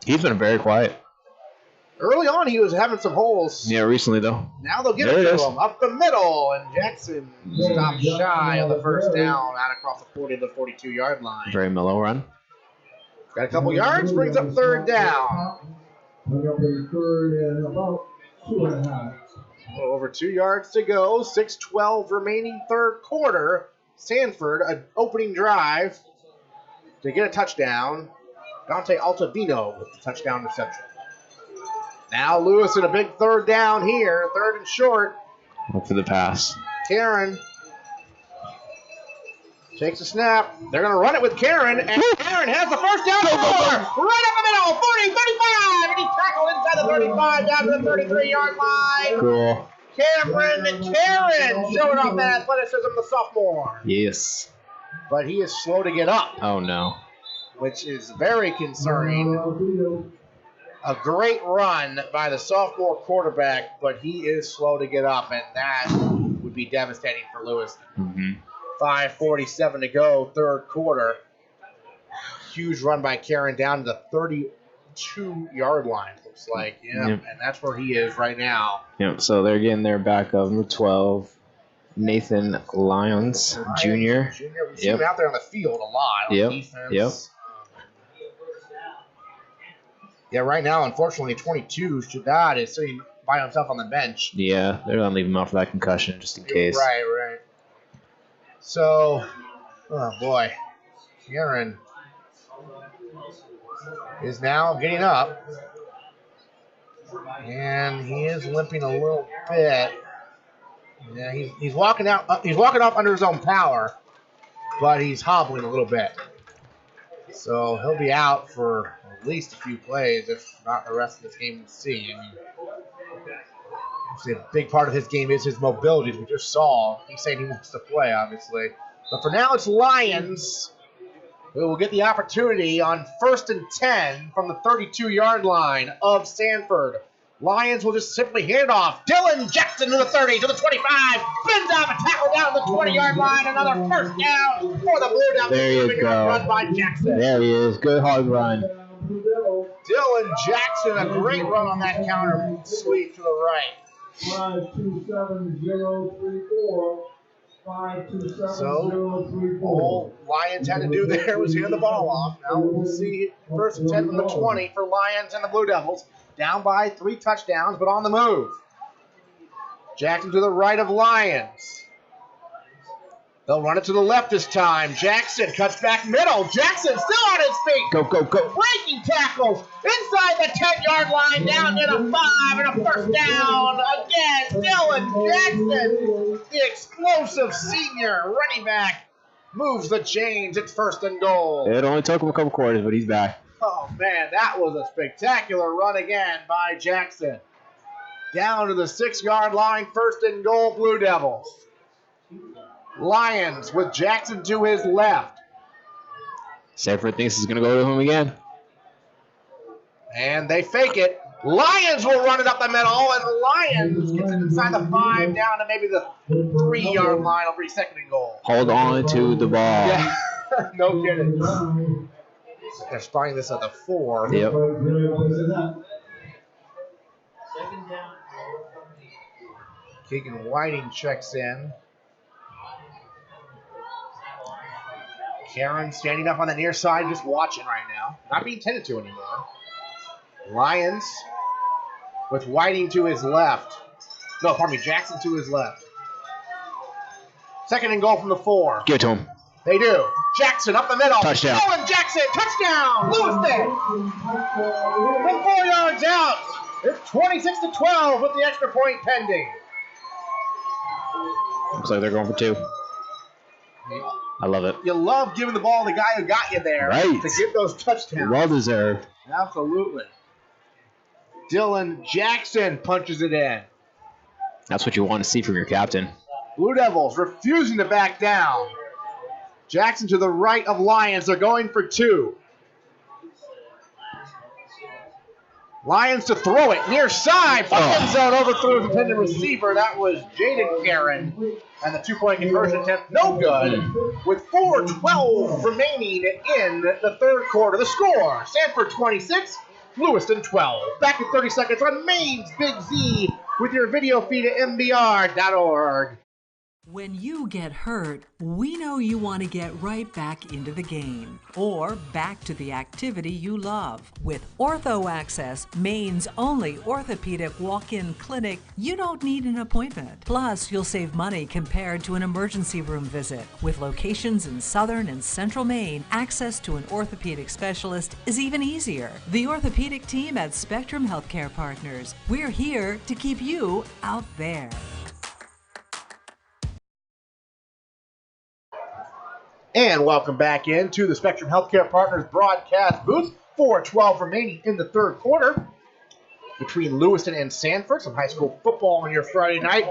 He's been very quiet. Early on, he was having some holes. Yeah, recently, though. Now they'll give it to him. Up the middle, and Jackson stops shy of the first down out across the 40 to the 42-yard line. Very mellow run. Got a couple yards, brings up third down. Over 2 yards to go. 6:12 remaining third quarter. Sanford, an opening drive to get a touchdown. Dante Altavino with the touchdown reception. Now Lewiston, a big third down here. Third and short. Look for the pass. Karen takes a snap. They're going to run it with Karen, and Karen has the first down score. Right up the middle, 40, 35, and he tackled inside the 35 down to the 33-yard line. Cool. Karen showing off that athleticism, the sophomore. Yes. But he is slow to get up. Oh, no. Which is very concerning. A great run by the sophomore quarterback, but he is slow to get up, and that would be devastating for Lewiston. 5:47 to go, third quarter. Huge run by Karen down to the 32-yard line, looks like. And that's where he is right now. Yep, so they're getting their backup, number 12, Nathan Lyons, Jr. We've seen him out there on the field a lot on defense. Yeah, right now, unfortunately, 22, Shaddad is sitting by himself on the bench. Yeah, they're going to leave him out for that concussion just in case. Right. So, oh boy, Karen is now getting up, and he is limping a little bit. Yeah, he's walking out. He's walking off under his own power, but he's hobbling a little bit. So he'll be out for at least a few plays, if not the rest of this game. We'll see. I mean, a big part of his game is his mobility, as we just saw. He's saying he wants to play, obviously. But for now, it's Lions who will get the opportunity on 1st and 10 from the 32-yard line of Sanford. Lions will just simply hand it off. Dylan Jackson to the 30, to the 25. Spins out and tackle down to the 20-yard line. Another first down for the Blue Devils. There you go. Run by Jackson. There he is. Good hard run. Dylan Jackson, a great run on that counter sweep to the right. 527-034. 527-034. So, all Lions had to do there was hand the ball off. Now we'll see 1st and 10 from the 20 for Lions and the Blue Devils. Down by 3 touchdowns, but on the move. Jackson to the right of Lions. They'll run it to the left this time. Jackson cuts back middle. Jackson still on his feet. Go. Breaking tackles inside the 10-yard line, down to the 5, and a first down again. Dylan Jackson, the explosive senior running back, moves the chains. It's 1st and goal. It only took him a couple quarters, but he's back. Oh, man, that was a spectacular run again by Jackson. Down to the 6-yard line, 1st and goal, Blue Devils. Lions with Jackson to his left. Sanford thinks he's going to go to him again. And they fake it. Lions will run it up the middle, and the Lions gets it inside the 5, down to maybe the 3-yard line. Over 2nd and goal. Hold on to the ball. Yeah, no kidding. They're starting this at the 4. Yep. Keegan Whiting checks in. Karen standing up on the near side, just watching right now. Not being tended to anymore. Lions with Whiting to his left. No, pardon me, Jackson to his left. 2nd and goal from the 4. Give it to him. They do. Jackson up the middle. Touchdown. Owen Jackson, touchdown. Lewiston. From 4 yards out. It's 26-12 with the extra point pending. Looks like they're going for 2. I love it. You love giving the ball to the guy who got you there. Right. To get those touchdowns. Well deserved. Absolutely. Dylan Jackson punches it in. That's what you want to see from your captain. Blue Devils refusing to back down. Jackson to the right of Lions. They're going for 2. Lions to throw it near side. End zone, overthrew the intended receiver. That was Jaden Karen. And the 2-point conversion attempt, no good. With 4:12 remaining in the 3rd quarter. The score, Sanford 26, Lewiston 12. Back in 30 seconds on Maine's Big Z with your video feed at MBR.org. When you get hurt, we know you want to get right back into the game or back to the activity you love. With Ortho Access, Maine's only orthopedic walk-in clinic, you don't need an appointment. Plus, you'll save money compared to an emergency room visit. With locations in southern and central Maine, access to an orthopedic specialist is even easier. The orthopedic team at Spectrum Healthcare Partners. We're here to keep you out there. And welcome back into the Spectrum Healthcare Partners broadcast booth. 4:12 remaining in the 3rd quarter between Lewiston and Sanford. Some high school football on your Friday night.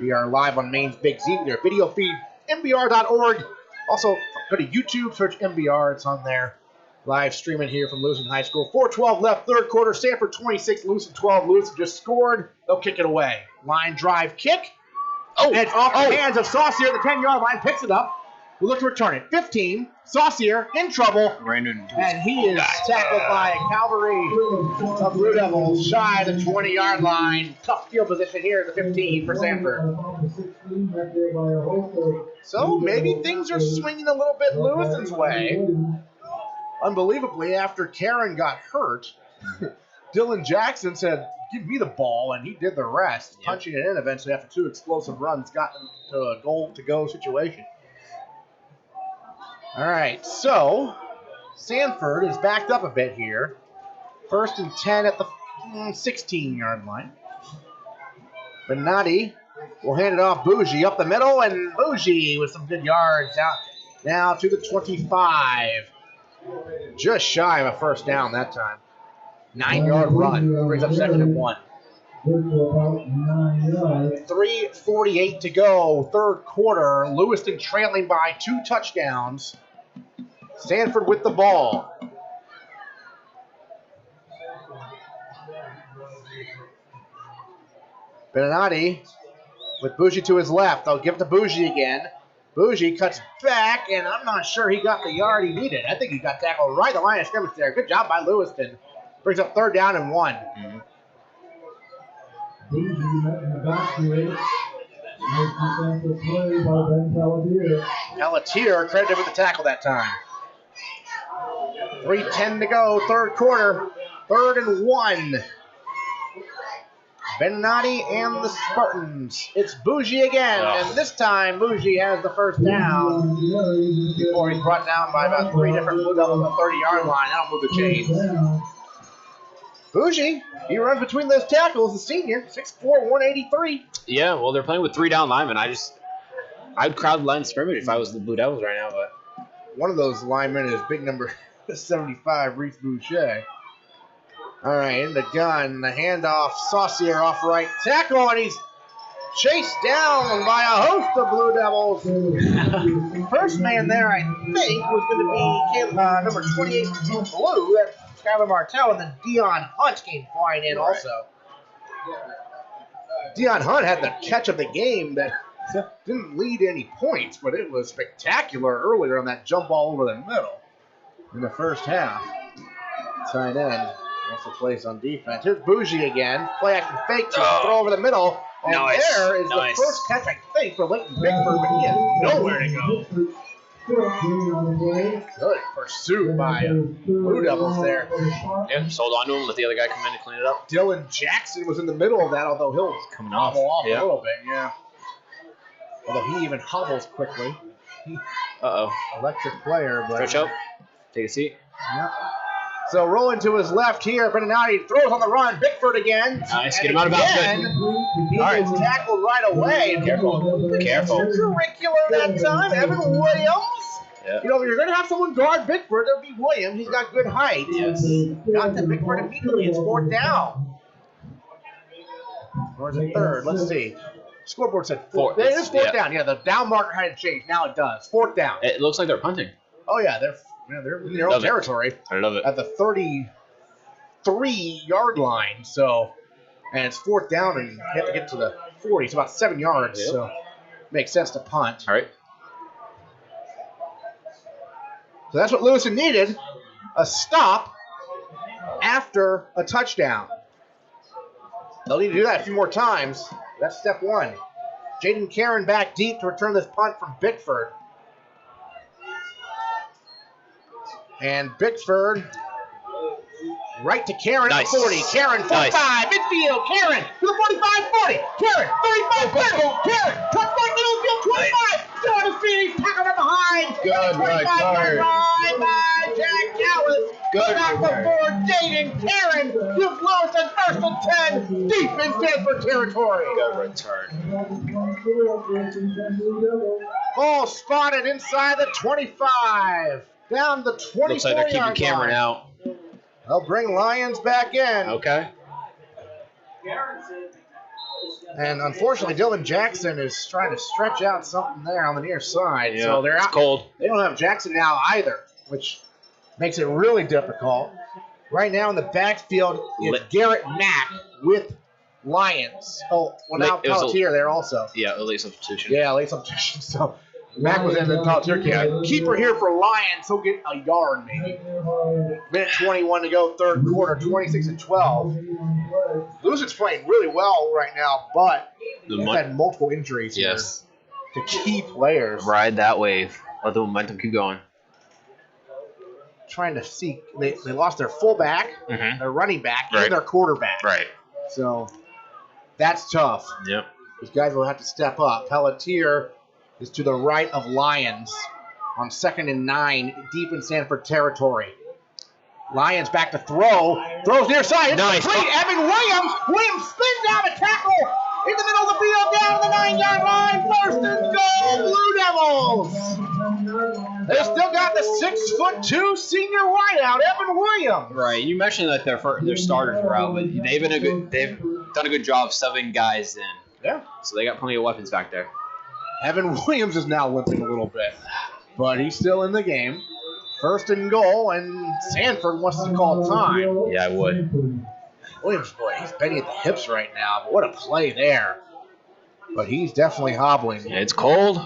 We are live on Maine's Big Z with their video feed, MBR.org. Also, go to YouTube, search MBR. It's on there. Live streaming here from Lewiston High School. 4:12 left, 3rd quarter. Sanford 26, Lewiston 12. Lewiston just scored. They'll kick it away. Line drive kick. And it's off the hands of Saucier at the 10-yard line. Picks it up. We look to return it. 15. Saucier in trouble. And he is tackled by a cavalry of Blue Devils shy of the 20-yard line. Tough field position here at the 15 for Sanford. So maybe things are swinging a little bit Lewiston's way. Unbelievably, after Karen got hurt, Dylan Jackson said, "Give me the ball," and he did the rest, punching it in eventually after 2 explosive runs, got to a goal-to-go situation. All right, so Sanford is backed up a bit here. 1st and 10 at the 16-yard line. Benatti will hand it off Bougie up the middle, and Bougie with some good yards out now to the 25. Just shy of a 1st down that time. 9-yard run brings up 2nd and 1. 3:48 to go, 3rd quarter. Lewiston trailing by 2 touchdowns. Sanford with the ball. Benatti with Bougie to his left. They'll give it to Bougie again. Bougie cuts back, and I'm not sure he got the yard he needed. I think he got tackled right at the line of scrimmage there. Good job by Lewiston. Brings up 3rd down and 1. Pelletier credited with the tackle that time. 3:10 to go, 3rd quarter. 3rd and 1. Benatti and the Spartans. It's Bougie again, and this time Bougie has the 1st down before he's brought down by about 3 different Blue Devils on the 30-yard line. That'll move the chains. Bougie, he runs between those tackles, the senior, 6'4", 183. Yeah, well, they're playing with 3 down linemen. I'd crowd the line of scrimmage if I was the Blue Devils right now, but one of those linemen is big number 75, Reese Boucher. All right, in the gun, the handoff, Saucier off right tackle, and he's chased down by a host of Blue Devils. First man there, I think, was going to be number 28 Blue, that's Skylar Martell, and then Dion Hunt came flying in also. Dion Hunt had the catch of the game that didn't lead any points, but it was spectacular earlier on that jump ball over the middle in the first half. Tight end also plays on defense. Here's Bougie again. Play action fake to throw over the middle. And there is the first catch, I think, for Leighton Bickford, but he has nowhere to go. Good pursuit by Blue Devils there. Yeah, just hold on to him, let the other guy come in and clean it up. Dylan Jackson was in the middle of that, although he'll coming off a little bit, yeah. Although he even hobbles quickly. Electric player, but stretch up, take a seat. Yeah. So rolling to his left here, Beninati throws on the run. Bickford again. Nice, get him out of bounds. He gets tackled right away. Careful. Curricular that time. Evan Williams. Yeah. You know, if you're going to have someone guard Bickford, it'll be Williams. He's got good height. Yes. Got to Bickford immediately. It's 4th down. Or is it 3rd? Let's see. Scoreboard said 4th. It is 4th down. Yeah, the down marker hadn't changed. Now it does. 4th down. It looks like they're punting. Oh, yeah. They're in their own territory. I love it. At the 33-yard line. So, and it's 4th down, and you have to get to the 40. It's about 7 yards. Yep. So, makes sense to punt. All right. So that's what Lewiston needed. A stop after a touchdown. They'll need to do that a few more times. That's step 1. Jaden Karen back deep to return this punt from Bickford. And Bickford right to Karen at 40. Karen, 45, midfield. Karen to the 45-40. Karen, 35-30. Karen, touchback middle field, 25. Still on his feet. He's tackled from behind. Good 25-yard line by Jack Callis. Good back before Jaden Karen gives Lewiston 1st and 10 deep in Sanford territory. Good return. Ball spotted inside the 25. Down the 24-yard line. Looks like they're keeping Cameron out. They'll bring Lyons back in. Okay. And unfortunately, Dylan Jackson is trying to stretch out something there on the near side. Yeah, so they're it's out. Cold. They don't have Jackson now either, which makes it really difficult. Right now in the backfield is Garrett Mack with Lyons. Oh, without Pelletier there also. Yeah, a late substitution. Yeah, late substitution. So Mack was in the Pelletier camp. Keeper here for Lyons. He'll get a yard maybe. Minute 21 to go, 3rd quarter, 26-12. Lewiston's playing really well right now, but they've had multiple injuries here to key players. Ride that wave. Let the momentum keep going. Trying to see. They lost their fullback, their running back, and their quarterback. Right. So that's tough. Yep. These guys will have to step up. Pelletier is to the right of Lyons on 2nd and 9, deep in Sanford territory. Lyons back to throw. Throws near side. It's complete. Evan Williams. Williams spins out a tackle in the middle of the field, down to the 9-yard line. 1st and goal, Blue Devils. They still got the 6'2" senior wideout, Evan Williams. Right. You mentioned that their starters were out, but they've done a good job subbing guys in. Yeah. So they got plenty of weapons back there. Evan Williams is now limping a little bit, but he's still in the game. 1st and goal, and Sanford wants to call time. Yeah, I would. Williams, boy, he's bending at the hips right now, but what a play there. But he's definitely hobbling. Yeah, it's cold.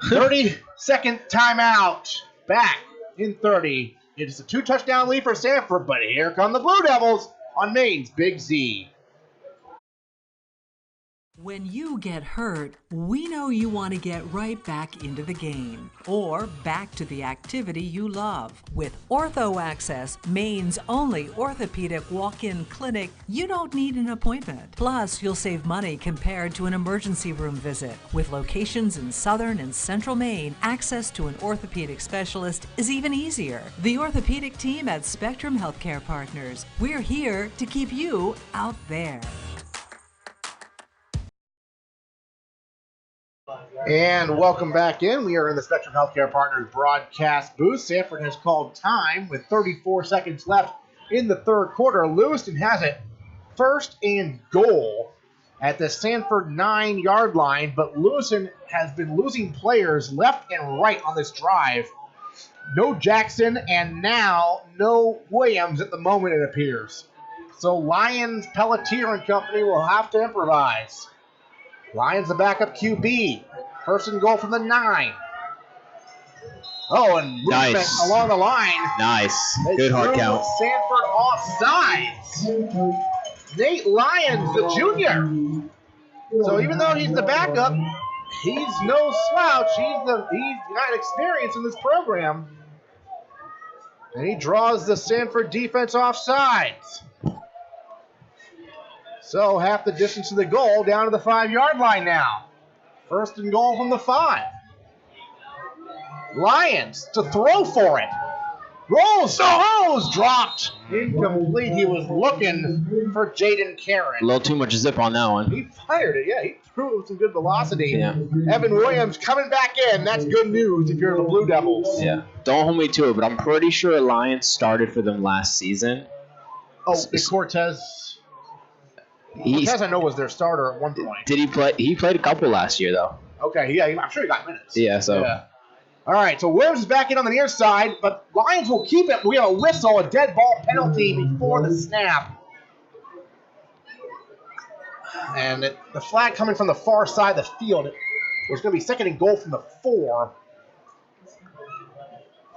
30-second timeout. Back in 30. It is a 2-touchdown lead for Sanford, but here come the Blue Devils on Maine's Big Z. When you get hurt, we know you want to get right back into the game or back to the activity you love. With Ortho Access, Maine's only orthopedic walk-in clinic, you don't need an appointment. Plus, you'll save money compared to an emergency room visit. With locations in southern and central Maine, access to an orthopedic specialist is even easier. The orthopedic team at Spectrum Healthcare Partners. We're here to keep you out there. And welcome back in. We are in the Spectrum Healthcare Partners broadcast booth. Sanford has called time with 34 seconds left in the third quarter. Lewiston has it first and goal at the Sanford 9-yard line, but Lewiston has been losing players left and right on this drive. No Jackson, and now no Williams at the moment, it appears. So Lions, Pelletier, and company will have to improvise. Lions the backup QB. First and goal from the 9. Oh, and movement Nice. along the line. Nice. They Good hard threw count. Sanford offsides. Nate Lyons, the junior. So even though he's the backup, he's no slouch. He's got experience in this program. And he draws the Sanford defense offsides. So half the distance to the goal, down to the 5-yard line now. First and goal from the 5. Lions to throw for it. Rolls, dropped. Incomplete. He was looking for Jaden Karen. A little too much zip on that one. He fired it, yeah. He threw it with some good velocity. Yeah. Evan Williams coming back in. That's good news if you're the Blue Devils. Yeah. Don't hold me to it, but I'm pretty sure Lions started for them last season. Oh, Cortez. Cortez, I know, was their starter at one point. Did he play? He played a couple last year, though. Okay, yeah, I'm sure he got minutes. Yeah, so. Yeah. All right, so Williams is back in on the near side, but Lions will keep it. We have a whistle, a dead ball penalty before the snap. And the flag coming from the far side of the field. It was going to be second and goal from the 4.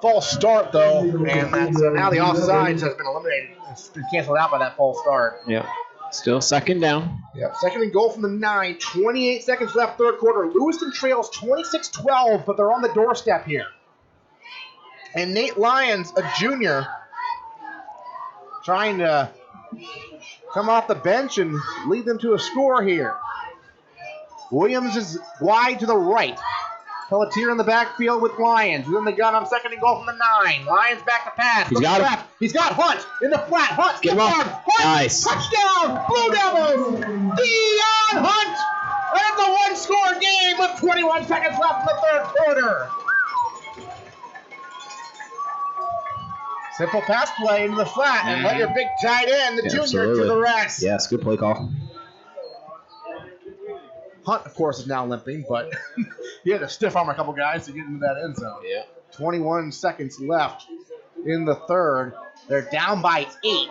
False start, though, and now the offsides has been eliminated. It's been canceled out by that false start. Yeah. Still second down. Yep, second and goal from the 9. 28 seconds left, third quarter. Lewiston trails 26-12, but they're on the doorstep here. And Nate Lyons, a junior, trying to come off the bench and lead them to a score here. Williams is wide to the right. Pelletier in the backfield with Lyons. Within the gun on second and goal from the 9. Lions back to pass. He's got him. left. He's got Hunt in the flat. Hunt, Get him on. up. Hunt, Nice. touchdown, Blue Devils. Dion Hunt. And it's a one-score game with 21 seconds left in the third quarter. Simple pass play into the flat and let your big tight end, the junior, Absolutely. do the rest. Yes, good play call. Hunt, of course, is now limping, but he had to stiff arm a couple guys to get into that end zone. Yeah. 21 seconds left in the third. They're down by 8.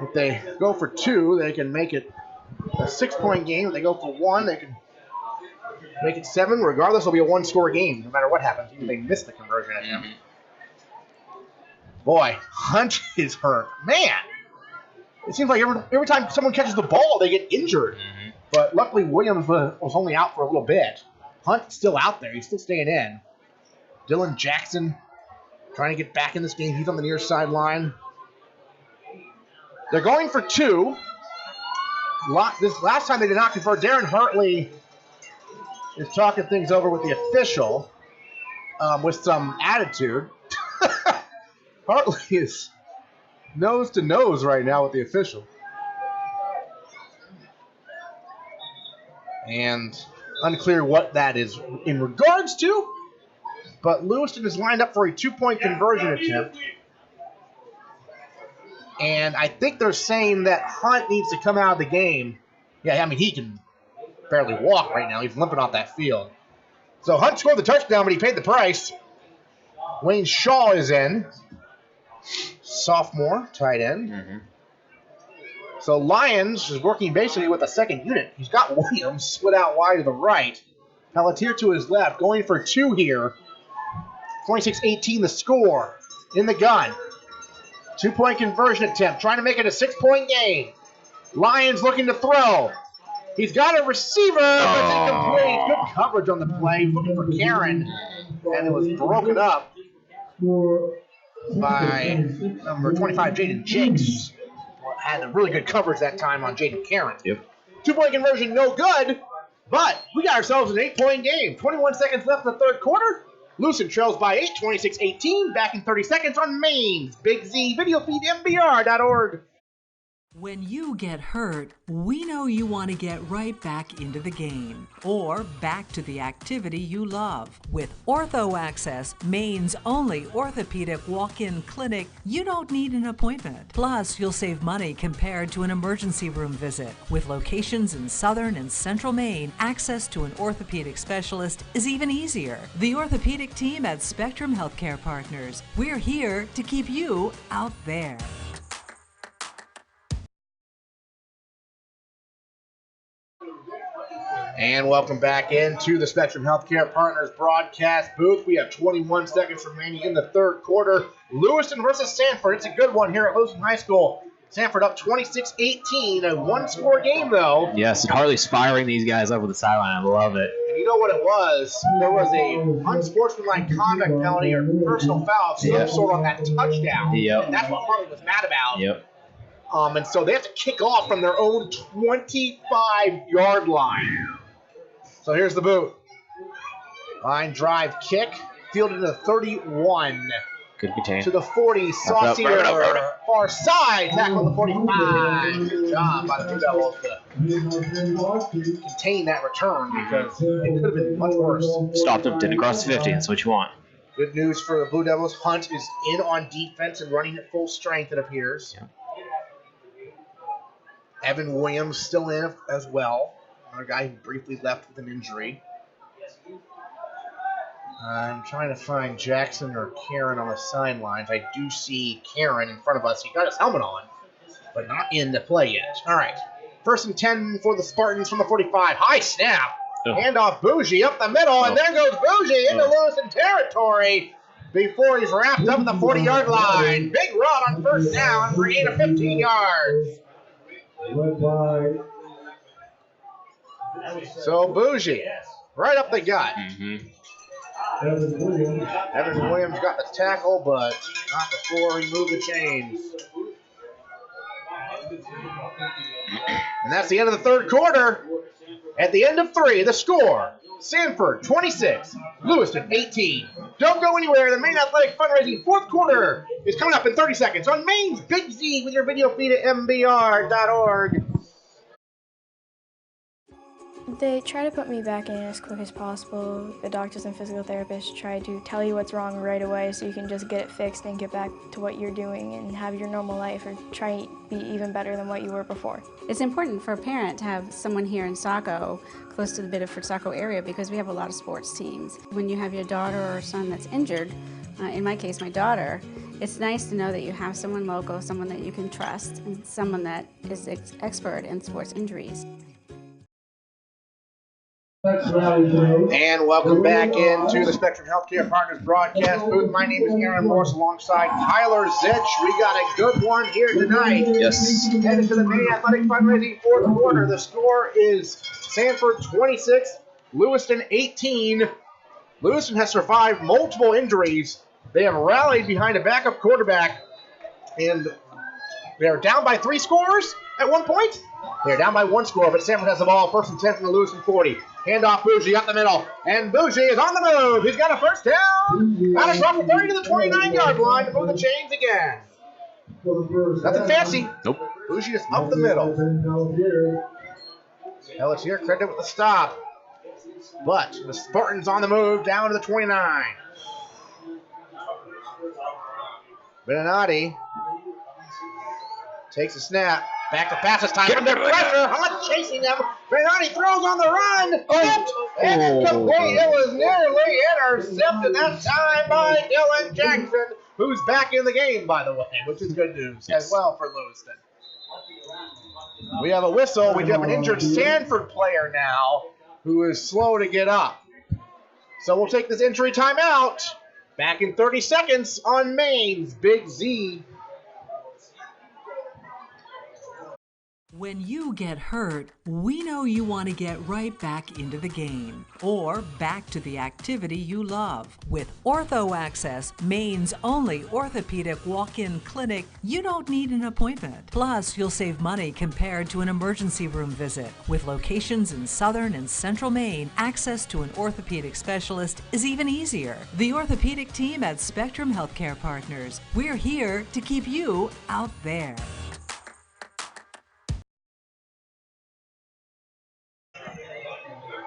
If they go for 2, they can make it a 6-point game. If they go for 1, they can make it 7. Regardless, it'll be a one-score game, no matter what happens. Even if they miss the conversion attempt. Boy, Hunt is hurt. Man, it seems like every time someone catches the ball, they get injured. But luckily, Williams was only out for a little bit. Hunt's still out there. He's still staying in. Dylan Jackson trying to get back in this game. He's on the near sideline. They're going for 2. This last time they did not convert. Darren Hartley is talking things over with the official with some attitude. Hartley is nose to nose right now with the official. And unclear what that is in regards to, but Lewiston is lined up for a 2-point conversion attempt. And I think they're saying that Hunt needs to come out of the game. Yeah, I mean, he can barely walk right now. He's limping off that field. So Hunt scored the touchdown, but he paid the price. Wayne Shaw is in. Sophomore, tight end. So Lyons is working basically with a second unit. He's got Williams split out wide to the right. Pelletier to his left, going for 2 here. 26-18 the score in the gun. 2-point conversion attempt, trying to make it a 6-point game. Lyons looking to throw. He's got a receiver, but it's incomplete. Good coverage on the play. He's looking for Karen, and it was broken up by number 25, Jaden Jakes. Had a really good coverage that time on Jaden Karen. Yep. 2-point conversion, no good, but we got ourselves an 8-point game. 21 seconds left in the third quarter. Lewiston trails by 8, 26-18. Back in 30 seconds on Maine's Big Z video feed, MBR.org. When you get hurt, we know you want to get right back into the game or back to the activity you love. With Ortho Access, Maine's only orthopedic walk-in clinic, you don't need an appointment. Plus, you'll save money compared to an emergency room visit. With locations in southern and central Maine, access to an orthopedic specialist is even easier. The orthopedic team at Spectrum Healthcare Partners. We're here to keep you out there. And welcome back into the Spectrum Healthcare Partners broadcast booth. We have 21 seconds remaining in the third quarter. Lewiston versus Sanford. It's a good one here at Lewiston High School. Sanford up 26-18, a one-score game, though. Yes, Harley's firing these guys up with the sideline. I love it. And you know what it was? There was a unsportsmanlike conduct penalty or personal foul of some sort on that touchdown. Yep. And that's what Harley was mad about. Yep. And so they have to kick off from their own 25-yard line. So here's the boot. Line drive kick, fielded to the 31. Good contain. To the 40, Saucier, far side, tackle on the 45. Good job by the Blue Devils to contain that return because it could have been much worse. Stopped him, didn't cross the 50, that's what you want. Good news for the Blue Devils. Hunt is in on defense and running at full strength, it appears. Yeah. Evan Williams still in as well. Another guy who briefly left with an injury. I'm trying to find Jackson or Karen on the sidelines. I do see Karen in front of us. He got his helmet on, but not in the play yet. All right. 1st and 10 for the Spartans from the 45. High snap. Handoff Bougie up the middle, and there goes Bougie into Lewiston territory before he's wrapped up at the 40-yard line. Big run on first down for a gain of 15 yards. So Bougie, right up the gut. Evan Williams got the tackle, but not before he moved the chains. And that's the end of the third quarter. At the end of 3, the score, Sanford 26, Lewiston 18. Don't go anywhere. The Maine Athletic Fundraising fourth quarter is coming up in 30 seconds on Maine's Big Z with your video feed at MBR.org. They try to put me back in as quick as possible. The doctors and physical therapists try to tell you what's wrong right away so you can just get it fixed and get back to what you're doing and have your normal life or try to be even better than what you were before. It's important for a parent to have someone here in Saco, close to the Biddeford-Saco area, because we have a lot of sports teams. When you have your daughter or son that's injured, in my case, my daughter, it's nice to know that you have someone local, someone that you can trust, and someone that is expert in sports injuries. And welcome back into the Spectrum Healthcare Partners broadcast booth. My name is Aaron Morse alongside Tyler Zitch. We got a good one here tonight. Yes. Headed to the Maine Athletic Fundraising fourth quarter. The score is Sanford 26, Lewiston 18. Lewiston has survived multiple injuries. They have rallied behind a backup quarterback, and they are down by 3 scores at one point. They're down by 1 score, but Sanford has the ball. 1st and 10 from the Lewiston 40. Handoff Bougie up the middle, and Bougie is on the move. He's got a first down. Out of from the 30 to the 29-yard line to move the chains again. Nothing fancy. Nope. Bougie is up the middle. Pelletier credit with the stop. But the Spartans on the move down to the 29. Benanati takes a snap. Back to pass this time. Under pressure. Hunt chasing them. Benanati throws on the run. And complete. It was nearly intercepted that time by Dylan Jackson, who's back in the game, by the way, which is good news as well for Lewiston. We have a whistle. We have an injured Sanford player now who is slow to get up. So we'll take this injury timeout. Back in 30 seconds on Maine's Big Z. When you get hurt, we know you want to get right back into the game or back to the activity you love. With Ortho Access, Maine's only orthopedic walk-in clinic, you don't need an appointment. Plus, you'll save money compared to an emergency room visit. With locations in southern and central Maine, access to an orthopedic specialist is even easier. The orthopedic team at Spectrum Healthcare Partners. We're here to keep you out there.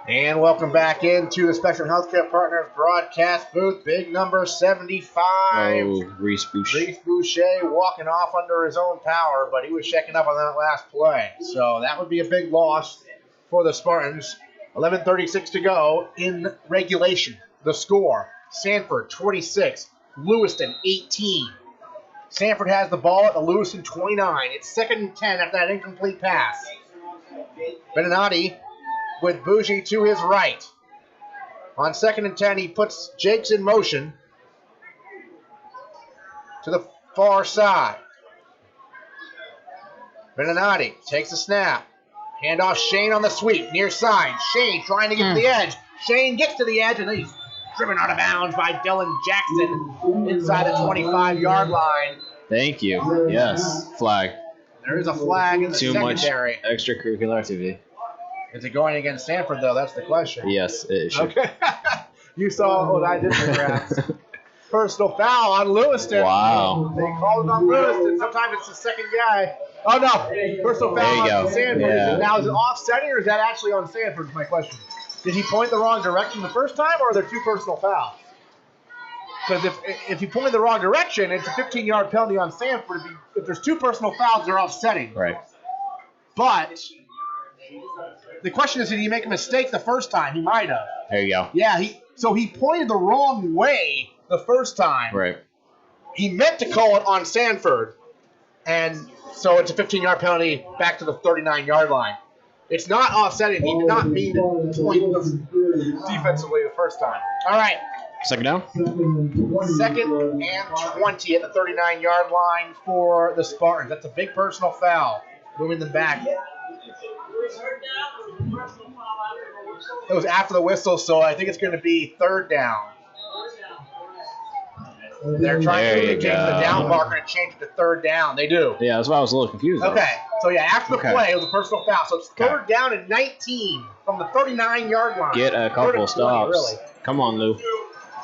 And welcome back into the Spectrum Healthcare Partners broadcast booth. Big number 75. Oh, Reese Boucher. Reese Boucher walking off under his own power, but he was checking up on that last play. So that would be a big loss for the Spartans. 11:36 to go in regulation. The score, Sanford 26, Lewiston 18. Sanford has the ball at the Lewiston 29. It's 2nd and 10 after that incomplete pass. Beninati with Bougie to his right. On 2nd and 10, he puts Jakes in motion to the far side. Beninati takes a snap. Handoff Shane on the sweep, near side. Shane trying to get to the edge. Shane gets to the edge, and then he's driven out of bounds by Dylan Jackson inside the 25-yard line. Thank you. Yes, flag. There is a flag in the secondary. Too much extracurricular activity. Is it going against Sanford, though? That's the question. Yes, it should. Okay. You saw what I did perhaps. Personal foul on Lewiston. Wow. They called it on Lewiston. Sometimes it's the second guy. Oh, no. Personal foul on Sanford. Yeah. Now, is it offsetting or is that actually on Sanford is my question. Did he point the wrong direction the first time, or are there two personal fouls? Because if he pointed the wrong direction, it's a 15-yard penalty on Sanford. If there's two personal fouls, they're offsetting. Right. But the question is, did he make a mistake the first time? He might have. There you go. Yeah, so he pointed the wrong way the first time. Right. He meant to call it on Sanford, and so it's a 15-yard penalty back to the 39-yard line. It's not offsetting. He did not mean to point defensively the first time. All right. Second down? 2nd and 20 at the 39-yard line for the Spartans. That's a big personal foul, moving them back. It was after the whistle, so I think it's going to be 3rd down. They're trying to change the down marker and change it to 3rd down. They do. Yeah, that's why I was a little confused. Okay. So, yeah, after the play, it was a personal foul. So it's 3rd down and 19 from the 39-yard line. Get a couple stops. Really. Come on, Lou.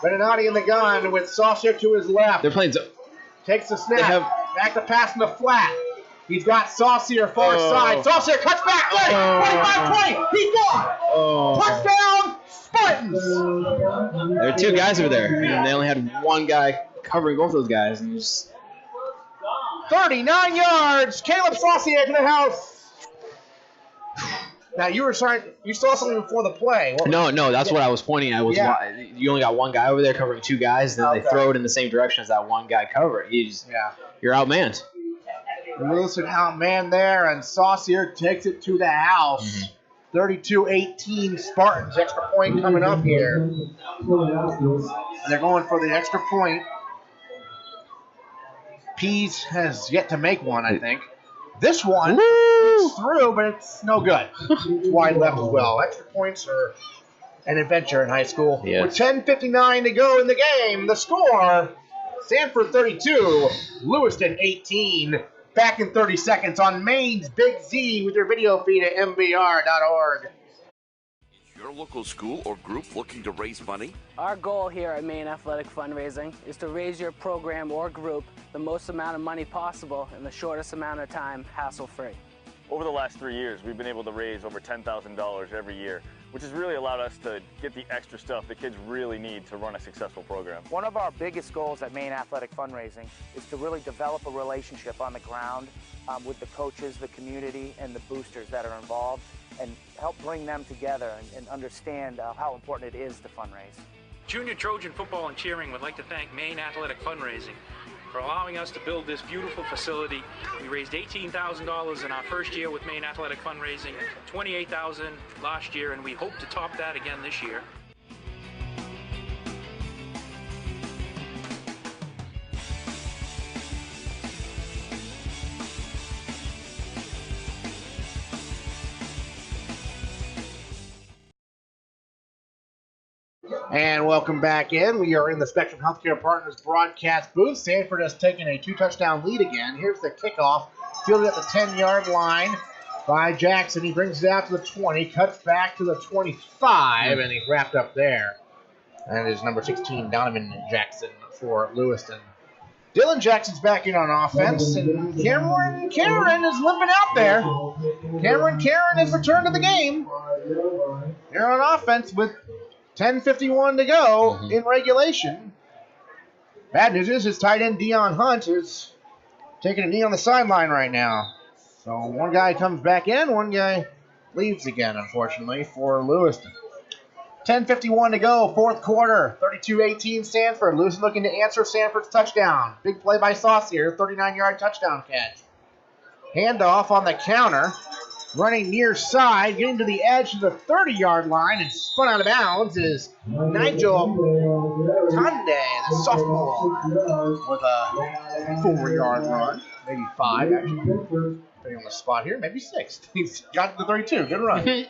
Beninati in the gun with Saucier to his left. They're playing. Takes the snap. Back to pass in the flat. He's got Saucier far side. Saucier cuts back. 25-20. He's gone. Touchdown, Spartans. There are two guys over there, and they only had one guy covering both those guys. And just 39 yards. Caleb Saucier to the house. Now you saw something before the play. No, that's what I was pointing at. You only got one guy over there covering two guys, then they throw it in the same direction as that one guy covered. You're outmanned. Lewiston outmanned there, and Saucier takes it to the house. 32-18 Spartans. Extra point coming up here. And they're going for the extra point. Pease has yet to make one, I think. This one is through, but it's no good. It's wide left as well. Extra points are an adventure in high school. Yes. With 10:59 to go in the game, the score, Sanford 32, Lewiston 18. Back in 30 seconds on Maine's Big Z with your video feed at mbr.org. Your local school or group looking to raise money? Our goal here at Maine Athletic Fundraising is to raise your program or group the most amount of money possible in the shortest amount of time, hassle-free. Over the last 3 years, we've been able to raise over $10,000 every year, which has really allowed us to get the extra stuff the kids really need to run a successful program. One of our biggest goals at Maine Athletic Fundraising is to really develop a relationship on the ground with the coaches, the community, and the boosters that are involved, and help bring them together and understand how important it is to fundraise. Junior Trojan Football and Cheering would like to thank Maine Athletic Fundraising for allowing us to build this beautiful facility. We raised $18,000 in our first year with Maine Athletic Fundraising, $28,000 last year, and we hope to top that again this year. And welcome back in. We are in the Spectrum Healthcare Partners broadcast booth. Sanford has taken a 2-touchdown lead again. Here's the kickoff. Fielded at the 10-yard line by Jackson. He brings it out to the 20, cuts back to the 25, and he's wrapped up there. And it is number 16, Donovan Jackson for Lewiston. Dylan Jackson's back in on offense, and Cameron Karen is limping out there. Cameron Karen has returned to the game. here on offense with 10:51 to go in regulation. Bad news is his tight end, Dion Hunt, is taking a knee on the sideline right now. So one guy comes back in, one guy leaves again, unfortunately, for Lewiston. 10:51 to go, fourth quarter, 32-18 Sanford. Lewiston looking to answer Sanford's touchdown. Big play by Saucier, 39-yard touchdown catch. Handoff on the counter, running near side, getting to the edge of the 30-yard line and spun out of bounds is Nigel Tunde, the sophomore, with a 4-yard run, maybe 5 actually, depending on the spot here, maybe 6. He's got to the 32, good run.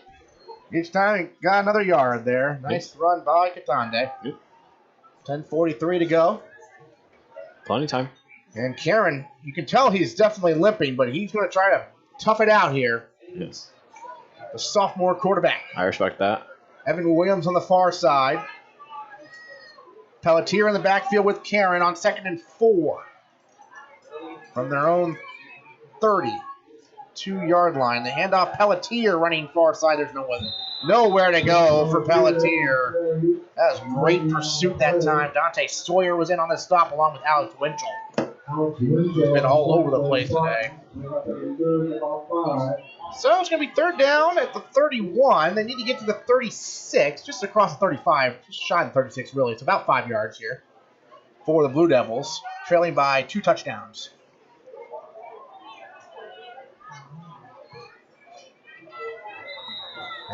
Each time he got another yard there. Nice run by Katande. 10:43 to go. Plenty of time. And Karen, you can tell he's definitely limping, but he's going to try to tough it out here. Yes. The sophomore quarterback. I respect that. Evan Williams on the far side. Pelletier in the backfield with Karen on 2nd and 4. From their own 32-yard line. The handoff, Pelletier running far side. There's nowhere to go for Pelletier. That was great pursuit that time. Dante Sawyer was in on the stop along with Alex Winchell. He's been all over the place today. So it's going to be third down at the 31. They need to get to the 36, just across the 35, just shy of the 36 really. It's about 5 yards here for the Blue Devils, trailing by 2 touchdowns.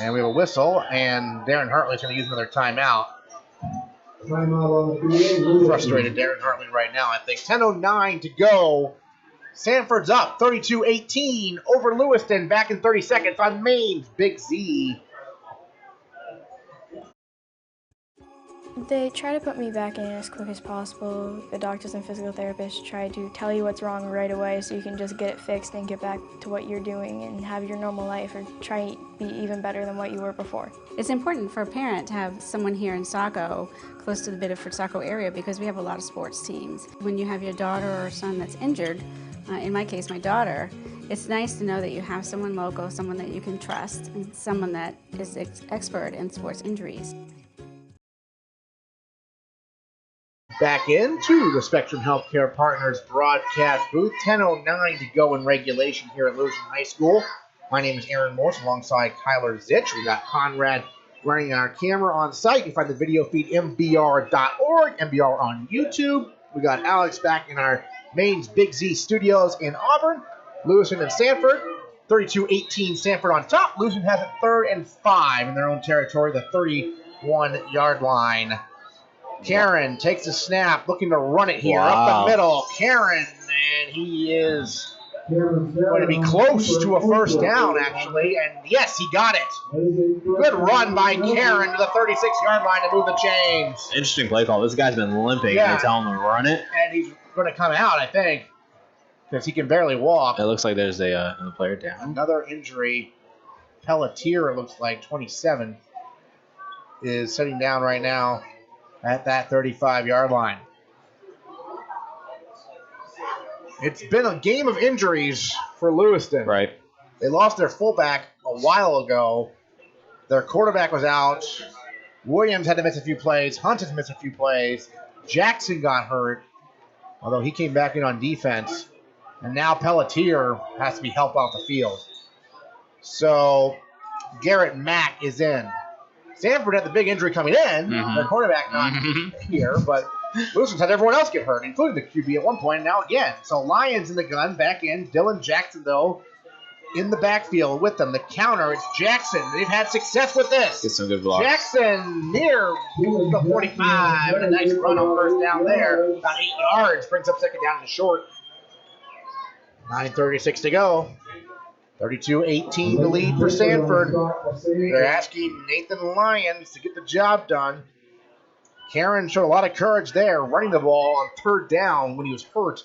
And we have a whistle, and Darren Hartley's going to use another timeout. Frustrated Darren Hartley right now, I think. 10:09 to go. Sanford's up 32-18 over Lewiston. Back in 30 seconds on Maine's Big Z. They try to put me back in as quick as possible. The doctors and physical therapists try to tell you what's wrong right away so you can just get it fixed and get back to what you're doing and have your normal life or try to be even better than what you were before. It's important for a parent to have someone here in Saco, close to the Biddeford-Saco area, because we have a lot of sports teams. When you have your daughter or son that's injured, in my case, my daughter, it's nice to know that you have someone local, someone that you can trust, and someone that is expert in sports injuries. Back into the Spectrum Healthcare Partners broadcast booth. 10:09 to go in regulation here at Lewiston High School. My name is Aaron Morse alongside Kyler Zitch. We got Conrad running our camera on site. You can find the video feed mbr.org, MBR on YouTube. We got Alex back in our Maine's Big Z studios in Auburn. Lewiston and Sanford. 32-18 Sanford on top. Lewiston has it 3rd and 5 in their own territory, the 31-yard line. Karen takes a snap, looking to run it here up the middle. Karen, and he is going to be close to a first down, actually. And yes, he got it. Good run by Karen to the 36-yard line to move the chains. Interesting play call. This guy's been limping. Yeah. They tell him to run it. And he's going to come out, I think, because he can barely walk. It looks like there's another player down. Another injury. Pelletier, it looks like, 27, is sitting down right now at that 35-yard line. It's been a game of injuries for Lewiston. Right. They lost their fullback a while ago. Their quarterback was out. Williams had to miss a few plays. Hunt has missed a few plays. Jackson got hurt, although he came back in on defense. And now Pelletier has to be helped off the field. So Garrett Mack is in. Sanford had the big injury coming in. The quarterback not here, but Lewiston's had everyone else get hurt, including the QB at one point, and now again. So Lions in the gun, back in. Dylan Jackson, though, in the backfield with them. The counter, it's Jackson. They've had success with this. Get some good blocks. Jackson near the 45, and a nice run on first down there. About 8 yards, brings up second down and short. 9:36 to go. 32-18 the lead for Sanford. They're asking Nathan Lyons to get the job done. Karen showed a lot of courage there, running the ball on 3rd down when he was hurt,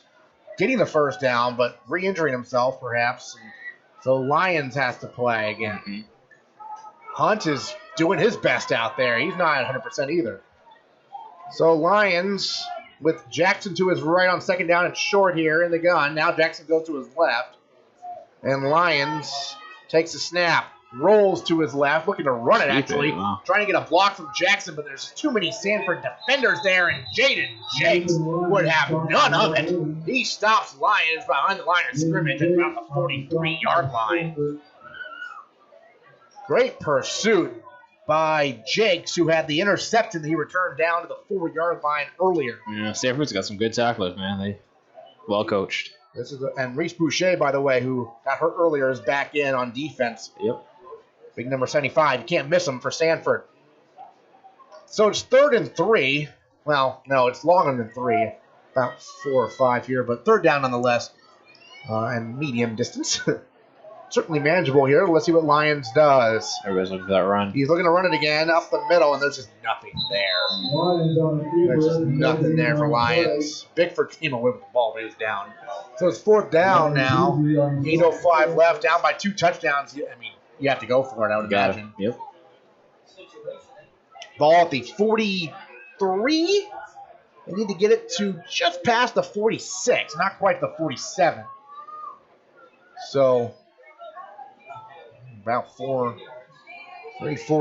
getting the first down, but re-injuring himself perhaps. So Lyons has to play again. Hunt is doing his best out there. He's not 100% either. So Lyons with Jackson to his right on second down and short here in the gun. Now Jackson goes to his left. And Lyons takes a snap, rolls to his left, looking to run it actually. Wow. Trying to get a block from Jackson, but there's too many Sanford defenders there, and Jaden Jakes would have none of it. He stops Lyons behind the line of scrimmage at about the 43-yard line. Great pursuit by Jakes, who had the interception that he returned down to the 4-yard line earlier. Yeah, Sanford's got some good tacklers, man. They well coached. And Reese Boucher, by the way, who got hurt earlier, is back in on defense. Yep. Big number 75. You can't miss him for Sanford. So it's 3rd and 3. Well, no, it's longer than 3. About 4 or 5 here, but 3rd down nonetheless. And medium distance. Certainly manageable here. Let's see what Lyons does. Everybody's looking for that run. He's looking to run it again up the middle, and there's just nothing there. There's just nothing there for Lyons. Bickford came away with the ball, but he was down. So it's 4th down now. 8:05 left, down by 2 touchdowns. I mean, you have to go for it, I would imagine. Yep. Ball at the 43. They need to get it to just past the 46, not quite the 47. So about 4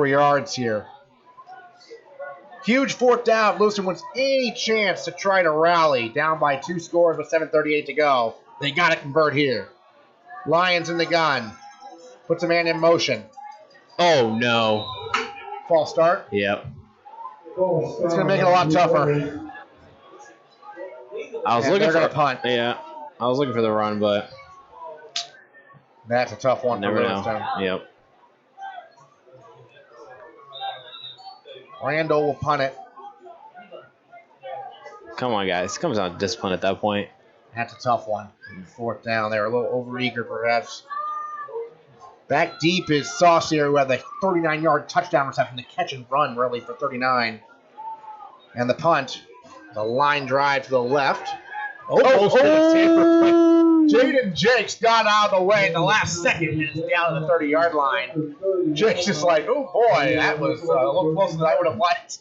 yards here. Huge 4th down. Lewiston wants any chance to try to rally. Down by 2 scores with 7:38 to go. They got to convert here. Lyons in the gun. Puts a man in motion. Oh, no. False start. Yep. It's going to make it a lot tougher. I was looking for a punt. Yeah. I was looking for the run, but that's a tough one. Never know. Yep. Randall will punt it. Come on, guys. Comes down to discipline at that point. That's a tough one. 4th down. They were a little overeager, perhaps. Back deep is Saucier, who had the 39-yard touchdown reception, the catch and run, really, for 39. And the punt, the line drive to the left. Jaden Jakes got out of the way in the last second and is down to the 30-yard line. Jakes is like, oh boy, that was a little closer than I would have liked.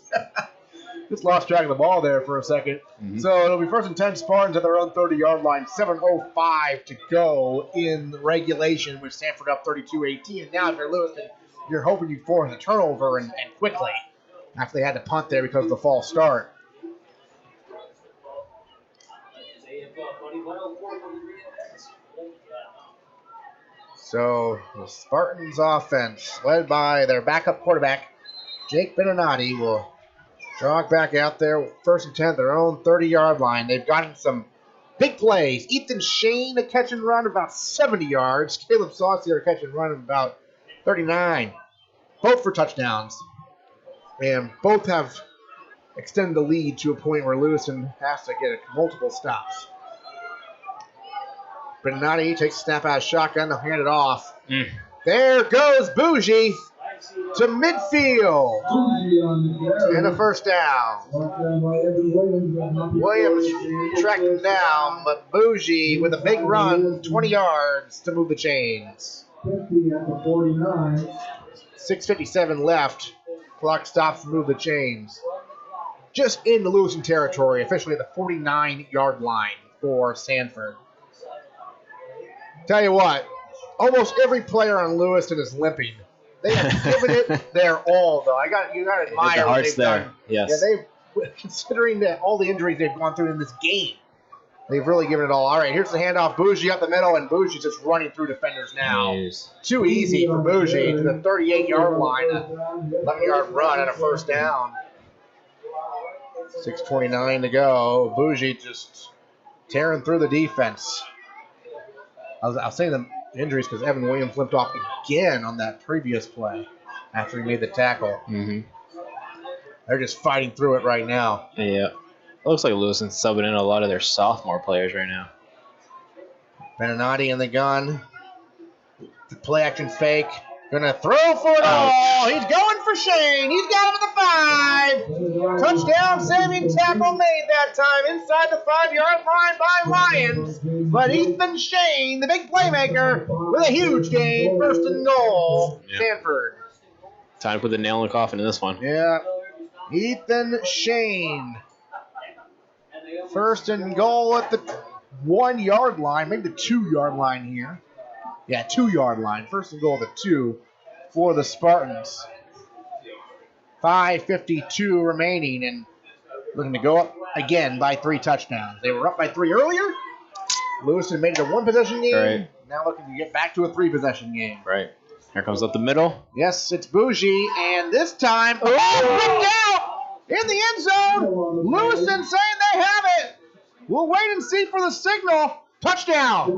Just lost track of the ball there for a second. Mm-hmm. So it'll be 1st and 10 Spartans at their own 30-yard line. 7:05 to go in regulation with Sanford up 32-18. And now if you're Lewiston, you're hoping you force a turnover and quickly after they had to punt there because of the false start. So the Spartans offense, led by their backup quarterback, Jake Beninati, will jog back out there, 1st and 10, their own 30-yard line. They've gotten some big plays. Ethan Shane, a catch and run of about 70 yards. Caleb Saucier, a catch and run of about 39. Both for touchdowns. And both have extended the lead to a point where Lewiston has to get multiple stops. Beninati takes a snap out of shotgun. They'll hand it off. There goes Bougie to midfield. And a 1st down. Williams tracked him down, but Bougie with a big run, 20 yards to move the chains. 6:57 left. Clock stops to move the chains. Just in the Lewiston territory, officially at the 49-yard line for Sanford. Tell you what, almost every player on Lewiston is limping. They have given it their all, though. You got to admire what they've done. Yes. Yeah, considering that all the injuries they've gone through in this game, they've really given it all. All right, here's the handoff. Bougie up the middle, and Bougie's just running through defenders now. Too easy for Bougie to the 38-yard line. A 11-yard run and a 1st down. 6:29 to go. Bougie just tearing through the defense. I was saying the injuries because Evan Williams limped off again on that previous play after he made the tackle. Mm-hmm. They're just fighting through it right now. Yeah. It looks like Lewiston's subbing in a lot of their sophomore players right now. Beninati in the gun. The play action fake. Gonna throw for it all. He's going for Shane. He's got him at the 5. Touchdown, saving tackle made that time inside the 5-yard line by Lyons. But Ethan Shane, the big playmaker, with a huge gain. 1st and goal. Yeah. Sanford. Time to put the nail in the coffin in this one. Yeah. Ethan Shane. 1st and goal at the 1-yard line, maybe the 2-yard line here. Yeah, 2-yard line. 1st and goal at the 2. for the Spartans. 5:52 remaining and looking to go up again by 3 touchdowns. They were up by 3 earlier. Lewiston made it a 1-possession game. Right. Now looking to get back to a 3-possession game. Right. Here comes up the middle. Yes, it's Bougie, and this time, ripped out in the end zone. Lewiston saying they have it. We'll wait and see for the signal. Touchdown.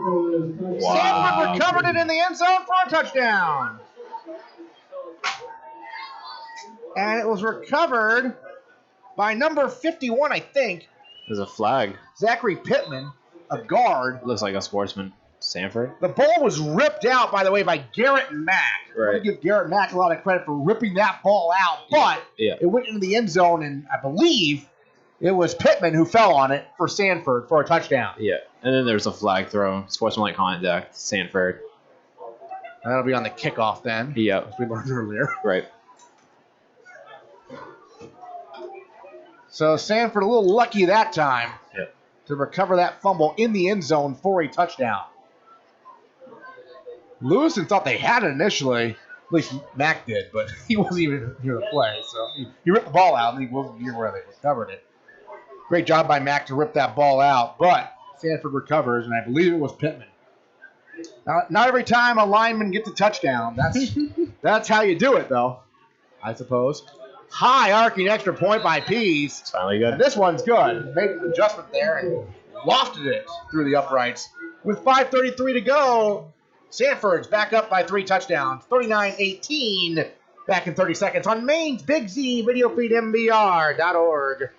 Wow. Sanford recovered it in the end zone for a touchdown. And it was recovered by number 51, I think. There's a flag. Zachary Pittman, a guard. Looks like a sportsman. Sanford. The ball was ripped out, by the way, by Garrett Mack. Right. I give Garrett Mack a lot of credit for ripping that ball out, but it went into the end zone, and I believe it was Pittman who fell on it for Sanford for a touchdown. Yeah. And then there's a flag throw. Sportsmanlike conduct. Sanford. That'll be on the kickoff then. Yep. As we learned earlier. Right. So Sanford a little lucky that time to recover that fumble in the end zone for a touchdown. Lewiston thought they had it initially. At least Mack did, but he wasn't even here to play. So he ripped the ball out, and he wasn't here where they recovered it. Great job by Mack to rip that ball out, but Sanford recovers, and I believe it was Pittman. Now, not every time a lineman gets a touchdown. That's how you do it, though, I suppose. High arcing extra point by Pease. It's finally good. And this one's good. Made an adjustment there and lofted it through the uprights. With 5:33 to go, Sanford's back up by 3 touchdowns. 39-18 back in 30 seconds on Maine's Big Z video feed MBR.org.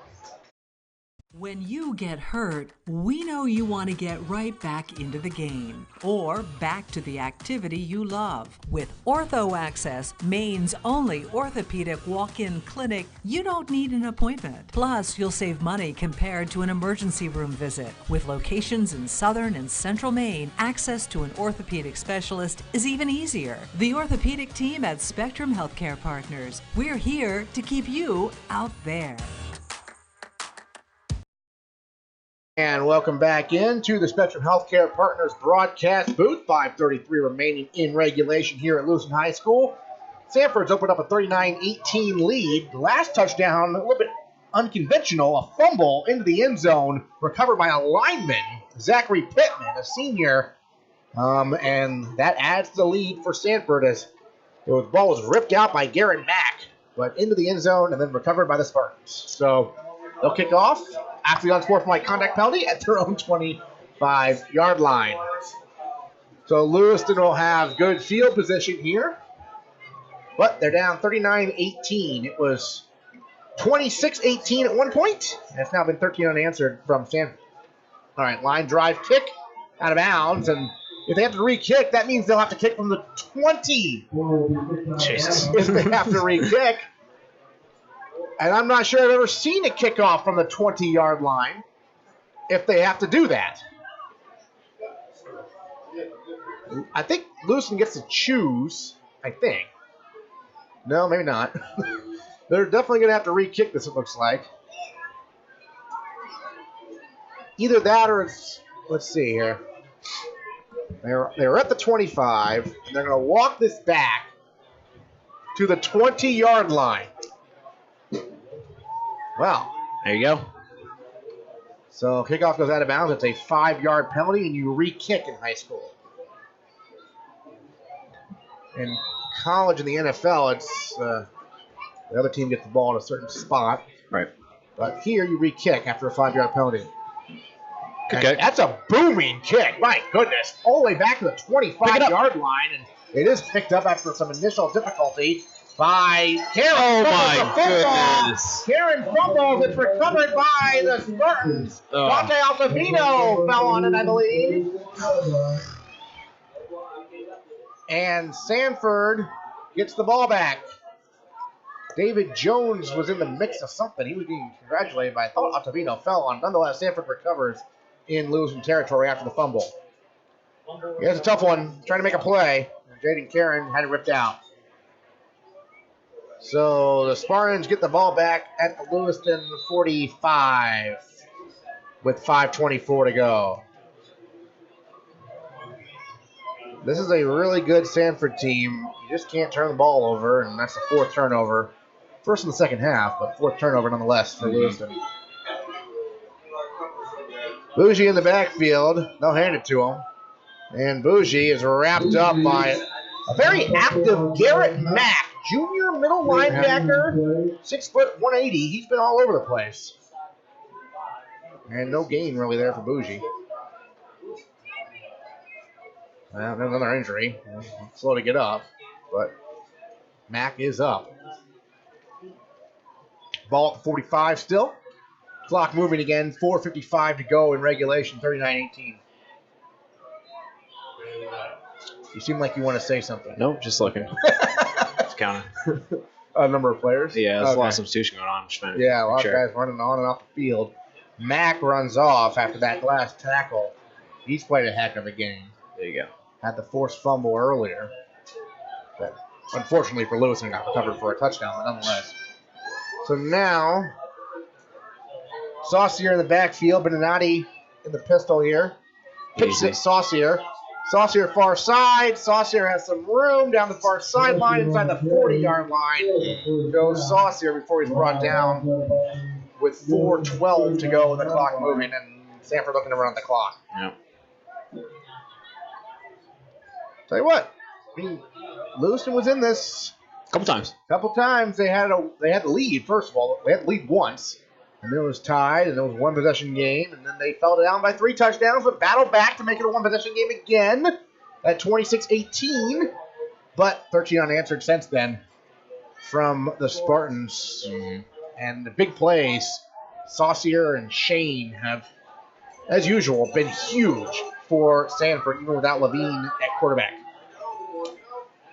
When you get hurt, we know you want to get right back into the game or back to the activity you love. With Ortho Access, Maine's only orthopedic walk-in clinic, you don't need an appointment. Plus, you'll save money compared to an emergency room visit. With locations in southern and central Maine, access to an orthopedic specialist is even easier. The orthopedic team at Spectrum Healthcare Partners. We're here to keep you out there. And welcome back into the Spectrum Healthcare Partners broadcast booth. 5:33 remaining in regulation here at Lewiston High School. Sanford's opened up a 39-18 lead. The last touchdown, a little bit unconventional, a fumble into the end zone, recovered by a lineman, Zachary Pittman, a senior. And that adds the lead for Sanford as the ball was ripped out by Garrett Mack, but into the end zone and then recovered by the Spartans. So they'll kick off after the unsportsmanlike contact penalty at their own 25-yard line. So Lewiston will have good field position here, but they're down 39-18. It was 26-18 at one point, and it's now been 13 unanswered from Sanford. All right, line drive kick out of bounds, and if they have to re-kick, that means they'll have to kick from the 20. Jesus. If they have to re-kick. And I'm not sure I've ever seen a kickoff from the 20-yard line if they have to do that. I think Lewiston gets to choose, I think. No, maybe not. They're definitely going to have to re-kick this, it looks like. Either that or it's, let's see here. They're at the 25, and they're going to walk this back to the 20-yard line. Well, there you go. So kickoff goes out of bounds. It's a 5-yard penalty, and you re-kick in high school. In college and the NFL, it's the other team gets the ball in a certain spot. Right. But here you re-kick after a 5-yard penalty. Okay. That's a booming kick. My goodness. All the way back to the 25-yard line, and it is picked up after some initial difficulty by Karen. Oh, my goodness. Karen fumbles. It's recovered by the Spartans. Dante Altavino fell on it, I believe. And Sanford gets the ball back. David Jones was in the mix of something. He was being congratulated, but I thought Altavino fell on it. Nonetheless, Sanford recovers in Lewiston territory after the fumble. Here's a tough one. Trying to make a play. Jaden Karen had it ripped out. So the Spartans get the ball back at the Lewiston 45 with 5:24 to go. This is a really good Sanford team. You just can't turn the ball over, and that's the 4th turnover. First in the second half, but 4th turnover nonetheless for Lewiston. Bougie in the backfield. They'll hand it to him. And Bougie is wrapped up by a very active Garrett Mack, junior middle linebacker, 6 foot 180. He's been all over the place. And no gain really there for Bougie. Well, there's another injury. Slow to get up, but Mack is up. Ball at 45 still. Clock moving again. 4:55 to go in regulation. 39-18. You seem like you want to say something. Nope, just looking. Just counting. A number of players? Yeah, there's a lot of substitution going on. Yeah, a lot of guys running on and off the field. Mack runs off after that last tackle. He's played a heck of a game. There you go. Had the forced fumble earlier. But unfortunately for Lewiston, got recovered for a touchdown, but nonetheless. So now, Saucier in the backfield, Beninati in the pistol here. Pitch to Saucier. Saucier far side. Saucier has some room down the far sideline inside the 40-yard line. Goes Saucier before he's brought down with 4:12 to go and the clock moving, and Sanford looking to run the clock. Yep. Tell you what, I mean, Lewiston was in this a couple times. They had the lead. First of all, they had the lead once, and then it was tied, and it was a 1-possession game, and then they fell down by 3 touchdowns, but battled back to make it a 1-possession game again at 26-18. But 13 unanswered since then from the Spartans, and the big plays. Saucier and Shane have, as usual, been huge for Sanford, even without Levine at quarterback.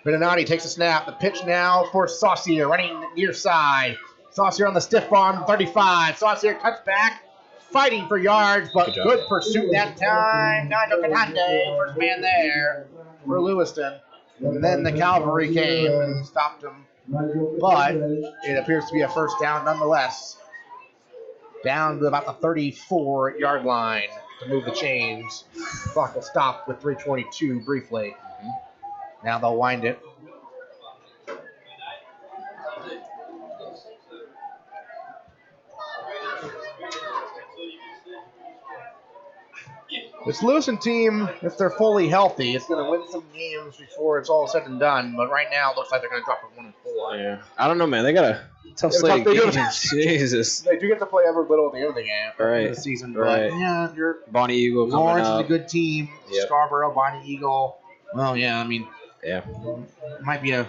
Beninati takes a snap. The pitch now for Saucier, running near side. Saucier on the stiff arm, 35. Saucier cuts back, fighting for yards, but good pursuit that time. Nigel Catante, first man there for Lewiston. And then the cavalry came and stopped him. But it appears to be a first down nonetheless. Down to about the 34-yard line to move the chains. Clock will stop with 3:22 briefly. Now they'll wind it. This Lewiston team, if they're fully healthy, it's going to win some games before it's all said and done. But right now, it looks like they're going to drop at 1-4. Yeah, I don't know, man. They got a tough slate of games. Jesus. They do get to play Everett Little at the end of the game. Right. The season. Right. But yeah, you're Bonnie Eagle coming Lawrence up. is a good team. Yep. Scarborough, Bonnie Eagle. Well, yeah, I mean, yeah, might be the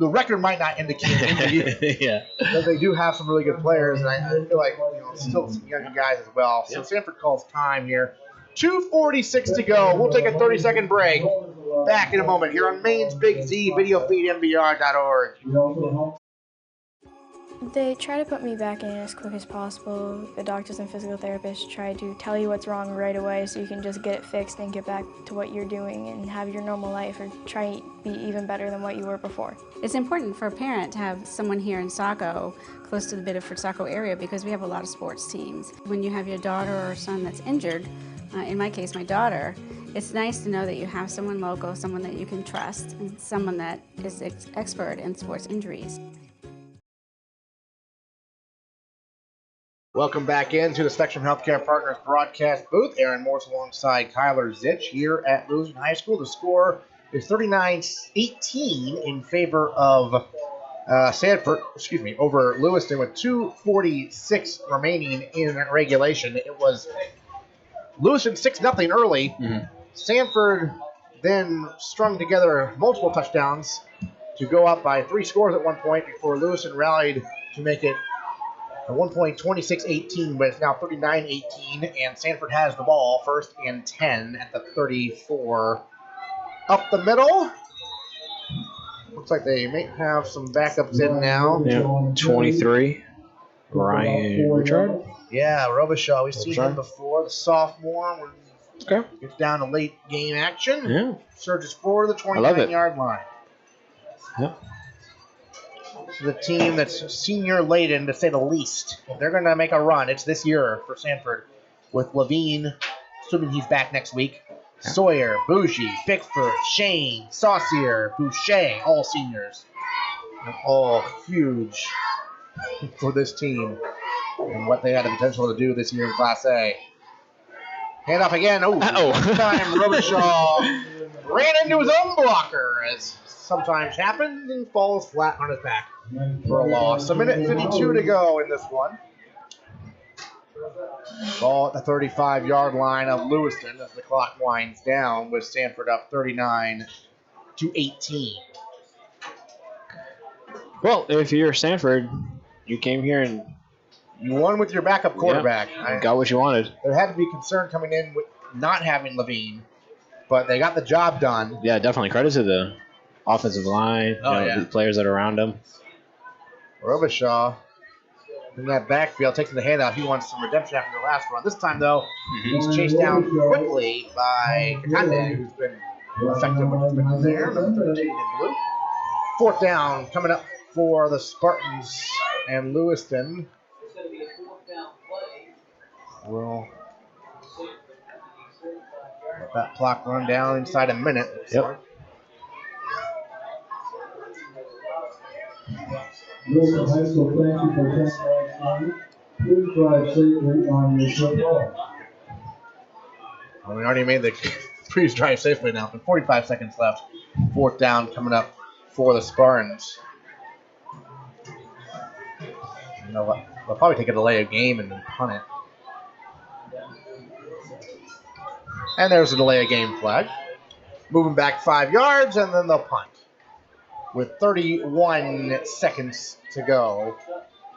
record might not indicate yeah, but they do have some really good players, and I feel like still some young guys as well. So Sanford calls time here. 2:46 to go. We'll take a 30-second break. Back in a moment here on Maine's Big Z video feed MBR.org. They try to put me back in as quick as possible. The doctors and physical therapists try to tell you what's wrong right away so you can just get it fixed and get back to what you're doing and have your normal life or try to be even better than what you were before. It's important for a parent to have someone here in Saco, close to the Biddeford-Saco area, because we have a lot of sports teams. When you have your daughter or son that's injured, in my case, my daughter, it's nice to know that you have someone local, someone that you can trust, and someone that is expert in sports injuries. Welcome back into the Spectrum Healthcare Partners broadcast booth. Aaron Morse alongside Kyler Zitch here at Lewiston High School. The score is 39-18 in favor of over Lewiston with 2:46 remaining in regulation. It was Lewiston 6-0 early. Sanford then strung together multiple touchdowns to go up by 3 scores at one point before Lewiston rallied to make it at one point 26-18, but it's now 39-18, and Sanford has the ball, 1st and 10 at the 34. Up the middle. Looks like they may have some backups in now. Yeah, 23. Ryan Richard. Yeah, Robichaud. We've seen him before. The sophomore. Okay. Gets down to late game action. Yeah. Surges forward to the 29-yard line. Yep. This is a team that's senior laden, to say the least. They're going to make a run. It's this year for Sanford with Levine, assuming he's back next week. Sawyer, Bougie, Bickford, Shane, Saucier, Boucher, all seniors. And all huge for this team and what they had the potential to do this year in Class A. Hand off again. Oh, this time Robichaud ran into his own blocker, as sometimes happens, and falls flat on his back for a loss. A minute 52 to go in this one. Ball at the 35-yard line of Lewiston as the clock winds down, with Sanford up 39-18. Well, if you're Sanford, you came here and you won with your backup quarterback. Yeah, got what you wanted. There had to be concern coming in with not having Levine, but they got the job done. Yeah, definitely. Credit to the offensive line, the players that are around him. Robichaud in that backfield, taking the handout. He wants some redemption after the last run. This time, though, he's chased down quickly by Kakande, who's been effective when he's been there. Number 13 in blue. Fourth down coming up for the Spartans and Lewiston. Will let that clock run down inside a minute. Yep. Lewiston High School, thank you for attending last night. Please drive safely on your football. Well, we already made the please drive safely now. 45 seconds left. Fourth down coming up for the Spartans. You know what? They'll probably take a delay of game and then punt it. And there's a delay of game flag. Moving back 5 yards, and then they'll punt. With 31 seconds to go.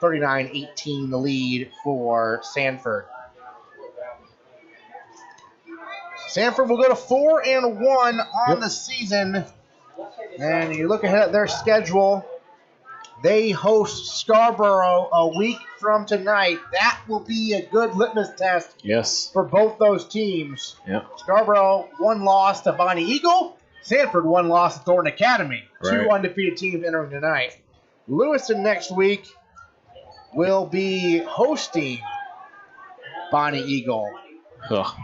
39-18 the lead for Sanford. Sanford will go to 4-1 on the season. And you look ahead at their schedule. They host Scarborough a week from tonight. That will be a good litmus test for both those teams. Yep. Scarborough, 1 loss to Bonnie Eagle. Sanford, 1 loss to Thornton Academy. Right. 2 undefeated teams entering tonight. Lewiston next week will be hosting Bonnie Eagle. Ugh.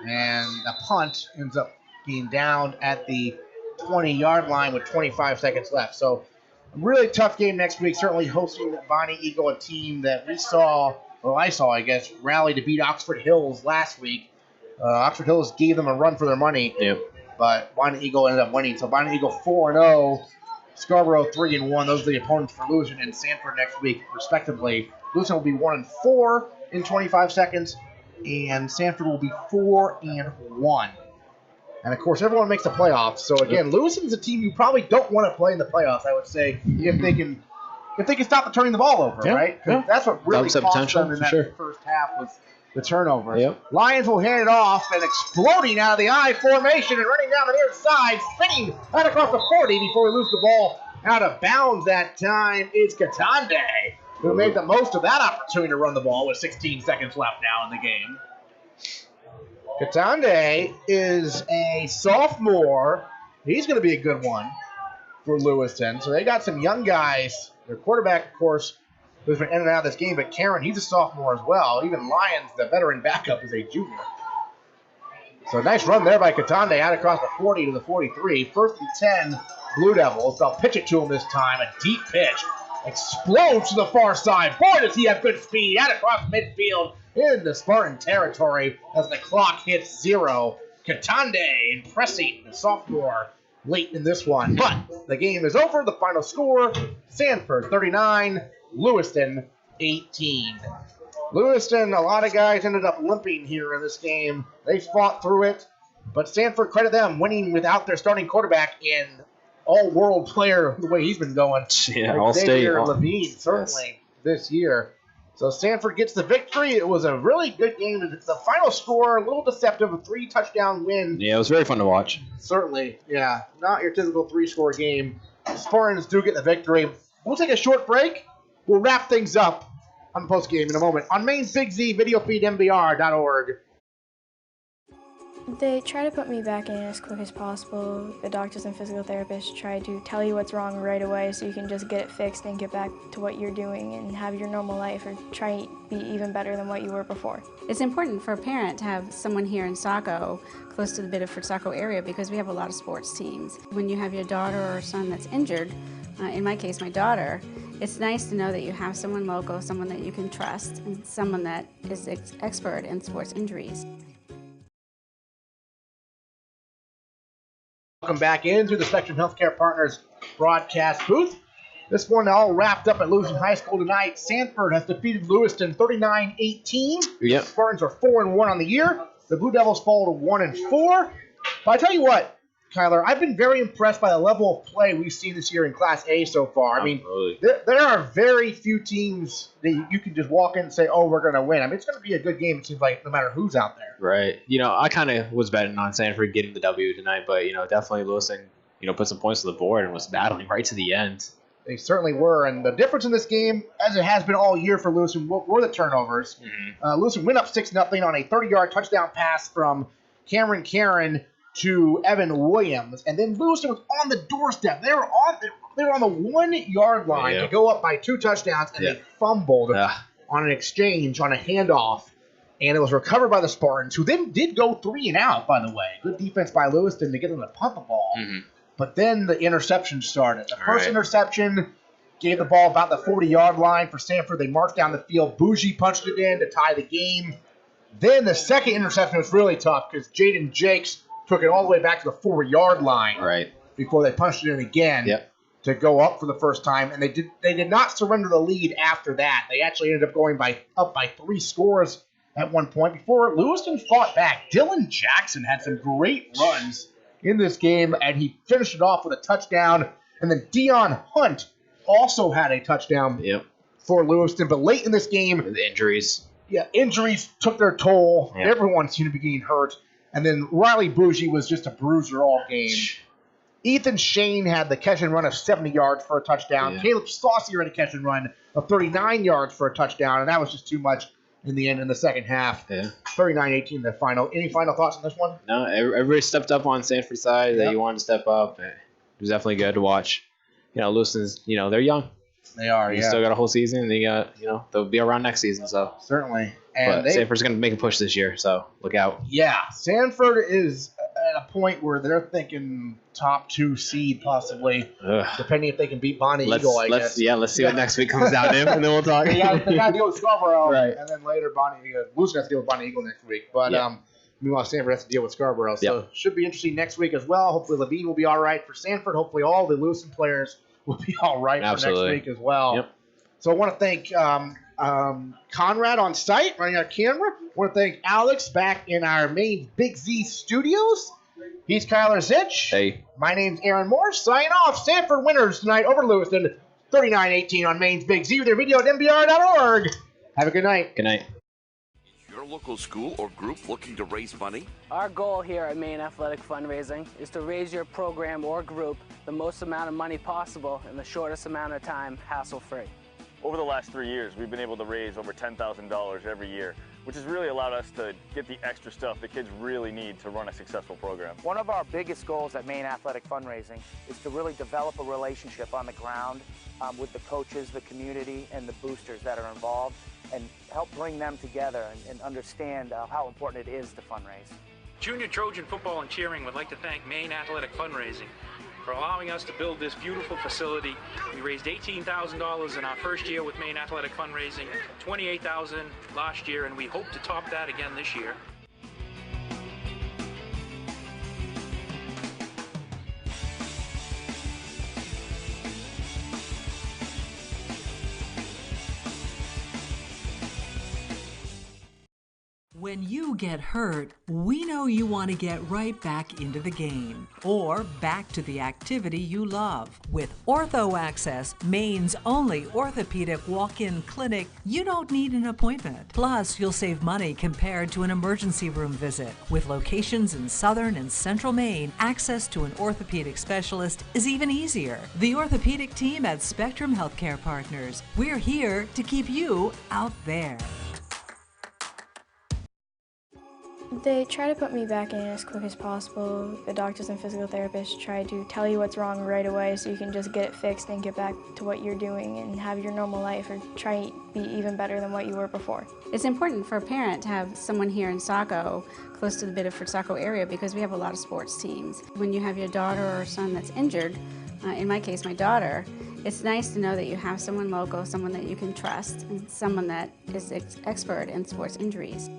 And the punt ends up being down at the 20-yard line with 25 seconds left. So a really tough game next week, certainly hosting Bonnie Eagle, a team that we saw, or I saw, I guess, rally to beat Oxford Hills last week. Oxford Hills gave them a run for their money, but Bonnie Eagle ended up winning. So Bonnie Eagle 4-0, Scarborough 3-1. Those are the opponents for Lewiston and Sanford next week, respectively. Lewiston will be 1-4 in 25 seconds, and Sanford will be 4-1. And, of course, everyone makes the playoffs. So, again, Lewiston's a team you probably don't want to play in the playoffs, I would say, if they can stop the turning the ball over, right? Yeah. That's what really cost them in that first half was the turnover. Yep. Lions will hand it off and exploding out of the I formation and running down the near side, spinning right across the 40 before we lose the ball out of bounds that time is Katande, who made the most of that opportunity to run the ball with 16 seconds left now in the game. Katande is a sophomore. He's going to be a good one for Lewiston. So they got some young guys. Their quarterback, of course, who's been in and out of this game, but Karen, he's a sophomore as well. Even Lyons, the veteran backup, is a junior. So a nice run there by Katande out across the 40 to the 43. 1st and 10, Blue Devils. They'll pitch it to him this time. A deep pitch. Explodes to the far side. Boy, does he have good speed out across midfield into Spartan territory as the clock hits 0. Katande impressing the sophomore late in this one. But the game is over. The final score, Sanford 39, Lewiston 18. Lewiston, a lot of guys ended up limping here in this game. They fought through it, but Sanford, credit them, winning without their starting quarterback and all-world player the way he's been going. Yeah, all-state. Levine, certainly, this year. So Sanford gets the victory. It was a really good game. The final score, a little deceptive, a 3-touchdown win. Yeah, it was very fun to watch. Certainly, yeah. Not your typical 3-score game. Spartans do get the victory. We'll take a short break. We'll wrap things up on Postgame in a moment on Maine's Big Z video feed, MBR.org. They try to put me back in as quick as possible. The doctors and physical therapists try to tell you what's wrong right away so you can just get it fixed and get back to what you're doing and have your normal life or try to be even better than what you were before. It's important for a parent to have someone here in Saco, close to the Biddeford-Saco area, because we have a lot of sports teams. When you have your daughter or son that's injured, in my case, my daughter, it's nice to know that you have someone local, someone that you can trust, and someone that is expert in sports injuries. Welcome back into the Spectrum Healthcare Partners broadcast booth. This one all wrapped up at Lewiston High School tonight. Sanford has defeated Lewiston 39-18. Yep. Spartans are 4-1 on the year. The Blue Devils fall to 1-4. But I tell you what, Kyler, I've been very impressed by the level of play we've seen this year in Class A so far. I mean, there are very few teams that you can just walk in and say, oh, we're going to win. I mean, it's going to be a good game, it seems like, no matter who's out there. Right. I kind of was betting on Sanford getting the W tonight, but, definitely Lewiston, put some points on the board and was battling right to the end. They certainly were. And the difference in this game, as it has been all year for Lewiston, were the turnovers. Mm-hmm. Lewiston went up 6-0 on a 30-yard touchdown pass from Cameron Caron to Evan Williams, and then Lewiston was on the doorstep. They were on the 1-yard line to go up by 2 touchdowns, and they fumbled on an exchange, on a handoff, and it was recovered by the Spartans, who then did go 3 and out, by the way. Good defense by Lewiston to get them to punt the ball. Mm-hmm. But then the interception started. The first interception gave the ball about the 40-yard line for Sanford. They marched down the field. Bougie punched it in to tie the game. Then the second interception was really tough because Jaden Jakes took it all the way back to the 4-yard line before they punched it in again to go up for the first time. And they did not surrender the lead after that. They actually ended up going up by 3 scores at one point before Lewiston fought back. Dylan Jackson had some great runs in this game, and he finished it off with a touchdown. And then Dion Hunt also had a touchdown for Lewiston. But late in this game, the injuries. Yeah, injuries took their toll. Yep. Everyone seemed to be getting hurt. And then Riley Bougie was just a bruiser all game. Ethan Shane had the catch and run of 70 yards for a touchdown. Caleb Saucier had a catch and run of 39 yards for a touchdown, and that was just too much in the end in the second half. 39-18 the final. Any final thoughts on this one? No, everybody stepped up on Sanford's side. That you wanted to step up. It was definitely good to watch. Lewiston's, they're young. They are, They still got a whole season. They got, they'll be around next season. So certainly. And Sanford's going to make a push this year, so look out. Yeah, Sanford is at a point where they're thinking top 2 seed possibly, depending if they can beat Bonnie Eagle, I guess. Yeah, let's see what next week comes down in, and then we'll talk. They got to deal with Scarborough, and then later Lewiston has to deal with Bonnie Eagle next week. But meanwhile, Sanford has to deal with Scarborough, so it should be interesting next week as well. Hopefully Levine will be all right for Sanford. Hopefully all the Lewiston players will be all right for next week as well. Yep. So I want to thank Conrad on site, running our camera. I want to thank Alex back in our Maine Big Z studios. He's Kyler Zitch. Hey. My name's Aaron Morse. Sign off. Sanford winners tonight over Lewiston, 39-18 on Maine's Big Z with your video at mbr.org. Have a good night. Good night. Your local school or group looking to raise money? Our goal here at Maine Athletic Fundraising is to raise your program or group the most amount of money possible in the shortest amount of time, hassle-free. Over the last 3 years, we've been able to raise over $10,000 every year, which has really allowed us to get the extra stuff that kids really need to run a successful program. One of our biggest goals at Maine Athletic Fundraising is to really develop a relationship on the ground with the coaches, the community, and the boosters that are involved, and help bring them together and understand how important it is to fundraise. Junior Trojan football and cheering would like to thank Maine Athletic Fundraising for allowing us to build this beautiful facility. We raised $18,000 in our first year with Maine Athletic Fundraising, $28,000 last year, and we hope to top that again this year. When you get hurt, we know you want to get right back into the game or back to the activity you love. With Ortho Access, Maine's only orthopedic walk-in clinic, you don't need an appointment. Plus, you'll save money compared to an emergency room visit. With locations in southern and central Maine, access to an orthopedic specialist is even easier. The orthopedic team at Spectrum Healthcare Partners. We're here to keep you out there. They try to put me back in as quick as possible. The doctors and physical therapists try to tell you what's wrong right away so you can just get it fixed and get back to what you're doing and have your normal life or try to be even better than what you were before. It's important for a parent to have someone here in Saco, close to the Biddeford-Saco area, because we have a lot of sports teams. When you have your daughter or son that's injured, in my case my daughter, it's nice to know that you have someone local, someone that you can trust, and someone that is expert in sports injuries.